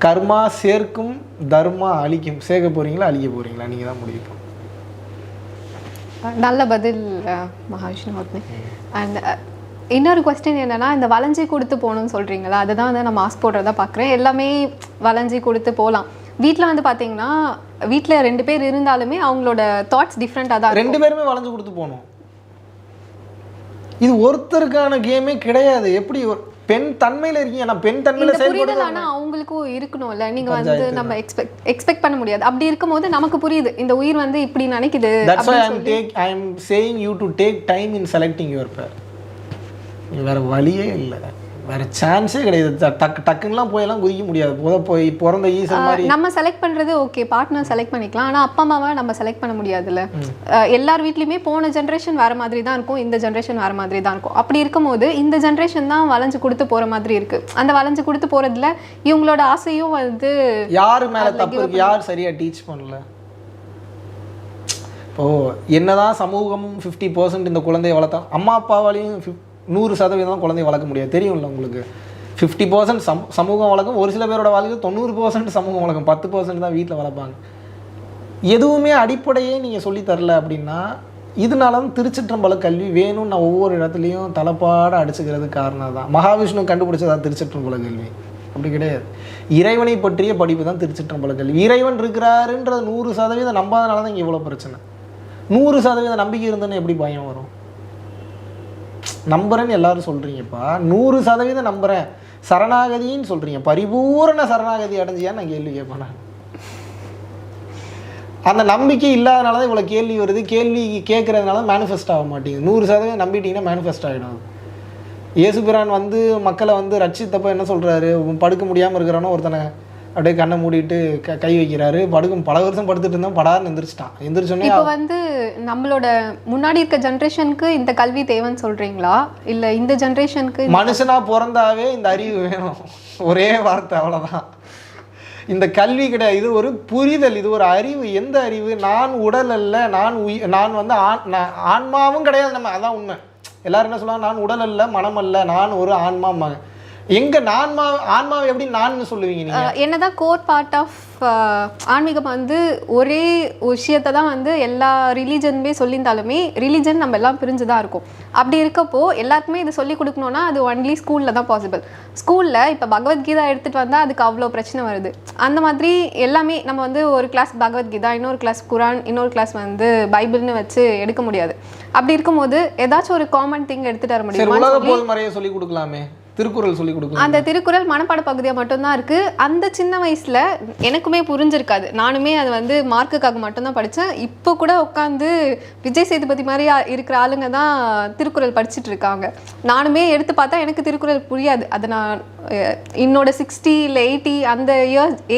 கர்மா சேர்க்கும், தர்மா அழிக்கும். சேர்க்க போகிறீங்களா அழிக்க போகிறீங்களா, நீங்கள் தான் முடியும். நல்ல பதில் மகாவிஷ்ணு. அண்ட் இன்னொரு கொஸ்டின் என்னன்னா, இந்த வளைஞ்சி கொடுத்து போகணும்னு சொல்கிறீங்களா, அதுதான் வந்து நான் மாஸ்க் போடுறதா பார்க்குறேன். எல்லாமே வளைஞ்சி கொடுத்து போகலாம். வீட்டில் வந்து பார்த்தீங்கன்னா, வீட்டில் 2 பேர் இருந்தாலுமே அவங்களோட தாட்ஸ் டிஃப்ரெண்ட்டாக தான். 2 பேருமே வளைஞ்சு கொடுத்து போகணும். இது ஒருத்தருக்கான கேமே கிடையாது. எப்படி பெண் தன்மையில் இருக்கீங்க, நான் பெண் தன்மையில் செயல்படுறது. ஆனால் அவங்களுக்கும் இருக்கணும்ல. நீங்கள் வந்து நம்ம எக்ஸ்பெக்ட் பண்ண முடியாது. அப்படி இருக்கும்போது நமக்கு புரியுது இந்த உயிர் வந்து இப்படி நினைக்குது. That's why I am saying you to take time in selecting your pair. வேறு வழியே இல்லை, வேறு சான்ஸே கிடையாது. டக்குன்னெலாம் போயெல்லாம் குதிக்க முடியாது. போய் பிறந்த ஈசன் மாதிரி நம்ம செலக்ட் பண்ணுறது ஓகே, பார்ட்னர் செலக்ட் பண்ணிக்கலாம். ஆனால் அப்பா அம்மாவை நம்ம செலக்ட் பண்ண முடியாதுல்ல. எல்லார் வீட்லேயுமே போன ஜென்ரேஷன் வேறு மாதிரி தான் இருக்கும், இந்த ஜென்ரேஷன் வேறு மாதிரி தான் இருக்கும். அப்படி இருக்கும்போது இந்த ஜென்ரேஷன் தான் வளைஞ்சு கொடுத்து போகிற மாதிரி இருக்குது. அந்த வளைஞ்சு கொடுத்து போகிறதுல இவங்களோட ஆசையும் வந்து யார் மேலே தப்பு இருக்குது, யார் சரியாக டீச் பண்ணல. என்னதான் சமூகம் 50% இந்த குழந்தையை வளர்த்தா, அம்மா அப்பாவாலையும் 100% குழந்தைய வளர்க்க முடியாது. தெரியும்ல உங்களுக்கு. 50% சமூகம் வளர்க்கும். ஒரு சில பேரோட வாழ்க்கை 90% சமூகம் வளர்க்கும். 10% தான் வீட்டில் வளர்ப்பாங்க. எதுவுமே அடிப்படையே நீங்கள் சொல்லித்தரல அப்படின்னா, இதனால தான் திருச்சிற்றம்பல கல்வி வேணும்னு நான் ஒவ்வொரு இடத்துலையும் தலைப்பாட அடிச்சுக்கிறது காரணம் தான். மகாவிஷ்ணு கண்டுபிடிச்சதா திருச்சிற்றம்பல கல்வி அப்படி கிடையாது. இறைவனை பற்றிய படிப்பு தான் திருச்சிற்றம்பல கல்வி. இறைவன் இருக்கிறாருன்றது 100% நம்பாதனால தான் இங்கே இவ்வளோ பிரச்சனை. 100% நம்பிக்கை இருந்ததுன்னு எப்படி பயம் வரும்? நம்புறேன்னு எல்லாரும் சொல்கிறீங்கப்பா, 100% நம்புகிறேன், சரணாகதின்னு சொல்கிறீங்க, பரிபூரண சரணாகதி அடைஞ்சியான்னு நான் கேள்வி கேட்பேன். அந்த நம்பிக்கை இல்லாதனால தான் இவ்வளோ கேள்வி வருது. கேள்வி கேட்குறதுனால மேனிஃபெஸ்ட் ஆக மாட்டேங்குது. 100% நம்பிட்டீங்கன்னா மேனிஃபெஸ்ட் ஆகிடும். இயேசுபிரான் வந்து மக்களை வந்து ரட்சித்தப்போ என்ன சொல்கிறாரு, படுக்க முடியாமல் இருக்கிறவனோ ஒருத்தனை அப்படியே கண்ணை மூடிட்டு கை வைக்கிறாரு. பல வருஷம் படுத்துட்டு இருந்தான், படாருன்னு எந்திரிச்சோன்னே. இப்போ வந்து நம்மளோட முன்னாடி இருக்க ஜென்ரேஷனுக்கு இந்த கல்வி தேவைன்னு சொல்றீங்களா, இல்லை இந்த ஜென்ரேஷனுக்கு மனுஷனா பிறந்தாவே இந்த அறிவு வேணும், ஒரே வார்த்தை, அவ்வளோதான். இந்த கல்வி கிடையாது, இது ஒரு புரிதல், இது ஒரு அறிவு. எந்த அறிவு? நான் உடல் அல்ல, நான் வந்து ஆன்மாவும் கிடையாது. நம்ம அதான் உண்மை. எல்லாரும் என்ன சொல்லுவாங்க, நான் உடல் அல்ல, மனம் அல்ல, நான் ஒரு ஆன்மாம்பாங்க. எங்க ஆன்மாவை எப்படி நான் சொல்லுவீங்க நீங்க? என்னதான் கோர் பார்ட் ஆஃப் ஆன்மீகம் வந்து ஒரே விஷயத்தை தான் வந்து எல்லா ரிலீஜனுமே சொல்லியிருந்தாலுமே ரிலீஜன் நம்ம எல்லாம் பிரிஞ்சு தான் இருக்கும். அப்படி இருக்கப்போ எல்லாத்துக்குமே இது சொல்லி கொடுக்கணும்னா அது ஒன்லி ஸ்கூலில் தான் பாசிபிள். ஸ்கூலில் இப்போ பகவத்கீதா எடுத்துகிட்டு வந்தால் அதுக்கு அவ்வளோ பிரச்சனை வருது. அந்த மாதிரி எல்லாமே நம்ம வந்து ஒரு கிளாஸ் பகவத்கீதா, இன்னொரு கிளாஸ் குரான், இன்னொரு கிளாஸ் வந்து பைபிள்னு வச்சு எடுக்க முடியாது. அப்படி இருக்கும்போது ஏதாச்சும் ஒரு காமன் திங் எடுத்துகிட்டு வர முடியும். உலக பொதுமறையை சொல்லி கொடுக்கலாமே. திருக்குறள் சொல்லி கொடுக்கலாம். அந்த திருக்குறள் மனப்பாட பகுதியாக மட்டும்தான் இருக்குது. அந்த சின்ன வயசில் எனக்குமே புரிஞ்சிருக்காது. நானுமே அது வந்து மார்க்குக்காக மட்டும்தான் படித்தேன். இப்போ கூட உட்காந்து விஜய் சேதுபதி மாதிரி இருக்கிற ஆளுங்க தான் திருக்குறள் படிச்சுட்டு இருக்காங்க. நானுமே எடுத்து பார்த்தா எனக்கு திருக்குறள் புரியாது. அதை நான் என்னோட 60 இல்லை 80 அந்த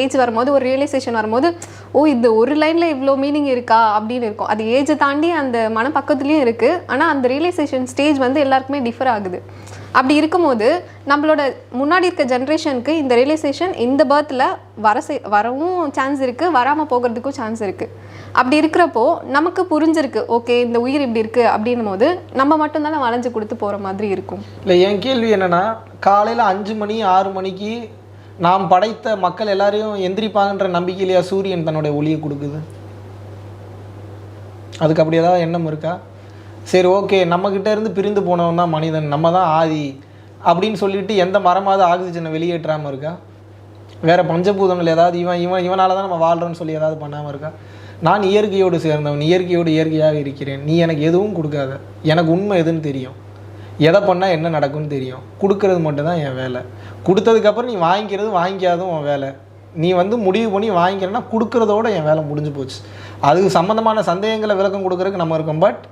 ஏஜ் வரும்போது ஒரு ரியலைசேஷன் வரும்போது, ஓ இது ஒரு லைனில் இவ்வளோ மீனிங் இருக்கா அப்படின்னு இருக்கும். அது ஏஜை தாண்டி அந்த மனப்பக்கத்துலேயும் இருக்குது. ஆனால் அந்த ரியலைசேஷன் ஸ்டேஜ் வந்து எல்லாருக்குமே டிஃபர் ஆகுது. அப்படி இருக்கும்போது நம்மளோட முன்னாடி இருக்க ஜென்ரேஷனுக்கு இந்த ரியலைசேஷன் இந்த பர்த்தில் வரவும் சான்ஸ் இருக்குது, வராமல் போகிறதுக்கும் சான்ஸ் இருக்குது. அப்படி இருக்கிறப்போ நமக்கு புரிஞ்சிருக்கு, ஓகே இந்த உயிர் இப்படி இருக்குது அப்படின்னும் போது நம்ம மட்டும்தான் வளைஞ்சு கொடுத்து போகிற மாதிரி இருக்கும். இல்லை, என் கேள்வி என்னென்னா, காலையில் 5 மணி 6 மணிக்கு நாம் படைத்த மக்கள் எல்லாரையும் எந்திரிப்பாங்கன்ற நம்பிக்கையிலையா சூரியன் தன்னுடைய ஒளியை கொடுக்குது? அதுக்கு அப்படி ஏதாவது எண்ணம் இருக்கா? சரி, ஓகே, நம்மக்கிட்ட இருந்து பிரிந்து போனவன் தான் மனிதன், நம்ம தான் ஆதி அப்படின்னு சொல்லிட்டு எந்த மரமாவது ஆக்சிஜனை வெளியேற்றாமல் இருக்கா? வேறு பஞ்சபூதங்கள் ஏதாவது இவனால தான் நம்ம வாழ்கிறோன்னு சொல்லி ஏதாவது பண்ணாமல் இருக்கா? நான் இயற்கையோடு சேர்ந்தவன், இயற்கையோடு இயற்கையாக இருக்கிறேன். நீ எனக்கு எதுவும் கொடுக்காத, எனக்கு உண்மை எதுன்னு தெரியும், எதை பண்ணால் என்ன நடக்கும்னு தெரியும். கொடுக்கறது மட்டும்தான் என் வேலை. கொடுத்ததுக்கப்புறம் நீ வாங்கிக்காதும் உன் வேலை. நீ வந்து முடிவு பண்ணி வாங்கிக்கிறேன்னா கொடுக்குறதோட என் வேலை முடிஞ்சு போச்சு. அதுக்கு சம்மந்தமான சந்தேகங்களை விளக்கம் கொடுக்குறதுக்கு நம்ம இருக்கோம். பட்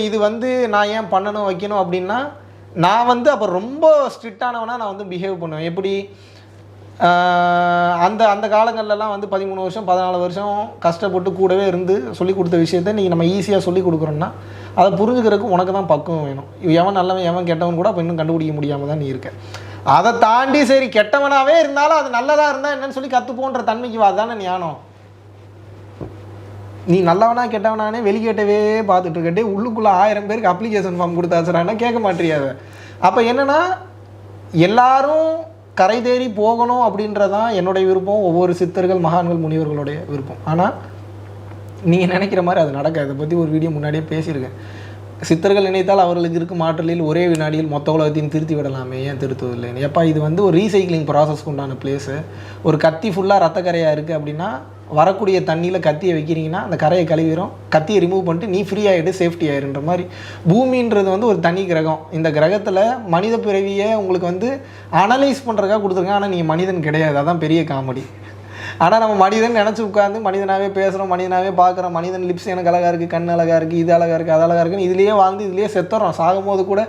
இது வந்து நான் ஏன் பண்ணணும் வைக்கணும் அப்படின்னா, நான் வந்து அப்போ ரொம்ப ஸ்ட்ரிக்டானவனா நான் வந்து பிஹேவ் பண்ணுவேன். எப்படி அந்த காலங்கள்லாம் வந்து 13 வருஷம் 14 வருஷம் கஷ்டப்பட்டு கூடவே இருந்து சொல்லி கொடுத்த விஷயத்த நீங்கள் நம்ம ஈஸியாக சொல்லி கொடுக்குறோன்னா அதை புரிஞ்சுக்கிறதுக்கு உனக்கு தான் பக்குவம் வேணும். எவன் நல்லவன் எவன் கெட்டவன் கூட அப்போ இன்னும் கண்டுபிடிக்க முடியாமல் தான் நீ இருக்க. அதை தாண்டி சரி கெட்டவனாகவே இருந்தாலும் அது நல்லதாக இருந்தால் என்னன்னு சொல்லி கற்றுப்போன்ற தன்மைக்கு அதுதானே ஞானம். நீ நல்லவனா கெட்டவனானே வெளிக்கேட்டவே பார்த்துட்டு இருக்கட்டே உள்ளுக்குள்ளே 1000 பேருக்கு அப்ளிகேஷன் ஃபார்ம் கொடுத்தாச்சுறாங்கன்னா கேட்க மாட்டேறியாத. அப்போ என்னென்னா, எல்லாரும் கரை தேறி போகணும் அப்படின்றதான் என்னுடைய விருப்பம், ஒவ்வொரு சித்தர்கள் மகான்கள் முனிவர்களுடைய விருப்பம். ஆனால் நீங்கள் நினைக்கிற மாதிரி அது நடக்காது. இதை பற்றி ஒரு வீடியோ முன்னாடியே பேசியிருக்கேன். சித்தர்கள் நினைத்தால் அவர்களுக்கு இருக்கும் ஆற்றலில் ஒரே வினாடியில் மொத்த உலகத்தையும் திருத்தி விடலாமே, ஏன் திருத்துவதில்லைன்னு. எப்பா, இது வந்து ஒரு ரீசைக்ளிங் ப்ராசஸ்க்கு உண்டான பிளேஸு. ஒரு கத்தி ஃபுல்லாக ரத்த கரையாக இருக்குது அப்படின்னா வரக்கூடிய தண்ணியில் கத்தியை வைக்கிறீங்கன்னா அந்த கரையை கழுவிடும், கத்தியை ரிமூவ் பண்ணிட்டு நீ ஃப்ரீ ஆகிடு, சேஃப்டி ஆகிடுன்ற மாதிரி. பூமின்றது வந்து ஒரு தனி கிரகம். இந்த கிரகத்தில் மனித பிறவியை உங்களுக்கு வந்து அனலைஸ் பண்ணுறதுக்காக கொடுத்துருங்க. ஆனால் நீங்கள் மனிதன் கிடையாது, அதான் பெரிய காமெடி. ஆனால் நம்ம மனிதன் நினச்சி உட்காந்து மனிதனாகவே பேசுகிறோம், மனிதனாகவே பார்க்குறோம். மனிதன் லிப்ஸ் எனக்கு அழகாக இருக்குது, கண் அழகாக இருக்குது, இது அழகாக இருக்குது, அது அழகாக இருக்குன்னு இதுலேயே வாழ்ந்து இதுலேயே செத்துறோம். சாகும்போது கூட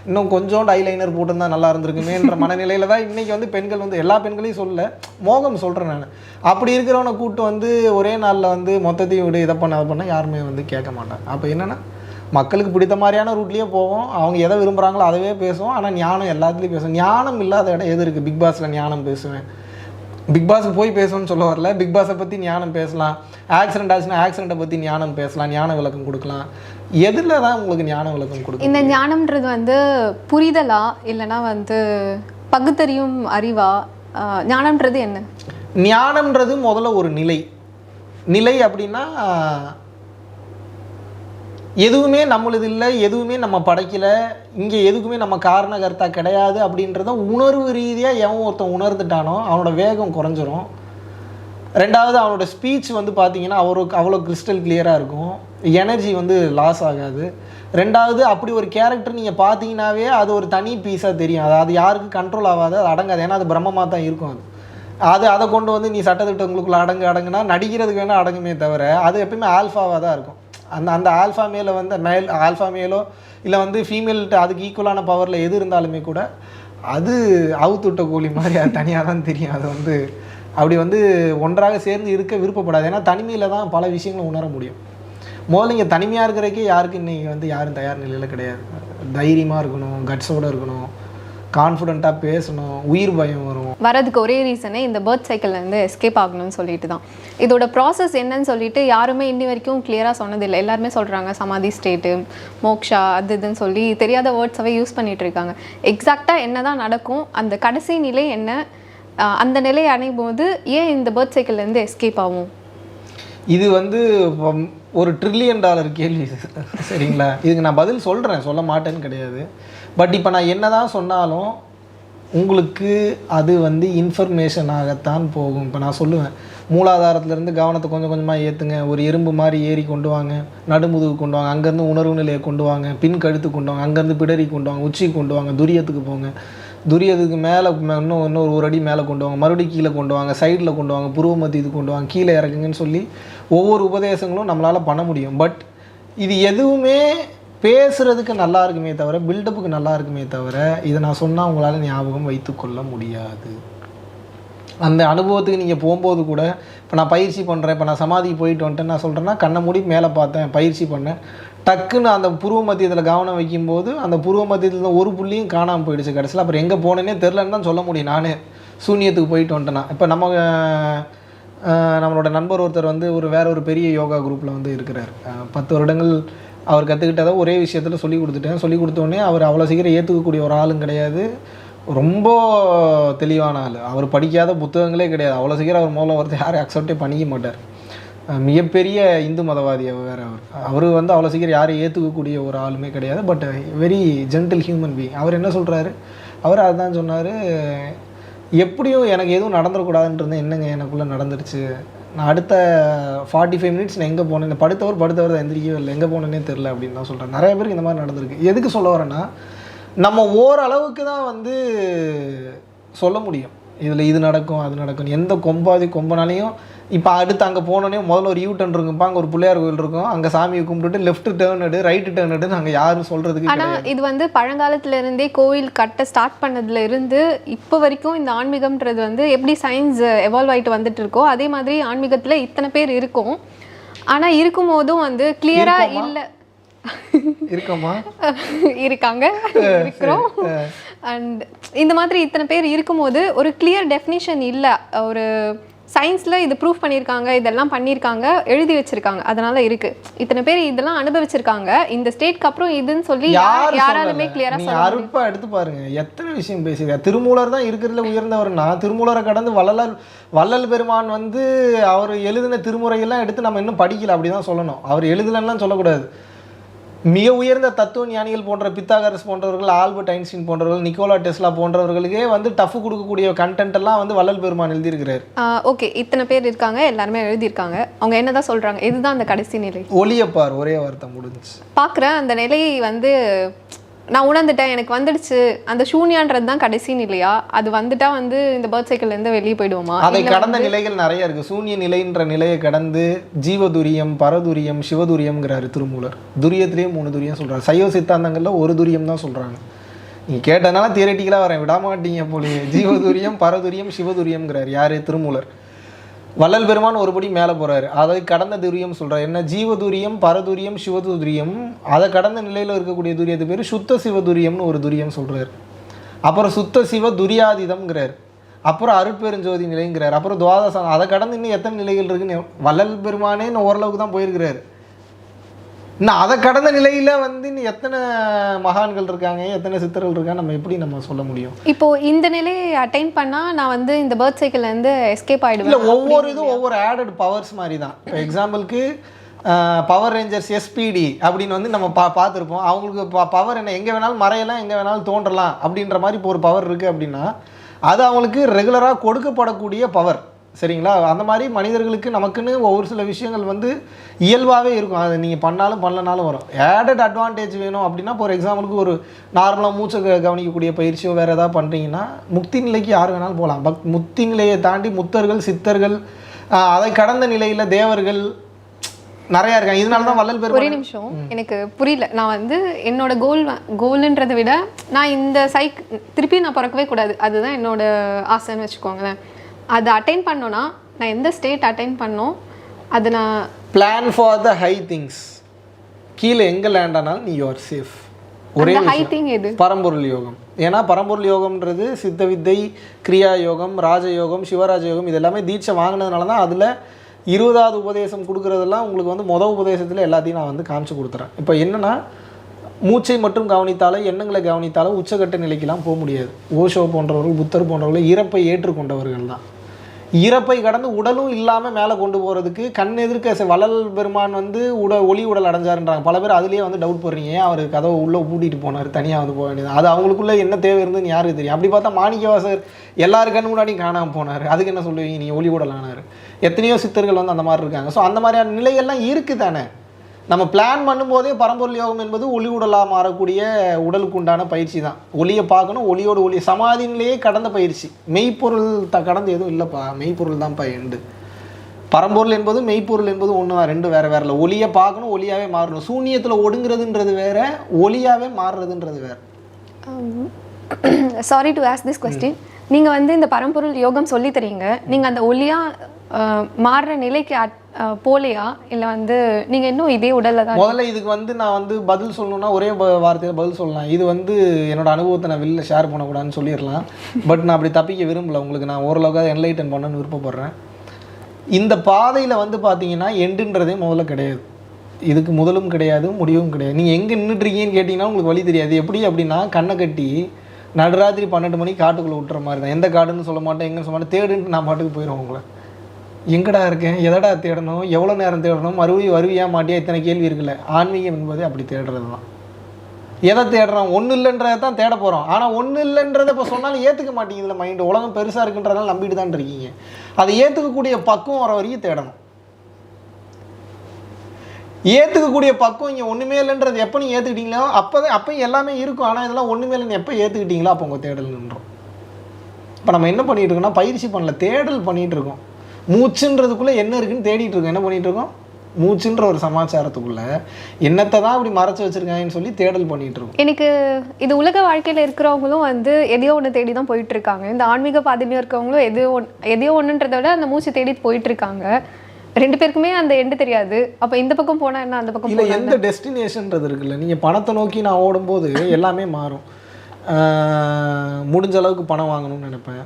இன்னும் கொஞ்சோண்டு ஐலைனர் போட்டுருந்தா நல்லா இருந்திருக்குமேன்ற மனநிலையில் தான் இன்றைக்கி வந்து பெண்கள் வந்து, எல்லா பெண்களையும் சொல்ல மோகம் சொல்கிறேன் நான். அப்படி இருக்கிறவனை கூப்பிட்டு வந்து ஒரே நாளில் வந்து மொத்தத்தையும் விடு, இதை பண்ண அதை பண்ண யாருமே வந்து கேட்க மாட்டாங்க. அப்போ என்னென்னா, மக்களுக்கு பிடித்த மாதிரியான ரூட்லேயே போவோம், அவங்க எதை விரும்புகிறாங்களோ அதவே பேசுவோம். ஆனால் ஞானம் எல்லாத்துலேயும் பேசுவோம். ஞானம் இல்லாத இடம் எது இருக்குது? பிக் பாஸில் ஞானம் பேசுவேன். பிக் பாஸுக்கு போய் பேசணும்னு சொல்ல வரல, பிக் பாஸை பற்றி ஞானம் பேசலாம். ஆக்சிடென்ட் ஆச்சுன்னா ஆக்சிடென்ட்டை பற்றி ஞானம் பேசலாம், ஞான விளக்கம் கொடுக்கலாம். எதில் தான் உங்களுக்கு ஞான விளக்கம் கொடுக்கும்? இந்த ஞானம்ன்றது வந்து புரிதலா இல்லைனா வந்து பகுத்தறியும் அறிவா? ஞானம்ன்றது என்ன? ஞானம்ன்றது முதல்ல ஒரு நிலை அப்படின்னா, எதுவுமே நம்மளது இல்லை, எதுவுமே நம்ம படைக்கலை, இங்கே எதுக்குமே நம்ம காரணகர்த்தா கிடையாது அப்படின்றத உணர்வு ரீதியாக எவன் ஒருத்தன் உணர்ந்துட்டானோ அவனோட வேகம் குறைஞ்சிரும். ரெண்டாவது, அவனோட ஸ்பீச் வந்து பார்த்தீங்கன்னா அவ்வளோ கிறிஸ்டல் கிளியராக இருக்கும், எனர்ஜி வந்து லாஸ் ஆகாது. ரெண்டாவது, அப்படி ஒரு கேரக்டர் நீங்கள் பார்த்தீங்கன்னாவே அது ஒரு தனி பீஸாக தெரியும். அது யாருக்கு கண்ட்ரோல் ஆகாது, அது அடங்காது. ஏன்னா அது பிரம்மமாக தான் இருக்கும். அதை கொண்டு வந்து நீ சட்டத்திட்டங்களுக்குள்ளே அடங்குனா நடிக்கிறதுக்கு வேணால் அடங்குமே தவிர அது எப்பயுமே ஆல்ஃபாவாக தான் இருக்கும். அந்த ஆல்ஃபா மேலே வந்து ஆல்ஃபா மேலோ இல்லை வந்து ஃபீமேல்கிட்ட அதுக்கு ஈக்குவலான பவரில் எது இருந்தாலுமே கூட அது அவுத்துட்ட கோழி மாதிரி அது தனியாக தான் தெரியும். அது வந்து அப்படி வந்து ஒன்றாக சேர்ந்து இருக்க விருப்பப்படாது. ஏன்னா தனிமையில் தான் பல விஷயங்களை உணர முடியும். முதல்ல இங்கே தனிமையாக இருக்கிறதுக்கே யாருக்கு இன்றைக்கி வந்து யாரும் தயார் நிலையில் கிடையாது. தைரியமாக இருக்கணும், கட்ஸோடு இருக்கணும், கான்ஃபிடென்ட்டாக பேசணும், உயிர் பயம் வரும். வரதுக்கு ஒரே ரீசனே இந்த பர்த் சைக்கிள்லேருந்து எஸ்கேப் ஆகணும்னு சொல்லிட்டு தான். இதோட ப்ராசஸ் என்னன்னு சொல்லிட்டு யாருமே இன்னி வரைக்கும் கிளியராக சொன்னதில்லை. எல்லாருமே சொல்கிறாங்க சமாதி ஸ்டேட்டு, மோக்ஷா, அது இதுன்னு சொல்லி தெரியாத வேர்ட்ஸாகவே யூஸ் பண்ணிகிட்டு இருக்காங்க. எக்ஸாக்டாக என்ன தான் நடக்கும், அந்த கடைசி நிலை என்ன, அந்த நிலையை அடையும் போது ஏன் இந்த பர்த் சைக்கிள்லேருந்து எஸ்கேப் ஆகும்? இது வந்து ஒரு $1 trillion கேள்வி, சரிங்களா? இதுக்கு நான் பதில் சொல்கிறேன், சொல்ல மாட்டேன்னு கிடையாது. பட் இப்போ நான் என்ன தான் சொன்னாலும் உங்களுக்கு அது வந்து இன்ஃபர்மேஷனாகத்தான் போகும். இப்போ நான் சொல்லுவேன், மூலாதாரத்துலேருந்து கவனத்தை கொஞ்சம் கொஞ்சமாக ஏற்றுங்க, ஒரு எறும்பு மாதிரி ஏறி கொண்டு வாங்க, நடுமுதுகு கொண்டு வாங்க, அங்கேருந்து உணர்வு நிலையை கொண்டு வாங்க, பின் கழுத்து கொண்டு வாங்க, அங்கேருந்து பிடரி கொண்டு வாங்க, உச்சி கொண்டு வாங்க, துரியத்துக்கு போங்க, துரியத்துக்கு மேலே இன்னொரு ஒரு அடி மேலே கொண்டு வாங்க, மறுபடியும் கீழே கொண்டு வாங்க, சைடில் கொண்டு வாங்க, புருவ மத்தியத்துக்கு கொண்டு வாங்க, கீழே இறக்குங்கன்னு சொல்லி ஒவ்வொரு உபதேசங்களும் நம்மளால் பண்ண முடியும். பட் இது எதுவுமே பேசுகிறதுக்கு நல்லா இருக்குமே தவிர, பில்டப்புக்கு நல்லா இருக்குமே தவிர, இதை நான் சொன்னால் உங்களால் ஞாபகம் வைத்துக்கொள்ள முடியாது. அந்த அனுபவத்துக்கு நீங்கள் போகும்போது கூட, இப்போ நான் பயிற்சி பண்ணுறேன், இப்போ நான் சமாதிக்கு போயிட்டு வந்துட்டேன், நான் சொல்கிறேன்னா கண்ணை மூடி மேலே பார்த்தேன், பயிற்சி பண்ணேன், டக்குன்னு அந்த புருவ மத்தியத்தில் கவனம் வைக்கும்போது அந்த புருவ மத்தியத்தில் ஒரு புள்ளியும் காணாமல் போயிடுச்சு. கடைசியில் அப்புறம் எங்கே போனேன்னே தெரிலன்னு தான் சொல்ல முடியும். நானே சூன்யத்துக்கு போயிட்டு வந்துட்டேன்னா, இப்போ நம்மளோட நண்பர் ஒருத்தர் வந்து வேற ஒரு பெரிய யோகா குரூப்பில் வந்து இருக்கிறார். 10 வருடங்கள் அவர் கற்றுக்கிட்டதை ஒரே விஷயத்தில் சொல்லி கொடுத்துட்டேன். சொல்லி கொடுத்தோடனே அவர் அவ்வளோ சீக்கிரம் ஏற்றுக்கக்கூடிய ஒரு ஆளும் கிடையாது, ரொம்ப தெளிவான ஆள். அவர் படிக்காத புத்தகங்களே கிடையாது. அவ்வளோ சீக்கிரம் அவர் மூலம் ஒருத்தர் யாரும் அக்செப்டே பண்ணிக்க மாட்டார். மிகப்பெரிய இந்து மதவாதி வேறு அவர் வந்து அவ்வளோ சீக்கிரம் யாரும் ஏற்றுக்கக்கூடிய ஒரு ஆளுமே கிடையாது. But very gentle human being. அவர் என்ன சொல்கிறாரு, அவர் அதுதான் சொன்னார், எப்படியும் எனக்கு எதுவும் நடந்துடக்கூடாதுன்றது என்னங்க எனக்குள்ளே நடந்துருச்சு. நான் அடுத்த 45 மினிட்ஸ் நான் எங்கே போனேன், படுத்தவர் தான் எந்திரிக்கவே இல்லை, எங்கே போனேன்னே தெரில அப்படின்னு தான் சொல்கிறேன். நிறைய பேருக்கு இந்த மாதிரி நடந்திருக்கு. எதுக்கு சொல்ல வரேன்னா, நம்ம ஓரளவுக்கு தான் வந்து சொல்ல முடியும் இதில் இது நடக்கும் அது நடக்கும். எந்த கொம்பனாலையும் இப்போ அடுத்து அங்கே போனோடனே முதல்ல ஒரு யூ-டர்ன் இருக்குப்பா, அங்கே ஒரு பிள்ளையார் கோயில் இருக்கும், அங்கே சாமியை கும்பிட்டுட்டு லெஃப்ட் டேர்ன் எடு, ரைட்டு டேர்ன் எடுன்னு அங்கே யாரும் சொல்கிறதுக்கு. ஆனால் இது வந்து பழங்காலத்துல இருந்தே கோவில் கட்ட ஸ்டார்ட் பண்ணதுல இருந்து இப்போ வரைக்கும் இந்த ஆன்மீகம்ன்றது வந்து எப்படி சயின்ஸ் எவால்வ் ஆகிட்டு வந்துட்டு இருக்கோ அதே மாதிரி ஆன்மீகத்தில் இத்தனை பேர் இருக்கும். ஆனால் இருக்கும் போதும் வந்து கிளியரா இல்லை இருக்கமா இருக்காங்க இருக்கிறோம். அண்ட் இந்த மாதிரி இத்தனை பேர் இருக்கும்போது ஒரு கிளியர் டெஃபினிஷன் இல்லை. ஒரு சயின்ஸில் இது ப்ரூஃப் பண்ணியிருக்காங்க, இதெல்லாம் பண்ணியிருக்காங்க, எழுதி வச்சிருக்காங்க, அதனால இருக்கு. இத்தனை பேர் இதெல்லாம் அனுபவிச்சிருக்காங்க. இந்த ஸ்டேட்க்கு அப்புறம் இதுன்னு சொல்லி யாராலுமே கிளியரா சொல்ல முடியாது. அருப்பா எடுத்து பாருங்க, எத்தனை விஷயம் பேசியிருக்காரு. திருமூலர் தான் இருக்கிறதுல உயர்ந்தவர்னா, திருமூலரை கடந்து வள்ளல் பெருமான் வந்து அவர் எழுதின திருமுறையெல்லாம் எடுத்து நம்ம இன்னும் படிக்கல, அப்படிதான் சொல்லணும். அவர் எழுதலன்னா சொல்லக்கூடாது. மிக உயர்ந்த தத்துவ ஞானிகள் போன்ற பித்தாகரஸ் போன்றவர்கள், ஆல்பர்ட் ஐன்ஸ்டீன் போன்றவர்கள், நிக்கோலா டெஸ்லா போன்றவர்களுக்கே வந்து டஃப் கொடுக்கக்கூடிய கண்டென்ட் எல்லாம் வந்து வள்ளல் பெருமான் எழுதியிருக்கிறார். ஓகே, இத்தனை பேர் இருக்காங்க, எல்லாருமே எழுதியிருக்காங்க. அவங்க என்னதான் சொல்றாங்க, இதுதான் அந்த கடைசி நிலை. ஒளியப்பார், ஒரே வார்த்தை முடிஞ்சிச்சு. பார்க்குறேன் அந்த நிலையை வந்து நான் உணர்ந்துட்டேன், எனக்கு வந்துடுச்சு. அந்த சூன்யான்றது தான் கடைசி நிலையா? அது வந்துட்டா வந்து இந்த பேர்த் சைக்கிள்லேருந்து வெளியே போயிடுவோமா? அதை கடந்த நிலைகள் நிறைய இருக்கு. சூன்ய நிலைன்ற நிலையை கடந்து ஜீவதுரியம், பரதுரியம், சிவதுரியம்ங்கிறாரு திருமூலர். துரியத்திலேயே 3 துரியம் சொல்றாரு. சைவ சித்தாந்தங்களில் ஒரு துரியம் தான் சொல்றாங்க. நீங்க கேட்டதுனால தியரட்டிக்கலாக வரேன், விடாமாட்டீங்க போலயே. ஜீவதுரியம், பரதுரியம், சிவதுரியம்ங்கிறாரு யாரு? திருமூலர். வள்ளல் பெருமான் ஒருபடி மேலே போகிறாரு, அதை கடந்த துரியம் சொல்கிறார். என்ன? ஜீவதுரியம், பரதுரியம், சிவதுரியம். அதை கடந்த நிலையில் இருக்கக்கூடிய துரியத்து பேர் சுத்த சிவதுரியம்னு ஒரு துரியம் சொல்கிறார். அப்புறம் சுத்த சிவ துரியாதீதம்ங்கிறார். அப்புறம் அருட்பெருஞ்சோதி நிலைங்கிறார். அப்புறம் துவாதசம். அதை கடந்து இன்னும் எத்தனை நிலைகள் இருக்குன்னு வள்ளல் பெருமானே இன்னும் ஓரளவுக்கு தான் போயிருக்கிறாரு. இன்னும் அதை கடந்த நிலையில் வந்து இன்னும் எத்தனை மகான்கள் இருக்காங்க, எத்தனை சித்தர்கள் இருக்காங்க, நம்ம எப்படி நம்ம சொல்ல முடியும்? இப்போ இந்த நிலையை அட்டைன் பண்ணால் நான் வந்து இந்த பேர்த் சைக்கிள்லேருந்து எஸ்கேப் ஆகிடுவேன். இல்லை, ஒவ்வொரு இதுவும் ஒவ்வொரு ஆடட் பவர்ஸ் மாதிரி தான். இப்போ எக்ஸாம்பிளுக்கு பவர் ரேஞ்சர்ஸ் SPD அப்படின்னு வந்து நம்ம பார்த்துருப்போம். அவங்களுக்கு பவர் என்ன, எங்கே வேணாலும் மறையலாம், எங்கே வேணாலும் தோன்றலாம் அப்படின்ற மாதிரி இப்போ ஒரு பவர் இருக்குது அப்படின்னா அது அவங்களுக்கு ரெகுலராக கொடுக்கப்படக்கூடிய பவர். சரிங்களா? அந்த மாதிரி மனிதர்களுக்கு நமக்குன்னு ஒவ்வொரு சில விஷயங்கள் வந்து இயல்பாகவே இருக்கும். அதை நீங்கள் பண்ணாலும் பண்ணலனாலும் வரும். ஆடட் அட்வான்டேஜ் வேணும் அப்படின்னா, ஃபார் எக்ஸாம்பிளுக்கு ஒரு நார்மலாக மூச்சை கவனிக்கக்கூடிய பயிற்சியோ வேறு ஏதாவது பண்ணுறீங்கன்னா முக்தி நிலைக்கு யார் வேணாலும் போகலாம். முக்தி நிலையை தாண்டி முத்தர்கள், சித்தர்கள், அதை கடந்த நிலையில் தேவர்கள் நிறையா இருக்காங்க. இதனால தான் வள்ளல் பெருமான். ஒரே நிமிஷம், எனக்கு புரியல. நான் வந்து என்னோட கோல்ன்றதை விட நான் இந்த திருப்பி நான் பிறக்கவே கூடாது, அதுதான் என்னோட ஆசைன்னு வச்சுக்கோங்களேன். அதை அட்டைன் பண்ணோன்னா நான் எந்த ஸ்டேட் அட்டைன் பண்ணோம், அது நான் plan for the high things. கீழே எங்கே லேண்ட் ஆனாலும் நீ யூஆர் சேஃப். ஒரே ஹை திங் எது? பரம்பொருள் யோகம். ஏன்னா பரம்பொருள் யோகம்ன்றது சித்த வித்தை, கிரியா யோகம், ராஜயோகம், சிவராஜ யோகம், இது எல்லாமே தீட்சை வாங்கினதுனால தான் அதில் 20வது உபதேசம் கொடுக்குறதெல்லாம் உங்களுக்கு வந்து உபதேசத்தில் எல்லாத்தையும் நான் வந்து காமிச்சு கொடுத்துறேன். இப்போ என்னென்னா, மூச்சை மட்டும் கவனித்தாலும் எண்ணங்களை வச்சாலும் உச்சகட்ட நிலைக்கெல்லாம் போக முடியாது. ஓஷோ போன்றவர்கள், புத்தர் போன்றவர்கள் இறப்பை ஏற்றுக்கொண்டவர்கள் தான். இறப்பை கடந்து உடலும் இல்லாமல் மேலே கொண்டு போகிறதுக்கு கண் எதிர்க்க வள்ளல் பெருமான் வந்து ஒளி உடல் அடைஞ்சாருன்றாங்க. பல பேர் அதுலேயே வந்து டவுட் போடுறீங்க, ஏன் அவர் கதவை உள்ளே பூட்டிட்டு போனார், தனியாக வந்து போக வேண்டியது. அது அவங்களுக்குள்ளே என்ன தேவை இருந்துன்னு யாருக்கு தெரியும்? அப்படி பார்த்தா மாணிக்கவாசகர் எல்லாரு கண்ணு முன்னாடியும் காணாமல் போனார், அதுக்கு என்ன சொல்லுவீங்க? நீங்கள் ஒளி உடல் ஆனார். எத்தனையோ சித்தர்கள் வந்து அந்த மாதிரி இருக்காங்க. ஸோ அந்த மாதிரியான நிலைகள்லாம் இருக்குது தானே. நம்ம பிளான் பண்ணும்போதே பரம்பொருள் யோகம் என்பது ஒளி உடலாக மாறக்கூடிய உடலுக்கு உண்டான பயிற்சி தான். ஒளியை பார்க்கணும், ஒளியோடு ஒளி சமாதியிலேயே கடந்த பயிற்சி. மெய்ப்பொருள் கடந்து எதுவும் இல்லைப்பா, மெய்ப்பொருள் தான்ப்பா எண்டு. பரம்பொருள் என்பது மெய்ப்பொருள் என்பது ஒன்று தான், ரெண்டு வேறு வேறு இல்லை. ஒளியை பார்க்கணும், ஒளியாகவே மாறணும். சூன்யத்தில் ஒடுங்கிறதுன்றது வேற, ஒளியாகவே மாறுறதுன்றது வேறு. Sorry to ask this question. நீங்கள் வந்து இந்த பரம்பொருள் யோகம் சொல்லி தரீங்க, நீங்கள் அந்த ஒளியாக மாறுற நிலைக்கு போலையா, இல்லை வந்து நீங்கள் இன்னும் இதே உடலில் தான்? முதல்ல இதுக்கு வந்து நான் வந்து பதில் சொல்லணும்னா ஒரே வார்த்தையில் பதில் சொல்லலாம். இது வந்து என்னோட அனுபவத்தை நான் வெளில ஷேர் பண்ணக்கூடாதுன்னு சொல்லிடலாம். பட் நான் அப்படி தப்பிக்க விரும்பலை. உங்களுக்கு நான் ஓரளவுக்கு என்லைட்டன் பண்ணணும்னு விருப்பப்படுறேன். இந்த பாதையில் வந்து பார்த்தீங்கன்னா எண்டுன்றதே முதல்ல கிடையாது. இதுக்கு முதலும் கிடையாது, முடிவும் கிடையாது. நீங்கள் எங்கே நின்றுட்டுருக்கீங்கன்னு கேட்டிங்கன்னா உங்களுக்கு வழி தெரியாது. எப்படி அப்படின்னா கண்ணை கட்டி நடுராத்திரி 12 மணிக்கு காட்டுக்குள்ளே விட்டுற மாதிரி தான். எந்த காடுன்னு சொல்ல மாட்டேன், எங்கன்னு சொல்ல மாட்டேன், தேடுன்ட்டு நான் பாட்டுக்கு போயிடுவேன். உங்களை எங்கடா இருக்கேன், எதடா தேடணும், எவ்வளோ நேரம் தேடணும், மறுபடியும் வருவியா மாட்டியா, இத்தனை கேள்வி இருக்குல்ல. ஆன்மீகம் என்பதே அப்படி தேடுறது தான். எதை தேடுறோம், ஒன்றும் இல்லைன்றதை தான் தேட போகிறோம். ஆனால் ஒன்றும் இல்லைன்றதை இப்போ சொன்னாலும் ஏற்றுக்க மாட்டேங்குதுல மைண்டு. உலகம் பெருசாக இருக்குன்றதால நம்பிட்டு தான் இருக்கீங்க. அதை ஏற்றுக்கக்கூடிய பக்குவம் வர வரைக்கும் தேடணும். ஏற்றுக்கக்கூடிய பக்குவம் இங்கே ஒன்றுமே இல்லைன்றது எப்போ நீங்கள் ஏற்றுக்கிட்டீங்களோ அப்போ எல்லாமே இருக்கும். ஆனால் இதெல்லாம் ஒன்றுமே இல்லைன்னு எப்போ ஏற்றுக்கிட்டீங்களோ அப்போ உங்கள் தேடல் நின்றோம். இப்போ நம்ம என்ன பண்ணிகிட்டு இருக்கோம்னா பயிற்சி பண்ணல, தேடல் பண்ணிகிட்டு இருக்கோம். மூச்சுன்றதுக்குள்ளே என்ன இருக்குன்னு தேடிட்டு இருக்கோம். என்ன பண்ணிகிட்டு இருக்கோம், மூச்சுன்ற ஒரு சமாச்சாரத்துக்குள்ளே என்னத்தை தான் அப்படி மறைச்சி வச்சுருக்காங்கன்னு சொல்லி தேடல் பண்ணிகிட்டு இருக்கோம். எனக்கு இது உலக வாழ்க்கையில் இருக்கிறவங்களும் வந்து எதையோ ஒன்று தேடி தான் போயிட்டுருக்காங்க. இந்த ஆன்மீக பாதையிலையும் இருக்கவங்களும் எதையோ ஒன்றுன்றதை விட அந்த மூச்சு தேடி போயிட்டுருக்காங்க. ரெண்டு பேருக்குமே அந்த எண்டு தெரியாது. அப்போ இந்த பக்கம் போனால் என்ன, அந்த பக்கம் இல்லை, எந்த டெஸ்டினேஷன்றது இருக்குல்ல. நீங்கள் பணத்தை நோக்கி நான் ஓடும்போது எல்லாமே மாறும். முடிஞ்ச அளவுக்கு பணம் வாங்கணும்னு நினைப்பேன்.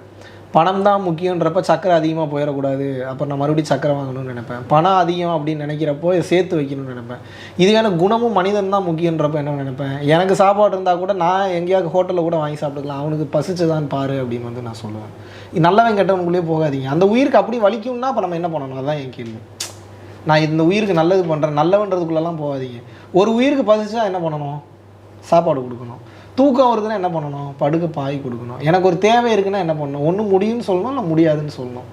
பணம் தான் முக்கியன்றப்ப சக்கரை அதிகமாக போயிடக்கூடாது, அப்புறம் நான் மறுபடியும் சக்கரை வாங்கணும்னு நினைப்பேன். பணம் அதிகம் அப்படின்னு நினைக்கிறப்போ சேர்த்து வைக்கணும்னு நினைப்பேன். இதுக்கான குணமும் மனிதன் தான் முக்கியன்றப்ப என்ன நினைப்பேன், எனக்கு சாப்பாடு இருந்தால் கூட நான் எங்கேயாவது ஹோட்டலில் கூட வாங்கி சாப்பிட்டுக்கலாம், அவனுக்கு பசிச்சுதான் பாரு அப்படின்னு வந்து நான் சொல்லுவேன். நல்லவன் கெட்டவனுக்குள்ளேயே போகாதீங்க. அந்த உயிருக்கு அப்படி வலிக்கும்னா அப்போ நம்ம என்ன பண்ணணும், அதுதான் என் கேள்வி. நான் இந்த உயிருக்கு நல்லது பண்ணுறேன், நல்லவன்றதுக்குள்ளெல்லாம் போகாதீங்க. ஒரு உயிருக்கு பசிச்சா என்ன பண்ணணும், சாப்பாடு கொடுக்கணும். தூக்கம் வருதுன்னா என்ன பண்ணணும், படுக்க பாய் கொடுக்கணும். எனக்கு ஒரு தேவை இருக்குன்னா என்ன பண்ணணும், ஒன்று முடியும்னு சொல்லணும், இல்லை முடியாதுன்னு சொல்லணும்.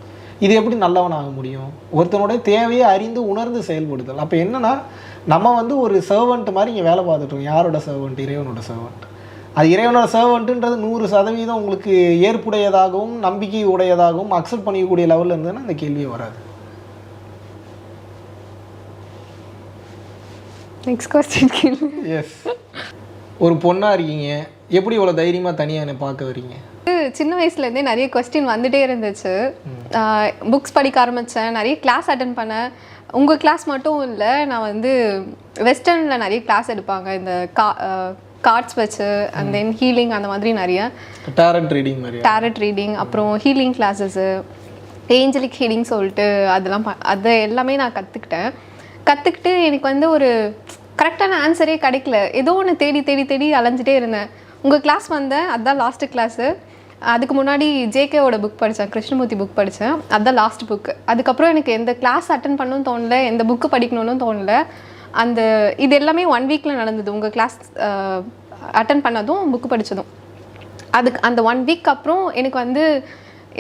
இது எப்படி நல்லவனாக முடியும், ஒருத்தனுடைய தேவையை அறிந்து உணர்ந்து செயல்படுத்தல். அப்போ என்னென்னா நம்ம வந்து ஒரு சர்வெண்ட் மாதிரி இங்கே வேலை பார்த்துட்டோம். யாரோட சர்வெண்ட், இறைவனோட சர்வெண்ட். அது இறைவனோட சர்வெண்ட்டுன்றது 100% உங்களுக்கு ஏற்புடையதாகவும் நம்பிக்கை உடையதாகவும் அக்செப்ட் பண்ணிக்கக்கூடிய லெவலில் இருந்ததுன்னா அந்த கேள்வியே வராது. நெக்ஸ்ட் क्वेश्चन கேளு. எஸ், ஒரு பொண்ணாக இருக்கீங்க, எப்படி இவ்வளோ தைரியமாக தனியாக என்னை பார்க்க வரீங்க? சின்ன வயசுலேருந்தே நிறைய கொஸ்டின் வந்துட்டே இருந்துச்சு. புக்ஸ் படிக்க ஆரம்பித்தேன், நிறைய கிளாஸ் அட்டன் பண்ணேன். உங்கள் கிளாஸ் மட்டும் இல்லை, நான் வந்து வெஸ்டர்னில் நிறைய கிளாஸ் எடுப்பாங்க, இந்த கார்ட்ஸ் வச்சு அண்ட் தென் ஹீலிங், அந்த மாதிரி நிறைய டேரட் ரீடிங், அப்புறம் ஹீலிங் கிளாஸஸ்ஸு, ஏஞ்சலிக் ஹீலிங் சொல்லிட்டு அதெல்லாம் அது எல்லாமே நான் கற்றுக்கிட்டு எனக்கு வந்து ஒரு கரெக்டான ஆன்சரே கிடைக்கல. ஏதோ ஒன்று தேடி தேடி தேடி அலைஞ்சிட்டே இருந்தேன். உங்கள் கிளாஸ் வந்தேன், அதுதான் லாஸ்ட்டு கிளாஸு. அதுக்கு முன்னாடி ஜேகேவோட புக் படித்தேன், கிருஷ்ணமூர்த்தி புக் படித்தேன், அதுதான் லாஸ்ட் புக்கு. அதுக்கப்புறம் எனக்கு எந்த கிளாஸ் அட்டன் பண்ணணும்னு தோணலை, எந்த புக்கு படிக்கணும்னு தோணலை. இது எல்லாமே 1 வீக்கில் நடந்தது. உங்கள் கிளாஸ் அட்டன் பண்ணதும் புக்கு படித்ததும். அந்த 1 வீக் அப்புறம் எனக்கு வந்து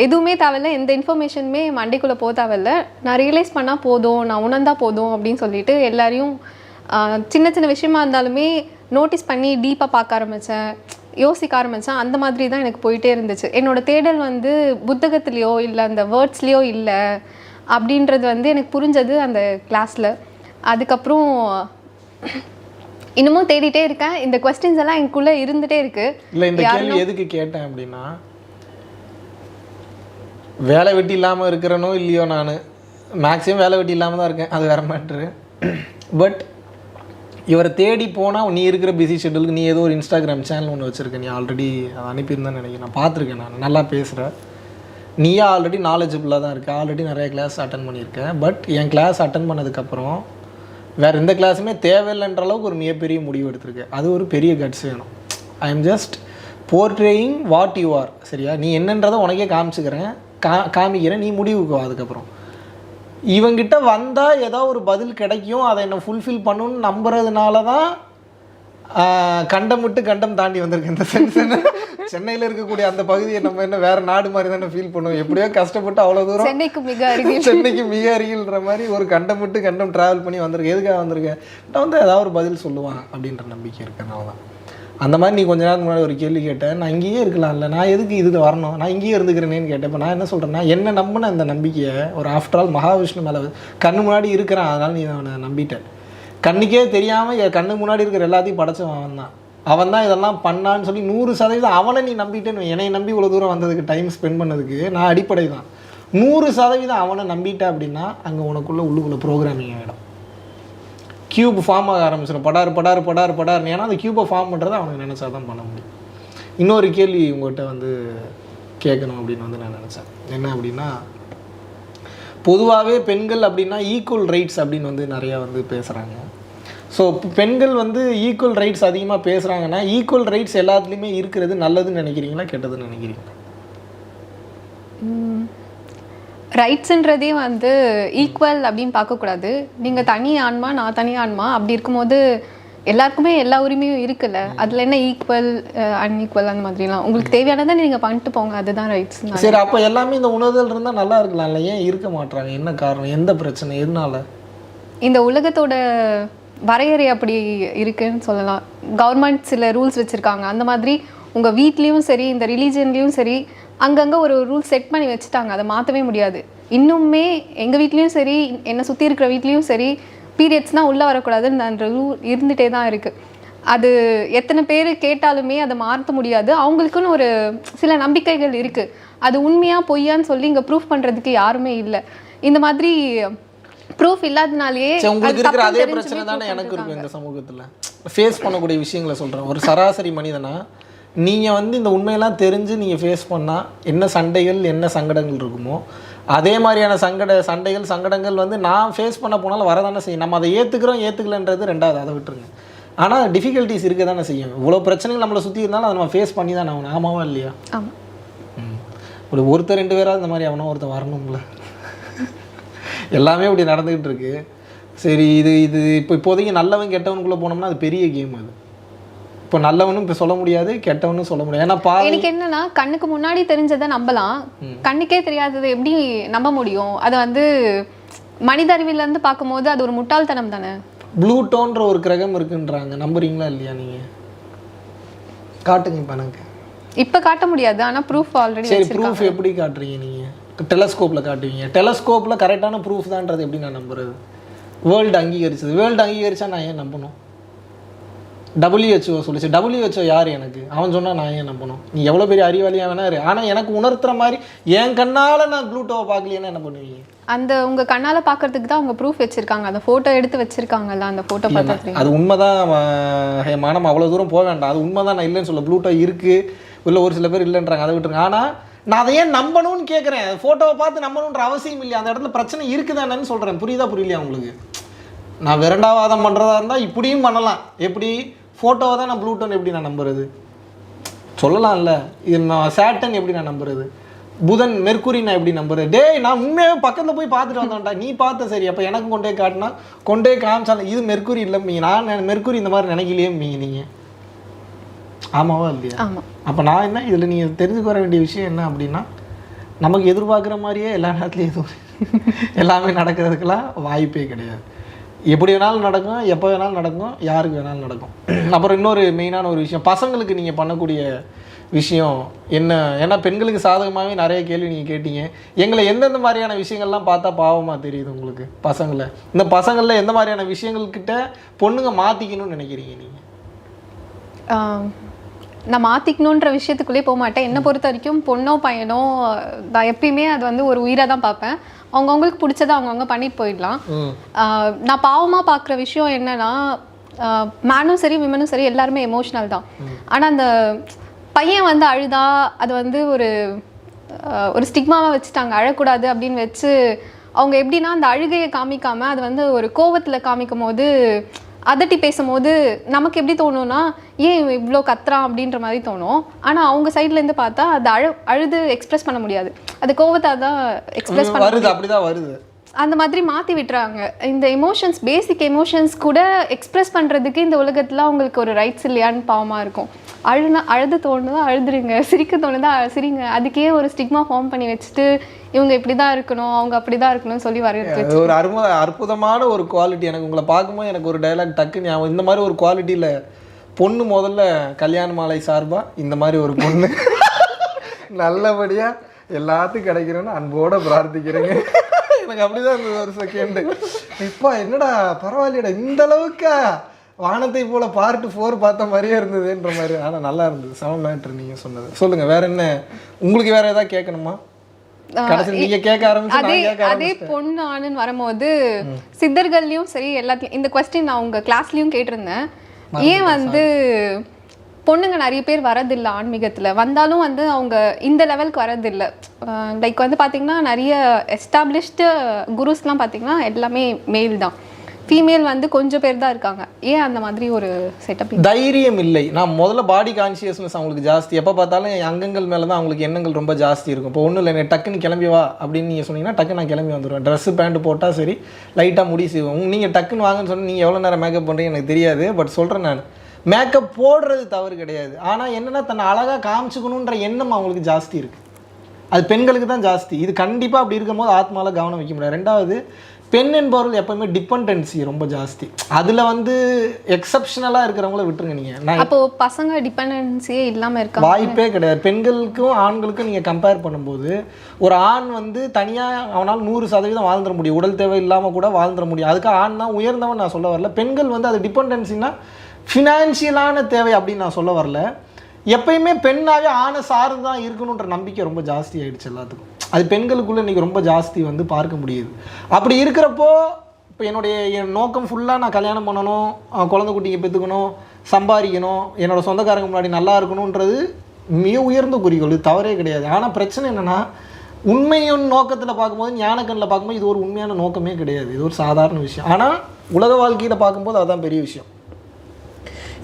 எதுவுமே தேவையில்லை, எந்த இன்ஃபர்மேஷனுமே மண்டைக்குள்ளே போக தேவையில்லை. நான் ரியலைஸ் பண்ணால் போதும், நான் உணர்ந்தா போதும் அப்படின்னு சொல்லிட்டு எல்லாரையும் சின்ன சின்ன விஷயமா இருந்தாலுமே நோட்டீஸ் பண்ணி டீப்பாக பார்க்க ஆரம்பித்தேன், யோசிக்க ஆரம்பித்தேன். அந்த மாதிரி தான் எனக்கு போயிட்டே இருந்துச்சு. என்னோடய தேடல் வந்து புத்தகத்துலேயோ இல்லை அந்த வேர்ட்ஸ்லேயோ இல்லை அப்படின்றது வந்து எனக்கு புரிஞ்சது அந்த கிளாஸில். அதுக்கப்புறம் இன்னமும் தேடிட்டே இருக்கேன். இந்த கொஸ்டின்ஸ் எல்லாம் எனக்குள்ளே இருந்துகிட்டே இருக்குது. இல்லை, இந்த கேள்வி எதுக்கு கேட்டேன் அப்படின்னா, வேலை வெட்டி இல்லாமல் இருக்கிறனோ இல்லையோ, நான் மேக்ஸிமம் வேலை வெட்டி இல்லாமல் தான் இருக்கேன், அது வேற மேட்ரு. பட் இவரை தேடி போனால் நீ இருக்கிற பிஸி ஷெட்யூலுக்கு நீ ஏதோ ஒரு இன்ஸ்டாகிராம் சேனல் ஒன்று வச்சுருக்க, நீ ஆல்ரெடி அதை அனுப்பியிருந்தான்னு நினைக்கிறேன், நான் பார்த்துருக்கேன். நான் நல்லா பேசுகிறேன், நீயே ஆல்ரெடி நாலேஜபிளாக தான் இருக்க, ஆல்ரெடி நிறைய கிளாஸ் அட்டன் பண்ணியிருக்கேன். பட் என் கிளாஸ் அட்டன் பண்ணதுக்கப்புறம் வேறு எந்த கிளாஸுமே தேவையில்லைன்ற அளவுக்கு ஒரு மிகப்பெரிய முடிவு எடுத்திருக்கேன். அது ஒரு பெரிய கட்ஸ் வேணும். I am just portraying what you are. சரியா, நீ என்னன்றதை உனக்கே காமிக்கிறேன், நீ முடிவுக்கு அதுக்கப்புறம் இவங்கிட்ட வந்தால் ஏதோ ஒரு பதில் கிடைக்கும், அதை என்ன ஃபுல்ஃபில் பண்ணணும்னு நம்புறதுனால தான் கண்டம் விட்டு கண்டம் தாண்டி வந்திருக்கு. இந்த சென்ஸ் சென்னையில இருக்கக்கூடிய அந்த பகுதியை நம்ம என்ன வேற நாடு மாதிரி தானே ஃபீல் பண்ணுவோம். எப்படியோ கஷ்டப்பட்டு அவ்வளவு தூரம் சென்னைக்கு மிக அருகில் சென்னைக்கு மிக அருகில்ன்ற மாதிரி ஒரு கண்டம் விட்டு கண்டம் டிராவல் பண்ணி வந்திருக்கேன். எதுக்காக வந்திருக்கேன் வந்து ஏதாவது ஒரு பதில் சொல்லுவான் அப்படின்ற நம்பிக்கை இருக்கனால தான். அந்த மாதிரி நீ கொஞ்ச நேரத்துக்கு முன்னாடி ஒரு கேள்வி கேட்டேன், நான் இங்கேயே இருக்கலாம்ல, நான் எதுக்கு இதுக்கு வரணும், நான் இங்கேயே இருந்துக்கிறேனேன்னு கேட்டேன். இப்போ நான் என்ன சொல்கிறேன்னா, என்ன நம்பின அந்த நம்பிக்கையை ஒரு ஆஃப்டர் ஆல் மகாவிஷ்ணு மேலே கண்ணு முன்னாடி இருக்கிறான், அதனால் நீ அவனை நம்பிட்டேன். கண்ணுக்கே தெரியாமல் என் கண்ணு முன்னாடி இருக்கிற எல்லாத்தையும் படைச்சவன் அவன் தான் இதெல்லாம் பண்ணான்னு சொல்லி 100% அவனை நீ நம்பிட்டேன்னு. என்னை நம்பி இவ்வளோ தூரம் வந்ததுக்கு, டைம் ஸ்பெண்ட் பண்ணதுக்கு நான் அடிப்படை தான். 100% அவனை நம்பிட்டேன் அப்படின்னா அங்கே உள்ளுக்குள்ளே ப்ரோக்ராமிங் ஆகிடும். கியூப் ஃபார்ம் ஆக ஆரம்பிச்சிடும். படார். ஏன்னா அந்த கியூப்பை ஃபார்ம் பண்ணுறதை அவனுக்கு நினச்சா தான் பண்ண முடியும். இன்னொரு கேள்வி உங்கள்கிட்ட வந்து கேட்கணும் அப்படின்னு வந்து நான் நினச்சேன். என்ன அப்படின்னா, பொதுவாகவே பெண்கள் அப்படின்னா ஈக்குவல் ரைட்ஸ் அப்படின்னு வந்து நிறையா வந்து பேசுகிறாங்க. ஸோ பெண்கள் வந்து ஈக்குவல் ரைட்ஸ் அதிகமாக பேசுகிறாங்கன்னா ஈக்குவல் ரைட்ஸ் எல்லாத்துலேயுமே இருக்கிறது நல்லதுன்னு நினைக்கிறீங்களா, கெட்டதுன்னு நினைக்கிறீங்களா? ரைட்ஸுன்றதே வந்து ஈக்குவல் அப்படின்னு பார்க்கக்கூடாது. நீங்கள் தனி ஆன்மா, நான் தனி ஆன்மா, அப்படி இருக்கும்போது எல்லாருக்குமே எல்லா உரிமையும் இருக்குல்ல. அதில் என்ன ஈக்குவல் அன்ஈக்குவல் அந்த மாதிரிலாம் உங்களுக்கு தேவையானதை நீங்கள் பண்ணிட்டு போங்க, அதுதான் ரைட்ஸ். சரி, அப்போ எல்லாமே இந்த உணர்தல் இருந்தால் நல்லா இருக்கலாம்ல, ஏன் இருக்க மாட்டாங்க? என்ன காரணம், எந்த பிரச்சனை, எதனால? இந்த உலகத்தோட வரையறை அப்படி இருக்குன்னு சொல்லலாம். கவர்மெண்ட் சில ரூல்ஸ் வச்சுருக்காங்க. அந்த மாதிரி உங்கள் வீட்லேயும் சரி, இந்த ரிலீஜன்லேயும் சரி, அங்கங்கே ஒரு ரூல் செட் பண்ணி வச்சுட்டாங்க. அதை மாற்றவே முடியாது. இன்னுமே எங்கள் வீட்லேயும் சரி, என்னை சுற்றி இருக்கிற வீட்லேயும் சரி, பீரியட்ஸ்னால் உள்ளே வரக்கூடாதுன்னு அந்த ரூல் இருந்துகிட்டே தான் இருக்குது. அது எத்தனை பேர் கேட்டாலுமே அதை மாற்ற முடியாது. அவங்களுக்குன்னு ஒரு சில நம்பிக்கைகள் இருக்குது. அது உண்மையாக பொய்யான்னு சொல்லி இங்கே ப்ரூஃப் பண்ணுறதுக்கு யாருமே இல்லை. இந்த மாதிரி ப்ரூஃப் இல்லாதனாலேயே உங்களுக்கு இருக்கிற அதே பிரச்சனை தானே எனக்கு இருக்கும். இந்த சமூகத்தில் ஃபேஸ் பண்ணக்கூடிய விஷயங்களை சொல்கிறேன். ஒரு சராசரி மனிதனா நீங்கள் வந்து இந்த உண்மையெல்லாம் தெரிஞ்சு நீங்கள் ஃபேஸ் பண்ணால் என்ன சண்டைகள், என்ன சங்கடங்கள் இருக்குமோ அதே மாதிரியான சங்கடங்கள் வந்து நான் ஃபேஸ் பண்ண போனாலும் வரதானே செய்யும். நம்ம அதை ஏற்றுக்கலன்றது ரெண்டாவது, அதை விட்டுருங்க. ஆனால் டிஃபிகல்ட்டிஸ் இருக்க தானே செய்யும். இவ்வளோ பிரச்சனைகள் நம்மளை சுற்றி இருந்தாலும் அதை நம்ம ஃபேஸ் பண்ணி தான் ஆகணும். ஆமாவா இல்லையா? ஒருத்தர் 2 பேராக இந்த மாதிரி ஆகணும், ஒருத்தர் வரணும்ல. எல்லாமே இப்படி நடந்துக்கிட்டு இருக்கு. சரி, இது இப்போதைக்கு நல்லவன் கெட்டவனுக்குள்ளே போனோம்னா அது பெரிய கேம். அது இப்போ நல்லவனும் இப்போ சொல்ல முடியாது, கெட்டவனும் சொல்ல முடியாது. ஏன்னா எனக்கு என்னன்னா, கண்ணுக்கு முன்னாடி தெரிஞ்சதை நம்பலாம், கண்ணுக்கே தெரியாததை எப்படி நம்ப முடியும்? அதை வந்து மனித அறிவிலேருந்து பார்க்கும்போது அது ஒரு முட்டாள்தனம் தானே. ப்ளூட்டோன்ற ஒரு கிரகம் இருக்குன்றாங்க, நம்புறீங்களா இல்லையா? நீங்கள் காட்டுங்க இப்போ. எனக்கு இப்போ காட்ட முடியாது, ஆனால் ப்ரூஃப் ஆல்ரெடி. சரி, ப்ரூஃப் எப்படி காட்டுறீங்க நீங்கள்? டெலஸ்கோப்பில் காட்டுவீங்க. டெலஸ்கோப்பில் கரெக்டான ப்ரூஃப் தான்றது எப்படி நான் நம்புறது? வேர்ல்டு அங்கீகரிச்சா நான் ஏன் நம்பணும்? WHO சொல்லிச்சு. WHO யார் எனக்கு? அவன் சொன்னால் நான் ஏன் நம்பணும்? நீ எவ்வளோ பெரிய அறிவாளியாக வேணா இரு, ஆனால் எனக்கு உணர்த்துற மாதிரி என் கண்ணால் நான் ப்ளூட்டோவை பார்க்கலையேன்னா என்ன பண்ணுவீங்க? அந்த உங்கள் கண்ணால் பார்க்கறதுக்கு தான் அவங்க ப்ரூஃப் வச்சுருக்காங்க, அந்த ஃபோட்டோ எடுத்து வச்சுருக்காங்கல்ல, அந்த ஃபோட்டோ பார்த்து. அது உண்மைதான் மானம், அவ்வளோ தூரம் போக வேண்டாம். அது உண்மைதான், நான் இல்லைன்னு சொல்ல. ப்ளூட்டோ இருக்குது, இல்லை ஒரு சில பேர் இல்லைன்றாங்க, அதை விட்டுருங்க. ஆனால் நான் அதை ஏன் நம்பணும்னு கேட்குறேன். ஃபோட்டோவை பார்த்து நம்பணுன்ற அவசியம் இல்லையா? அந்த இடத்துல பிரச்சனை இருக்குதானேன்னு சொல்கிறேன். புரியுதா புரியலையா உங்களுக்கு? நான் விரண்டாவாதம் பண்ணுறதா இருந்தால் இப்படியும் பண்ணலாம். எப்படி? ஃபோட்டோவை தான் நான் ப்ளூட்டோன்னு எப்படி நான் நம்புறது? சொல்லலாம்ல. இது நான் சேட்டன் எப்படி நான் நம்புறது? புதன் மெர்க்குரி நான் எப்படி நம்புறது? டேய், நான் உண்மையாகவே பக்கத்தில் போய் பார்த்துட்டு வந்தேன்டா. நீ பார்த்த சரி, அப்போ எனக்கு கொண்டே காட்டினா கொண்டே காமிச்சாலும் இது மெர்க்குரி இல்லை மீ, நான் மெர்க்குரி இந்த மாதிரி நினைக்கலையே மீ. நீங்கள் ஆமாவா இல்லையா? அப்போ நான் என்ன இதில் நீங்கள் தெரிஞ்சுக்க வர வேண்டிய விஷயம் என்ன அப்படின்னா, நமக்கு எதிர்பார்க்குற மாதிரியே எல்லா நேரத்துலையும் எல்லாமே நடக்கிறதுக்கெல்லாம் வாய்ப்பே கிடையாது. எப்படி வேணாலும் நடக்கும், எப்போ வேணாலும் நடக்கும், யாருக்கு வேணாலும் நடக்கும். அப்புறம் இன்னொரு மெயினான ஒரு விஷயம், பசங்களுக்கு நீங்கள் பண்ணக்கூடிய விஷயம் என்ன? ஏன்னா பெண்களுக்கு சாதகமாகவே நிறைய கேள்வி நீங்கள் கேட்டீங்க. எங்களை எந்தெந்த மாதிரியான விஷயங்கள்லாம் பார்த்தா பாவமாக தெரியுது உங்களுக்கு? பசங்களை, இந்த பசங்களில் எந்த மாதிரியான விஷயங்கள்கிட்ட பொண்ணுங்க மாற்றிக்கணும்னு நினைக்கிறீங்க நீங்கள்? நான் மாற்றிக்கணுன்ற விஷயத்துக்குள்ளே போக மாட்டேன். என்னை பொறுத்த வரைக்கும் பொண்ணோ பையனோ நான் எப்பயுமே அது வந்து ஒரு உயிராக தான் பார்ப்பேன். அவங்கவுங்களுக்கு பிடிச்சதை அவங்கவுங்க பண்ணிட்டு போயிடலாம். நான் பாவமாக பார்க்குற விஷயம் என்னன்னா, மேனும் சரி விமனும் சரி எல்லாருமே எமோஷ்னல் தான். ஆனால் அந்த பையன் வந்து அழுதா அது வந்து ஒரு ஸ்டிக்மாவாக வச்சுட்டாங்க, அழக்கூடாது அப்படின்னு வச்சு. அவங்க எப்படின்னா அந்த அழுகையை காமிக்காமல் அது வந்து ஒரு கோவத்தில் காமிக்கும் போது, அதட்டி பேசும்போது நமக்கு எப்படி தோணும்னா, ஏன் இவ்வளோ கத்துறான் அப்படின்ற மாதிரி தோணும். ஆனால் அவங்க சைட்லேருந்து பார்த்தா அது அழுது எக்ஸ்பிரஸ் பண்ண முடியாது, அது கோவத்தை தான் எக்ஸ்பிரஸ் பண்ண வருது. அப்படிதான் வருது. அந்த மாதிரி மாற்றி விட்டுறாங்க. இந்த எமோஷன்ஸ், பேசிக் எமோஷன்ஸ் கூட எக்ஸ்ப்ரெஸ் பண்ணுறதுக்கு இந்த உலகத்தில் அவங்களுக்கு ஒரு ரைட்ஸ் இல்லையான்னு பாவமாக இருக்கும். அழுது தோணுதா அழுதுருங்க, சிரிக்க தோணுதா சிரிங்க, அதுக்கே ஒரு ஸ்டிக்மா ஃபார்ம் பண்ணி வச்சுட்டு இவங்க இப்படி தான் இருக்கணும், அவங்க அப்படி தான் இருக்கணும்னு சொல்லி வரையறுத்து ஒரு அற்புதமான ஒரு குவாலிட்டி. எனக்கு உங்களை பார்க்கும்போது எனக்கு ஒரு டைலாக் டக்குன்னு ஞாபகம். இந்த மாதிரி ஒரு குவாலிட்டியில் பொண்ணு முதல்ல கல்யாண மாலை சார்பாக இந்த மாதிரி ஒரு பொண்ணு நல்லபடியாக எல்லாத்துக்கும் கிடைக்கிறேன்னு அன்போடு பிரார்த்திக்கிறேங்க. எனக்கு அப்படிதான் இருந்தது ஒரு செகண்டு. இப்போ என்னடா பரவாயில்லையடா இந்த அளவுக்கா வானத்தை போல பார்ட் 4 பார்த்த மாதிரியே இருந்ததுன்ற மாதிரி. ஆனால் நல்லா இருந்தது, செம மேட்ரு நீங்கள் சொன்னது. சொல்லுங்கள், வேற என்ன உங்களுக்கு வேற ஏதாவது கேட்கணுமா? கடைசி நீங்க கேட்க ஆரம்பிச்சு அதே பொண்ணு ஆணுன்னு வரும்போது சித்தர்கள்லயும் சரி எல்லாத்தையும் இந்த கொஸ்டின் நான் உங்க கிளாஸ்லயும் கேட்டிருந்தேன். ஏன் வந்து பொண்ணுங்க நிறைய பேர் வரதில்லை ஆன்மீகத்தில், வந்தாலும் வந்து அவங்க இந்த லெவலுக்கு வரதில்லை. லைக் வந்து பார்த்தீங்கன்னா நிறைய எஸ்டாப்ளிஷ்டு குருஸ்லாம் பார்த்தீங்கன்னா எல்லாமே மேல் தான், ஃபீமேல் வந்து கொஞ்சம் பேர் தான் இருக்காங்க. ஏன் அந்த மாதிரி ஒரு செட்டப்? தைரியம் இல்லை. நான் முதல்ல பாடி கான்சியஸ்னஸ் அவங்களுக்கு ஜாஸ்தி. எப்போ பார்த்தாலும் என் அங்கங்கள் மேலே தான் அவங்களுக்கு எண்ணங்கள் ரொம்ப ஜாஸ்தி இருக்கும். இப்போ ஒன்றும் இல்லை, டக்குன்னு கிளம்பி வா அப்படின்னு நீங்கள் சொன்னீங்கன்னா டக்குன்னு நான் கிளம்பி வந்துடுவேன். ட்ரெஸ்ஸு பேண்ட் போட்டால் சரி, லைட்டாக முடி செய்வோம். நீங்கள் டக்குன்னு வாங்கன்னு சொன்னால் நீங்கள் எவ்வளோ நேரம் மேக்கப் பண்ணுறீங்க எனக்கு தெரியாது. பட் சொல்கிறேன், நான் மேக்கப் போடுறது தவறு கிடையாது. ஆனால் என்னென்னா தன்னை அழகாக காமிச்சுக்கணுன்ற எண்ணம் அவங்களுக்கு ஜாஸ்தி இருக்குது. அது பெண்களுக்கு தான் ஜாஸ்தி. இது கண்டிப்பாக அப்படி இருக்கும்போது ஆத்மாவில் கவனம் வைக்க முடியாது. ரெண்டாவது, பெண் என்பவர்கள் எப்பவுமே டிபெண்டன்சி ரொம்ப ஜாஸ்தி. அதில் வந்து எக்ஸப்ஷனலாக இருக்கிறவங்கள விட்டுருங்க நீங்கள். அப்போ பசங்க டிபெண்டன்சியே இல்லாமல் இருக்காங்க, வாய்ப்பே கிடையாது. பெண்களுக்கும் ஆண்களுக்கும் நீங்கள் கம்பேர் பண்ணும்போது ஒரு ஆண் வந்து தனியாக அவனால் 100% வாழ்ந்துட முடியும், உடல் தேவை இல்லாமல் கூட வாழ்ந்துட முடியும். அதுக்கு ஆண் தான் உயர்ந்தவன் நான் சொல்ல வரல. பெண்கள் வந்து அது டிபெண்டன்சின்னா ஃபினான்ஷியலான தேவை அப்படின்னு நான் சொல்ல வரல. எப்பயுமே பெண்ணாகவே ஆணை சார்ந்து தான் இருக்கணுன்ற நம்பிக்கை ரொம்ப ஜாஸ்தி ஆகிடுச்சு எல்லாத்துக்கும். அது பெண்களுக்குள்ளே இன்றைக்கி ரொம்ப ஜாஸ்தி வந்து பார்க்க முடியுது. அப்படி இருக்கிறப்போ இப்போ என் நோக்கம் ஃபுல்லாக நான் கல்யாணம் பண்ணணும், குழந்தை குட்டியை பெற்றுக்கணும், சம்பாதிக்கணும், என்னோடய சொந்தக்காரங்க முன்னாடி நல்லா இருக்கணுன்றது மிக உயர்ந்த குறிக்கோள், இது தவறே கிடையாது. ஆனால் பிரச்சனை என்னென்னா, உண்மையின் நோக்கத்தில் பார்க்கும்போது, ஞானக்கண்ணில் பார்க்கும்போது இது ஒரு உண்மையான நோக்கமே கிடையாது, இது ஒரு சாதாரண விஷயம். ஆனால் உலக வாழ்க்கையில் பார்க்கும்போது அதுதான் பெரிய விஷயம்.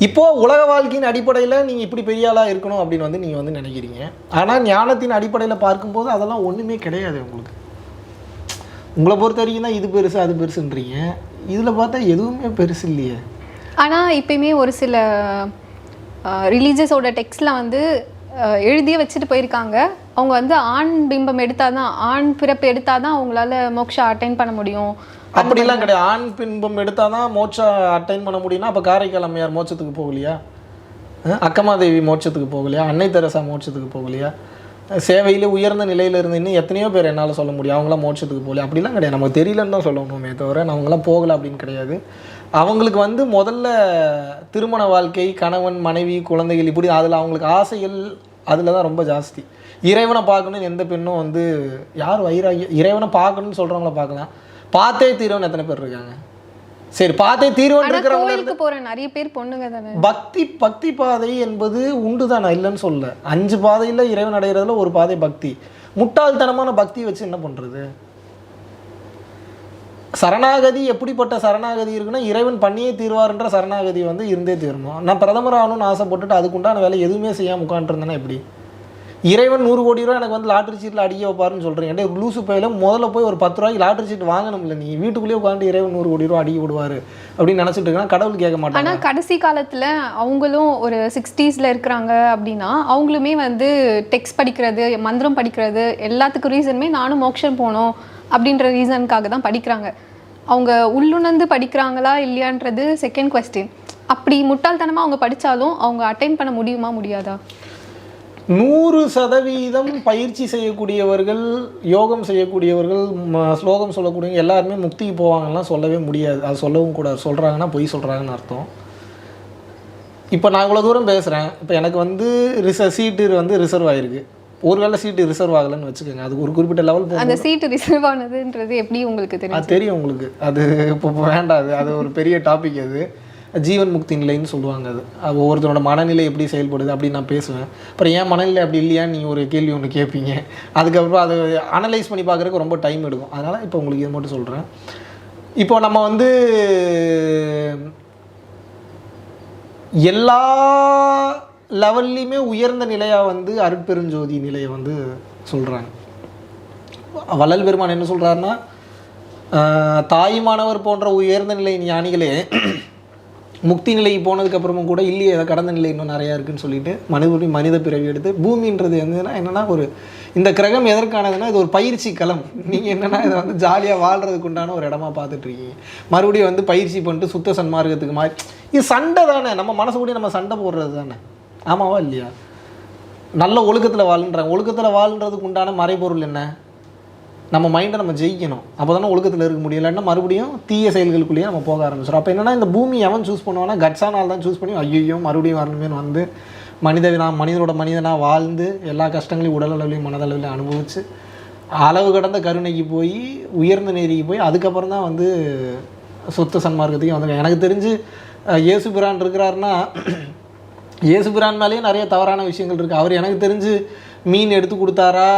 இப்போது உலக வாழ்க்கையின் அடிப்படையில் நீங்கள் இப்படி பெரிய ஆளாக இருக்கணும் அப்படின்னு வந்து நீங்கள் வந்து நினைக்கிறீங்க. ஆனால் ஞானத்தின் அடிப்படையில் பார்க்கும்போது அதெல்லாம் ஒன்றுமே கிடையாது. உங்களை பொறுத்த வரைக்கும் தான் இது பெருசு அது பெருசுன்றீங்க, இதில் பார்த்தா எதுவுமே பெருசு இல்லையே. ஆனால் இப்போயுமே ஒரு சில ரிலீஜியஸோட டெக்ஸ்டில் வந்து எழுதியே வச்சுட்டு போயிருக்காங்க, அவங்க வந்து ஆண் பிம்பம் எடுத்தால் தான், ஆண் பிறப்பு எடுத்தால் தான் அவங்களால மோட்சா அட்டைன் பண்ண முடியும். அப்படிலாம் கிடையாது. ஆண் பின்பம் எடுத்தால் தான் மோட்சா அட்டைன் பண்ண முடியும்னா அப்போ காரைக்கால் அம்மையார் மோட்சத்துக்கு போகலையா? அக்கமாதேவி மோட்சத்துக்கு போகலையா? அன்னை தெரசா மோட்சத்துக்கு போகலையா? சேவையில் உயர்ந்த நிலையில் இருந்து இன்னும் எத்தனையோ பேர் என்னால் சொல்ல முடியும் அவங்களாம் மோட்சத்துக்கு போகலையா? அப்படிலாம் கிடையாது. நமக்கு தெரியலன்னு தான் சொல்லணுமே தவிர அவங்களாம் போகலை அப்படின்னு கிடையாது. அவங்களுக்கு வந்து முதல்ல திருமண வாழ்க்கை, கணவன் மனைவி குழந்தைகள், இப்படி அதில் அவங்களுக்கு ஆசைகள் அதில் தான் ரொம்ப ஜாஸ்தி. இறைவனை பார்க்கணுன்னு எந்த பெண்ணும் வந்து யார் வைராகி இறைவனை பார்க்கணுன்னு சொல்கிறவங்கள பார்க்கலாம். பார்த்தே தீர்வன் எத்தனை பேர் இருக்காங்க? சரி, பார்த்தே தீர்வன் இருக்கிறவங்க போற நிறைய பேர் பொண்ணுங்க தானே. பக்தி பாதை என்பது உண்டு தான், நான் இல்லைன்னு சொல்ல. 5 பாதையில் இறைவன் அடைகிறதுல ஒரு பாதை பக்தி. முட்டாள்தனமான பக்தி வச்சு என்ன பண்ணுறது? சரணாகதி எப்படிப்பட்ட சரணாகதி இருக்குன்னா, இறைவன் பண்ணியே தீர்வார்ன்ற சரணாகதி வந்து இருந்தே தீரணும். நான் பிரதமர் ஆகணும்னு ஆசைப்பட்டுட்டு அதுக்குண்டான வேலை எதுவுமே செய்யாமல் உட்காந்துருந்தேன்னா எப்படி? இறைவன் 100 கோடி ரூபா எனக்கு வந்து லாட்ரி சீட்டில் அடிக்க வைப்பாருன்னு சொல்கிறீங்க. லூசு பையில முதல்ல போய் ஒரு 10 ரூபாய்க்கு லாட்ரி சீட் வாங்கணும். இல்லை, நீ வீட்டுக்குள்ளேயே உட்காந்து இறைவன் 100 கோடி ரூபா அடிக்க விடுவார் அப்படின்னு நினச்சிட்டு இருக்கா, கடவுள் கேட்க மாட்டாங்க. ஆனால் கடைசி காலத்தில் அவங்களும் ஒரு 60s இருக்கிறாங்க அப்படின்னா அவங்களுமே வந்து டெக்ஸ்ட் படிக்கிறது, மந்திரம் படிக்கிறது, எல்லாத்துக்கும் ரீசனுமே நானும் மோட்சம் போகணும் அப்படின்ற ரீசனுக்காக தான் படிக்கிறாங்க. அவங்க உள்ளுணர்ந்து படிக்கிறாங்களா இல்லையான்றது செகண்ட் கொஸ்டின். அப்படி முட்டாள்தனமாக அவங்க படித்தாலும் அவங்க அட்டைன் பண்ண முடியுமா முடியாதா? 100% பயிற்சி செய்யக்கூடியவர்கள், யோகம் செய்யக்கூடியவர்கள், ஸ்லோகம் சொல்லக்கூடியவங்க எல்லாருமே முக்திக்கு போவாங்கலாம் சொல்லவே முடியாது. அது சொல்லவும் கூடாது. சொல்கிறாங்கன்னா பொய் சொல்கிறாங்கன்னு அர்த்தம். இப்போ நான் இவ்வளோ தூரம் பேசுகிறேன், இப்போ எனக்கு வந்து சீட்டு வந்து ரிசர்வ் ஆகிருக்கு. ஒருவேளை சீட்டு ரிசர்வ் ஆகலைன்னு வச்சுக்கோங்க, அது ஒரு குறிப்பிட்ட லெவல் போகும். அந்த சீட்டு ரிசர்வ் ஆனதுன்றது எப்படி உங்களுக்கு தெரியும்? அது தெரியும் உங்களுக்கு. அது இப்போ வேண்டாது, அது ஒரு பெரிய டாபிக். அது ஜீவன் முக்தி நிலைன்னு சொல்லுவாங்க. அது ஒவ்வொருத்தரோட மனநிலை எப்படி செயல்படுது அப்படின்னு நான் பேசுவேன். அப்புறம் ஏன் மனநிலை அப்படி இல்லையான்னு நீங்கள் ஒரு கேள்வி ஒன்று கேட்பீங்க. அதுக்கப்புறம் அதை அனலைஸ் பண்ணி பார்க்குறதுக்கு ரொம்ப டைம் எடுக்கும். அதனால் இப்போ உங்களுக்கு இது மட்டும் சொல்கிறேன். இப்போ நம்ம வந்து எல்லா லெவல்லையுமே உயர்ந்த நிலையாக வந்து அருட்பெருஞ்சோதி நிலையை வந்து சொல்கிறாங்க. வள்ளல் பெருமான் என்ன சொல்கிறாருன்னா, தாயுமானவர் போன்ற உயர்ந்த நிலை ஞானிகளே முக்தி நிலைக்கு போனதுக்கப்புறமும் கூட இல்லையே அதை கடந்த நிலை இன்னும் நிறையா இருக்குதுன்னு சொல்லிட்டு மனித பிறவி எடுத்து பூமின்றது என்னன்னா ஒரு இந்த கிரகம் எதற்கானதுன்னா இது ஒரு பயிற்சி களம். நீங்கள் என்னென்னா இதை வந்து ஜாலியாக வாழ்கிறதுக்கு உண்டான ஒரு இடமா பார்த்துட்ருக்கீங்க. மறுபடியும் வந்து பயிற்சி பண்ணிட்டு சுத்த சன்மார்க்கத்துக்கு மாதிரி இது சண்டை தானே, நம்ம மனசு கூட நம்ம சண்டை போடுறது தானே, ஆமாவா இல்லையா? நல்ல ஒழுக்கத்தில் வாழ்ன்றாங்க. ஒழுக்கத்தில் வாழ்ன்றதுக்கு உண்டான மறைபொருள் என்ன? நம்ம மைண்டை நம்ம ஜெயிக்கணும். அப்போ தானே ஒழுக்கத்தில் இருக்க முடியும். இல்லைன்னா மறுபடியும் தீய செயல்களுக்குள்ளேயே நம்ம போக ஆரம்பிச்சிடும். அப்போ என்னென்னா இந்த பூமி எவன் சூஸ் பண்ணுவான்னா கட்ஸானால் தான் சூஸ் பண்ணி ஐயோ மறுபடியும் வரணுமே வந்து மனிதனாக வாழ்ந்து எல்லா கஷ்டங்களையும் உடல் அளவுலையும் மனதளவுலையும் அனுபவித்து அளவு கடந்த கருணைக்கு போய் உயர்ந்த நேரிக்கு போய் அதுக்கப்புறம் தான் வந்து சொத்த சன்மார்க்கத்துக்கு வந்து எனக்கு தெரிஞ்சு இயேசு பிரான் இருக்கிறாருன்னா இயேசு பிரான் மேலேயும் நிறைய தவறான விஷயங்கள் இருக்குது. அவர் எனக்கு தெரிஞ்சு மீன் எடுத்து கொடுத்தாரா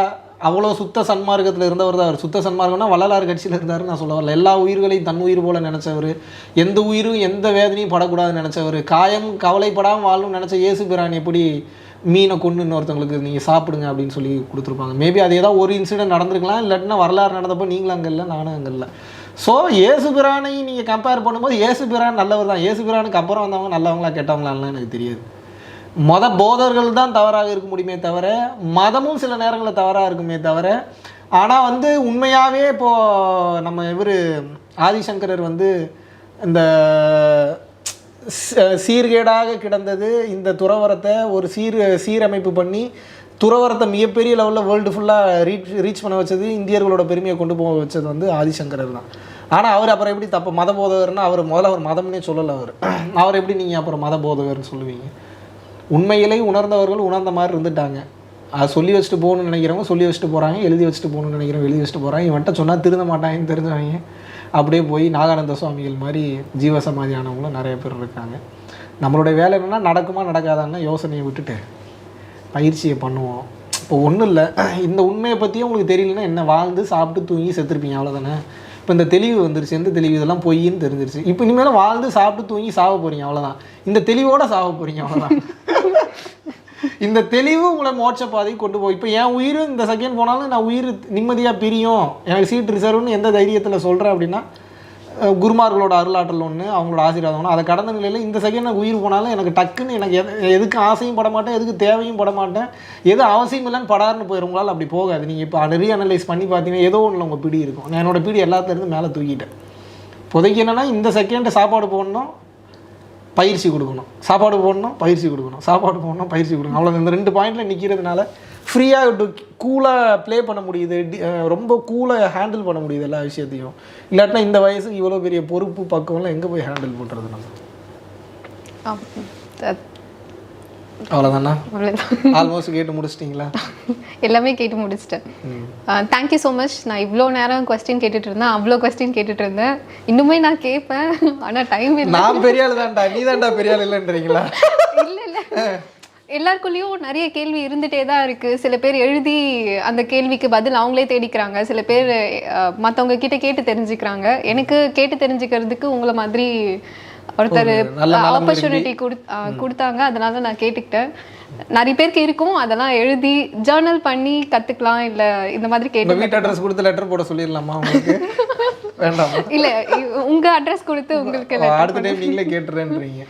அவ்வளோ சுத்த சன்மார்க்கத்தில் இருந்தவர் தான் அவர். சுத்த சன்மார்க்கம்னா வள்ளலார் கட்சியில் இருந்தாருன்னு நான் சொல்ல வரல. எல்லா உயிர்களையும் தன் உயிர் போல் நினச்சவர், எந்த உயிரும் எந்த வேதனையும் படக்கூடாதுன்னு நினச்சவர், காயம் கவலைப்படாமல் வாழணும்னு நினச்ச இயேசு பிரான் எப்படி மீனை கொண்டு இன்னொருத்தவங்களுக்கு நீங்கள் சாப்பிடுங்க அப்படின்னு சொல்லி கொடுத்துருப்பாங்க. மேபி அது ஏதாவது ஒரு இன்சிடென்ட் நடந்திருக்கலாம், இல்லாட்டினா வரலாறு நடந்தப்போ நீங்களும் அங்கே இல்லை நானும் அங்கே இல்லை. ஸோ இயேசு பிரானை நீங்கள் கம்பேர் பண்ணும்போது இயேசு பிரான் நல்லவர் தான். இயேசு பிரானுக்கு அப்புறம் வந்தவங்க நல்லவங்களா கெட்டவங்களான்லாம் எனக்கு தெரியாது. போதர்கள் தான் தவறாக இருக்க முடியுமே தவிர மதமும் சில நேரங்களில் தவறாக இருக்குமே தவிர. ஆனால் வந்து உண்மையாகவே இப்போது நம்ம இவர் ஆதிசங்கரர் வந்து இந்த சீர்கேடாக கிடந்தது இந்த துறவரத்தை ஒரு சீரமைப்பு பண்ணி துறவரத்தை மிகப்பெரிய லெவலில் வேர்ல்டு ஃபுல்லாக ரீச் பண்ண வச்சது, இந்தியர்களோட பெருமையை கொண்டு போக வச்சது வந்து ஆதிசங்கரர் தான். ஆனால் அவர் அப்புறம் எப்படி மத போதகர்னா அவர் முதல்ல அவர் மதம்னே சொல்லலை. அவர் எப்படி நீங்கள் அப்புறம் மத போதகர்னு சொல்லுவீங்க? உண்மையிலே உணர்ந்தவர்கள் உணர்ந்த மாதிரி இருந்துட்டாங்க. அதை சொல்லி வச்சுட்டு போகணும்னு நினைக்கிறவங்க சொல்லி வச்சுட்டு போகிறாங்க, எழுதி வச்சுட்டு போகணும்னு நினைக்கிறவங்க எழுதி வச்சுட்டு போகிறாங்க. இவன்ட்ட சொன்னால் திருந்த மாட்டாங்கன்னு தெரிஞ்சவங்க அப்படியே போய் நாகானந்த சுவாமிகள் மாதிரி ஜீவசமாதியானவங்களும் நிறைய பேர் இருக்காங்க. நம்மளுடைய வேலை என்னென்னா நடக்குமா நடக்காதான்னு யோசனையை விட்டுட்டு பயிற்சியை பண்ணுவோம். இப்போ ஒன்றும் இல்லை, இந்த உண்மையை பற்றியும் உங்களுக்கு தெரியலன்னா என்ன, வாழ்ந்து சாப்பிட்டு தூங்கி செத்துருப்பீங்க அவ்வளோதானே. இப்போ இந்த தெளிவு வந்துருச்சு, எந்த தெளிவு இதெல்லாம் பொய்ன்னு தெரிஞ்சிருச்சு. இப்போ இனிமேல் வாழ்ந்து சாப்பிட்டு தூங்கி சாக போகிறீங்க அவ்வளோதான். இந்த தெளிவோடு சாக போகிறீங்க அவ்வளோதான். இந்த தெளிவு உங்களை மோட்ச பாதைக்கு கொண்டு போய் இப்போ என் உயிர் இந்த செகண்ட் போனாலும் நான் உயிர் நிம்மதியாக பிரியும், எனக்கு சீட் ரிசர்வ்னு எந்த தைரியத்தில் சொல்கிறேன் அப்படின்னா குருமார்களோட அருளாற்றல் ஒன்று, அவங்களோட ஆசீர்வாதம் ஒன்று. அதை கடந்த நிலையில் இந்த செகண்ட் எனக்கு உயிர் போனாலும் எனக்கு டக்குன்னு எனக்கு எதுக்கு ஆசையும் பட மாட்டேன், எதுக்கு தேவையும் பட மாட்டேன், எது அவசியம் இல்லைன்னு படாருன்னு போயிடும். உங்களால் அப்படி போகாது. நீங்கள் இப்போ ரீஅனலைஸ் பண்ணி பார்த்தீங்கன்னா ஏதோ ஒன்று உங்கள் பிடி இருக்கும். நான் என்னோடய பிடி எல்லாத்துலேருந்து மேலே தூக்கிட்டேன். இப்போதைக்கு என்னென்னா இந்த செகண்டு சாப்பாடு போடணும், பயிற்சி கொடுக்கணும், சாப்பாடு போடணும், பயிற்சி கொடுக்கணும், சாப்பாடு போடணும், பயிற்சி கொடுக்கணும். அவ்வளோ இந்த 2 பாயிண்டில் நிற்கிறதுனால ஃப்ரீயாக கூலாக ப்ளே பண்ண முடியுது, ரொம்ப கூலாக ஹேண்டில் பண்ண முடியுது எல்லா விஷயத்தையும். இல்லாட்டினா இந்த வயசுக்கு இவ்வளோ பெரிய பொறுப்பு பக்குவம்லாம் எங்கே போய் ஹேண்டில் பண்ணுறது நம்ம? அவ்வளோதாண்ணா, ஆல்மோஸ்ட் கேட்டு முடிச்சிட்டிங்களா? எல்லாமே கேட்டு முடிச்சிட்டேன். Thank you so much. நான் இவ்வளோ நேரம் கொஸ்டின் கேட்டுட்டு இருந்தேன், அவ்வளோ கொஸ்டின் கேட்டுட்டு இருந்தேன். இன்னுமே நான் கேட்பேன், ஆனால் டைம் இல்லை. நான் பெரிய ஆள் தான்டா, நீ தான்டா பெரிய ஆள் இல்லைன்றீங்களா? இல்லை இல்லை, எல்லாருக்குள்ளேயும் நிறைய கேள்வி இருந்துகிட்டே தான் இருக்குது. சில பேர் எழுதி அந்த கேள்விக்கு பதில் அவங்களே தேடிக்கிறாங்க, சில பேர் மற்றவங்க கிட்ட கேட்டு தெரிஞ்சுக்கிறாங்க. எனக்கு கேட்டு தெரிஞ்சுக்கிறதுக்கு உங்களை மாதிரி ஒருத்தர் ஆப்பர்ச்சுனிட்டி கொடுத்தாங்க, அதனால நான் கேட்டுக்கிட்டேன். நிறைய பேருக்கு இருக்கும், அதெல்லாம் எழுதி ஜேர்னல் பண்ணி கற்றுக்கலாம். இல்லை இந்த மாதிரி கேட்டு வீட்டு அட்ரஸ் கொடுத்து லெட்டர் போட சொல்லிடலாமா உங்களுக்கு? வேண்டாம், இல்லை உங்கள் அட்ரஸ் கொடுத்து உங்களுக்கு அடுத்த டைம் நீங்களே கேட்டுறேன்றீங்க.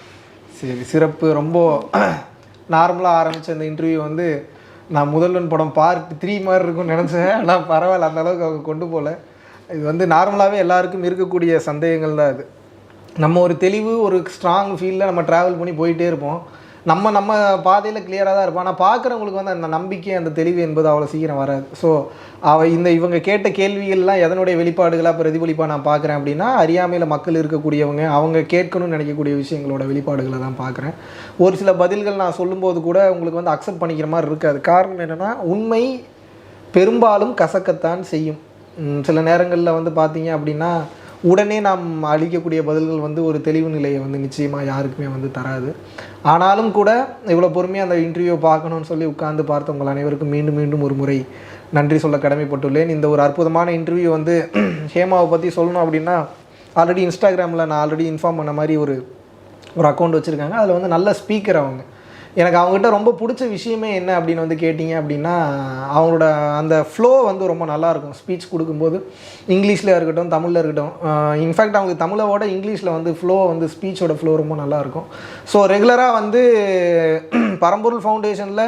சரி, சிறப்பு. ரொம்ப நார்மலாக ஆரம்பித்த இந்த இன்டர்வியூ வந்து நான் முதல்வன் படம் பார்ட் 3 மாதிரி இருக்கும்னு நினச்சேன். ஆனால் பரவாயில்ல, அந்தளவுக்கு அவங்க கொண்டு போகல. இது வந்து நார்மலாகவே எல்லாருக்கும் இருக்கக்கூடிய சந்தேகங்கள் தான் இது. நம்ம ஒரு தெளிவு, ஒரு ஸ்ட்ராங் ஃபீல்டில் நம்ம ட்ராவல் பண்ணி போயிட்டே இருப்போம். நம்ம பாதையில் கிளியராக தான் இருப்போம். ஆனால் பார்க்குறவங்களுக்கு வந்து அந்த நம்பிக்கை, அந்த தெளிவு என்பது அவ்வளோ சீக்கிரம் வராது. ஸோ இவங்க கேட்ட கேள்விகள்லாம் எதனுடைய வெளிப்பாடுகளாக பிரதிபலிப்பாக நான் பார்க்குறேன் அப்படின்னா, அறியாமையில் மக்கள் இருக்கக்கூடியவங்க அவங்க கேட்கணும்னு நினைக்கக்கூடிய விஷயங்களோட வெளிப்பாடுகளை தான் பார்க்குறேன். ஒரு சில பதில்கள் நான் சொல்லும்போது கூட உங்களுக்கு வந்து அக்செப்ட் பண்ணிக்கிற மாதிரி இருக்காது. காரணம் என்னென்னா, உண்மை பெரும்பாலும் கசக்கத்தான் செய்யும். சில நேரங்களில் வந்து பார்த்தீங்க அப்படின்னா உடனே நாம் அளிக்கக்கூடிய பதில்கள் வந்து ஒரு தெளிவு நிலையை வந்து நிச்சயமாக யாருக்குமே வந்து தராது. ஆனாலும் கூட இவ்வளோ பொறுமையாக அந்த இன்டர்வியூ பார்க்கணுன்னு சொல்லி உட்கார்ந்து பார்த்தவங்கள் அனைவருக்கும் மீண்டும் மீண்டும் ஒரு முறை நன்றி சொல்ல கடமைப்பட்டுள்ளேன். இந்த ஒரு அற்புதமான இன்டர்வியூ வந்து ஹேமாவை பற்றி சொல்லணும் அப்படின்னா, ஆல்ரெடி இன்ஸ்டாகிராமில் நான் ஆல்ரெடி இன்ஃபார்ம் பண்ண மாதிரி ஒரு அக்கௌண்ட் வச்சுருக்காங்க. அதில் வந்து நல்ல ஸ்பீக்கர் அவங்க. எனக்கு அவங்ககிட்ட ரொம்ப பிடிச்ச விஷயமே என்ன அப்படின்னு வந்து கேட்டிங்க அப்படின்னா, அவங்களோட அந்த ஃப்ளோ வந்து ரொம்ப நல்லாயிருக்கும். ஸ்பீச் கொடுக்கும்போது இங்கிலீஷில் இருக்கட்டும், தமிழில் இருக்கட்டும். இன்ஃபேக்ட் அவங்களுக்கு தமிழை விட இங்கிலீஷில் வந்து ஃப்ளோ வந்து ஸ்பீச்சோட ஃப்ளோ ரொம்ப நல்லாயிருக்கும். ஸோ ரெகுலராக வந்து பரம்பொருள் ஃபவுண்டேஷனில்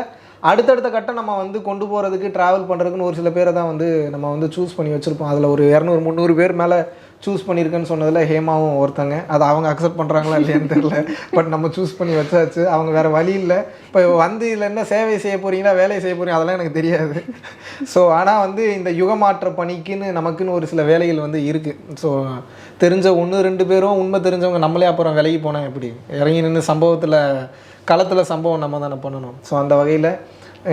அடுத்தடுத்த கட்டம் நம்ம வந்து கொண்டு போகிறதுக்கு ட்ராவல் பண்ணுறதுக்குன்னு ஒரு சில பேரை தான் வந்து நம்ம வந்து சூஸ் பண்ணி வச்சுருப்போம். அதில் ஒரு 200-300 பேர் மேலே சூஸ் பண்ணியிருக்கேன்னு சொன்னதில் ஹேமாவும் ஒருத்தங்க. அதை அவங்க அக்செப்ட் பண்ணுறாங்களா இல்லையான்னு தெரியல. பட் நம்ம சூஸ் பண்ணி வச்சாச்சு. அவங்க வேறு வழி இல்லை. இப்போ வந்து இதில் என்ன சேவை செய்ய போகிறீங்களா, வேலை செய்ய போகிறீங்க, அதெல்லாம் எனக்கு தெரியாது. ஸோ ஆனால் வந்து இந்த யுகமாற்ற பணிக்குன்னு நமக்குன்னு ஒரு சில வேலைகள் வந்து இருக்குது. ஸோ தெரிஞ்ச 1-2 பேரும் உண்மை தெரிஞ்சவங்க நம்மளே அப்புறம் விலகி போனால் எப்படி? இறங்கி நின்று சம்பவத்தில் களத்தில் சம்பவம் நம்ம தானே பண்ணணும். ஸோ அந்த வகையில்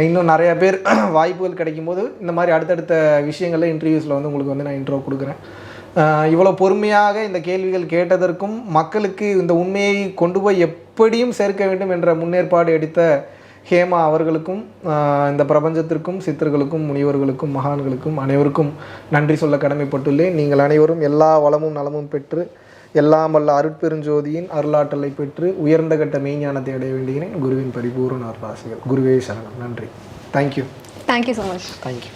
இன்னும் நிறையா பேர் வாய்ப்புகள் கிடைக்கும்போது இந்த மாதிரி அடுத்தடுத்த விஷயங்களில் இன்டர்வியூஸில் வந்து உங்களுக்கு வந்து நான் இன்ட்ரோ கொடுக்குறேன். இவ்வளோ பொறுமையாக இந்த கேள்விகள் கேட்டதற்கும், மக்களுக்கு இந்த உண்மையை கொண்டு போய் எப்படியும் சேர்க்க வேண்டும் என்ற முன்னேற்பாடு எடுத்த ஹேமா அவர்களுக்கும், இந்த பிரபஞ்சத்திற்கும், சித்தர்களுக்கும், முனிவர்களுக்கும், மகான்களுக்கும் அனைவருக்கும் நன்றி சொல்ல கடமைப்பட்டுள்ளேன். நீங்கள் அனைவரும் எல்லா வளமும் நலமும் பெற்று எல்லாம் வல்ல அருட்பெருஞ்சோதியின் அருளாற்றலை பெற்று உயர்ந்த கட்ட மெய்ஞானத்தை அடைய வேண்டுகிறேன். குருவின் பரிபூர்ண அருளாசிகள். குருவே சரணம். நன்றி. Thank you. Thank you so much. Thank you.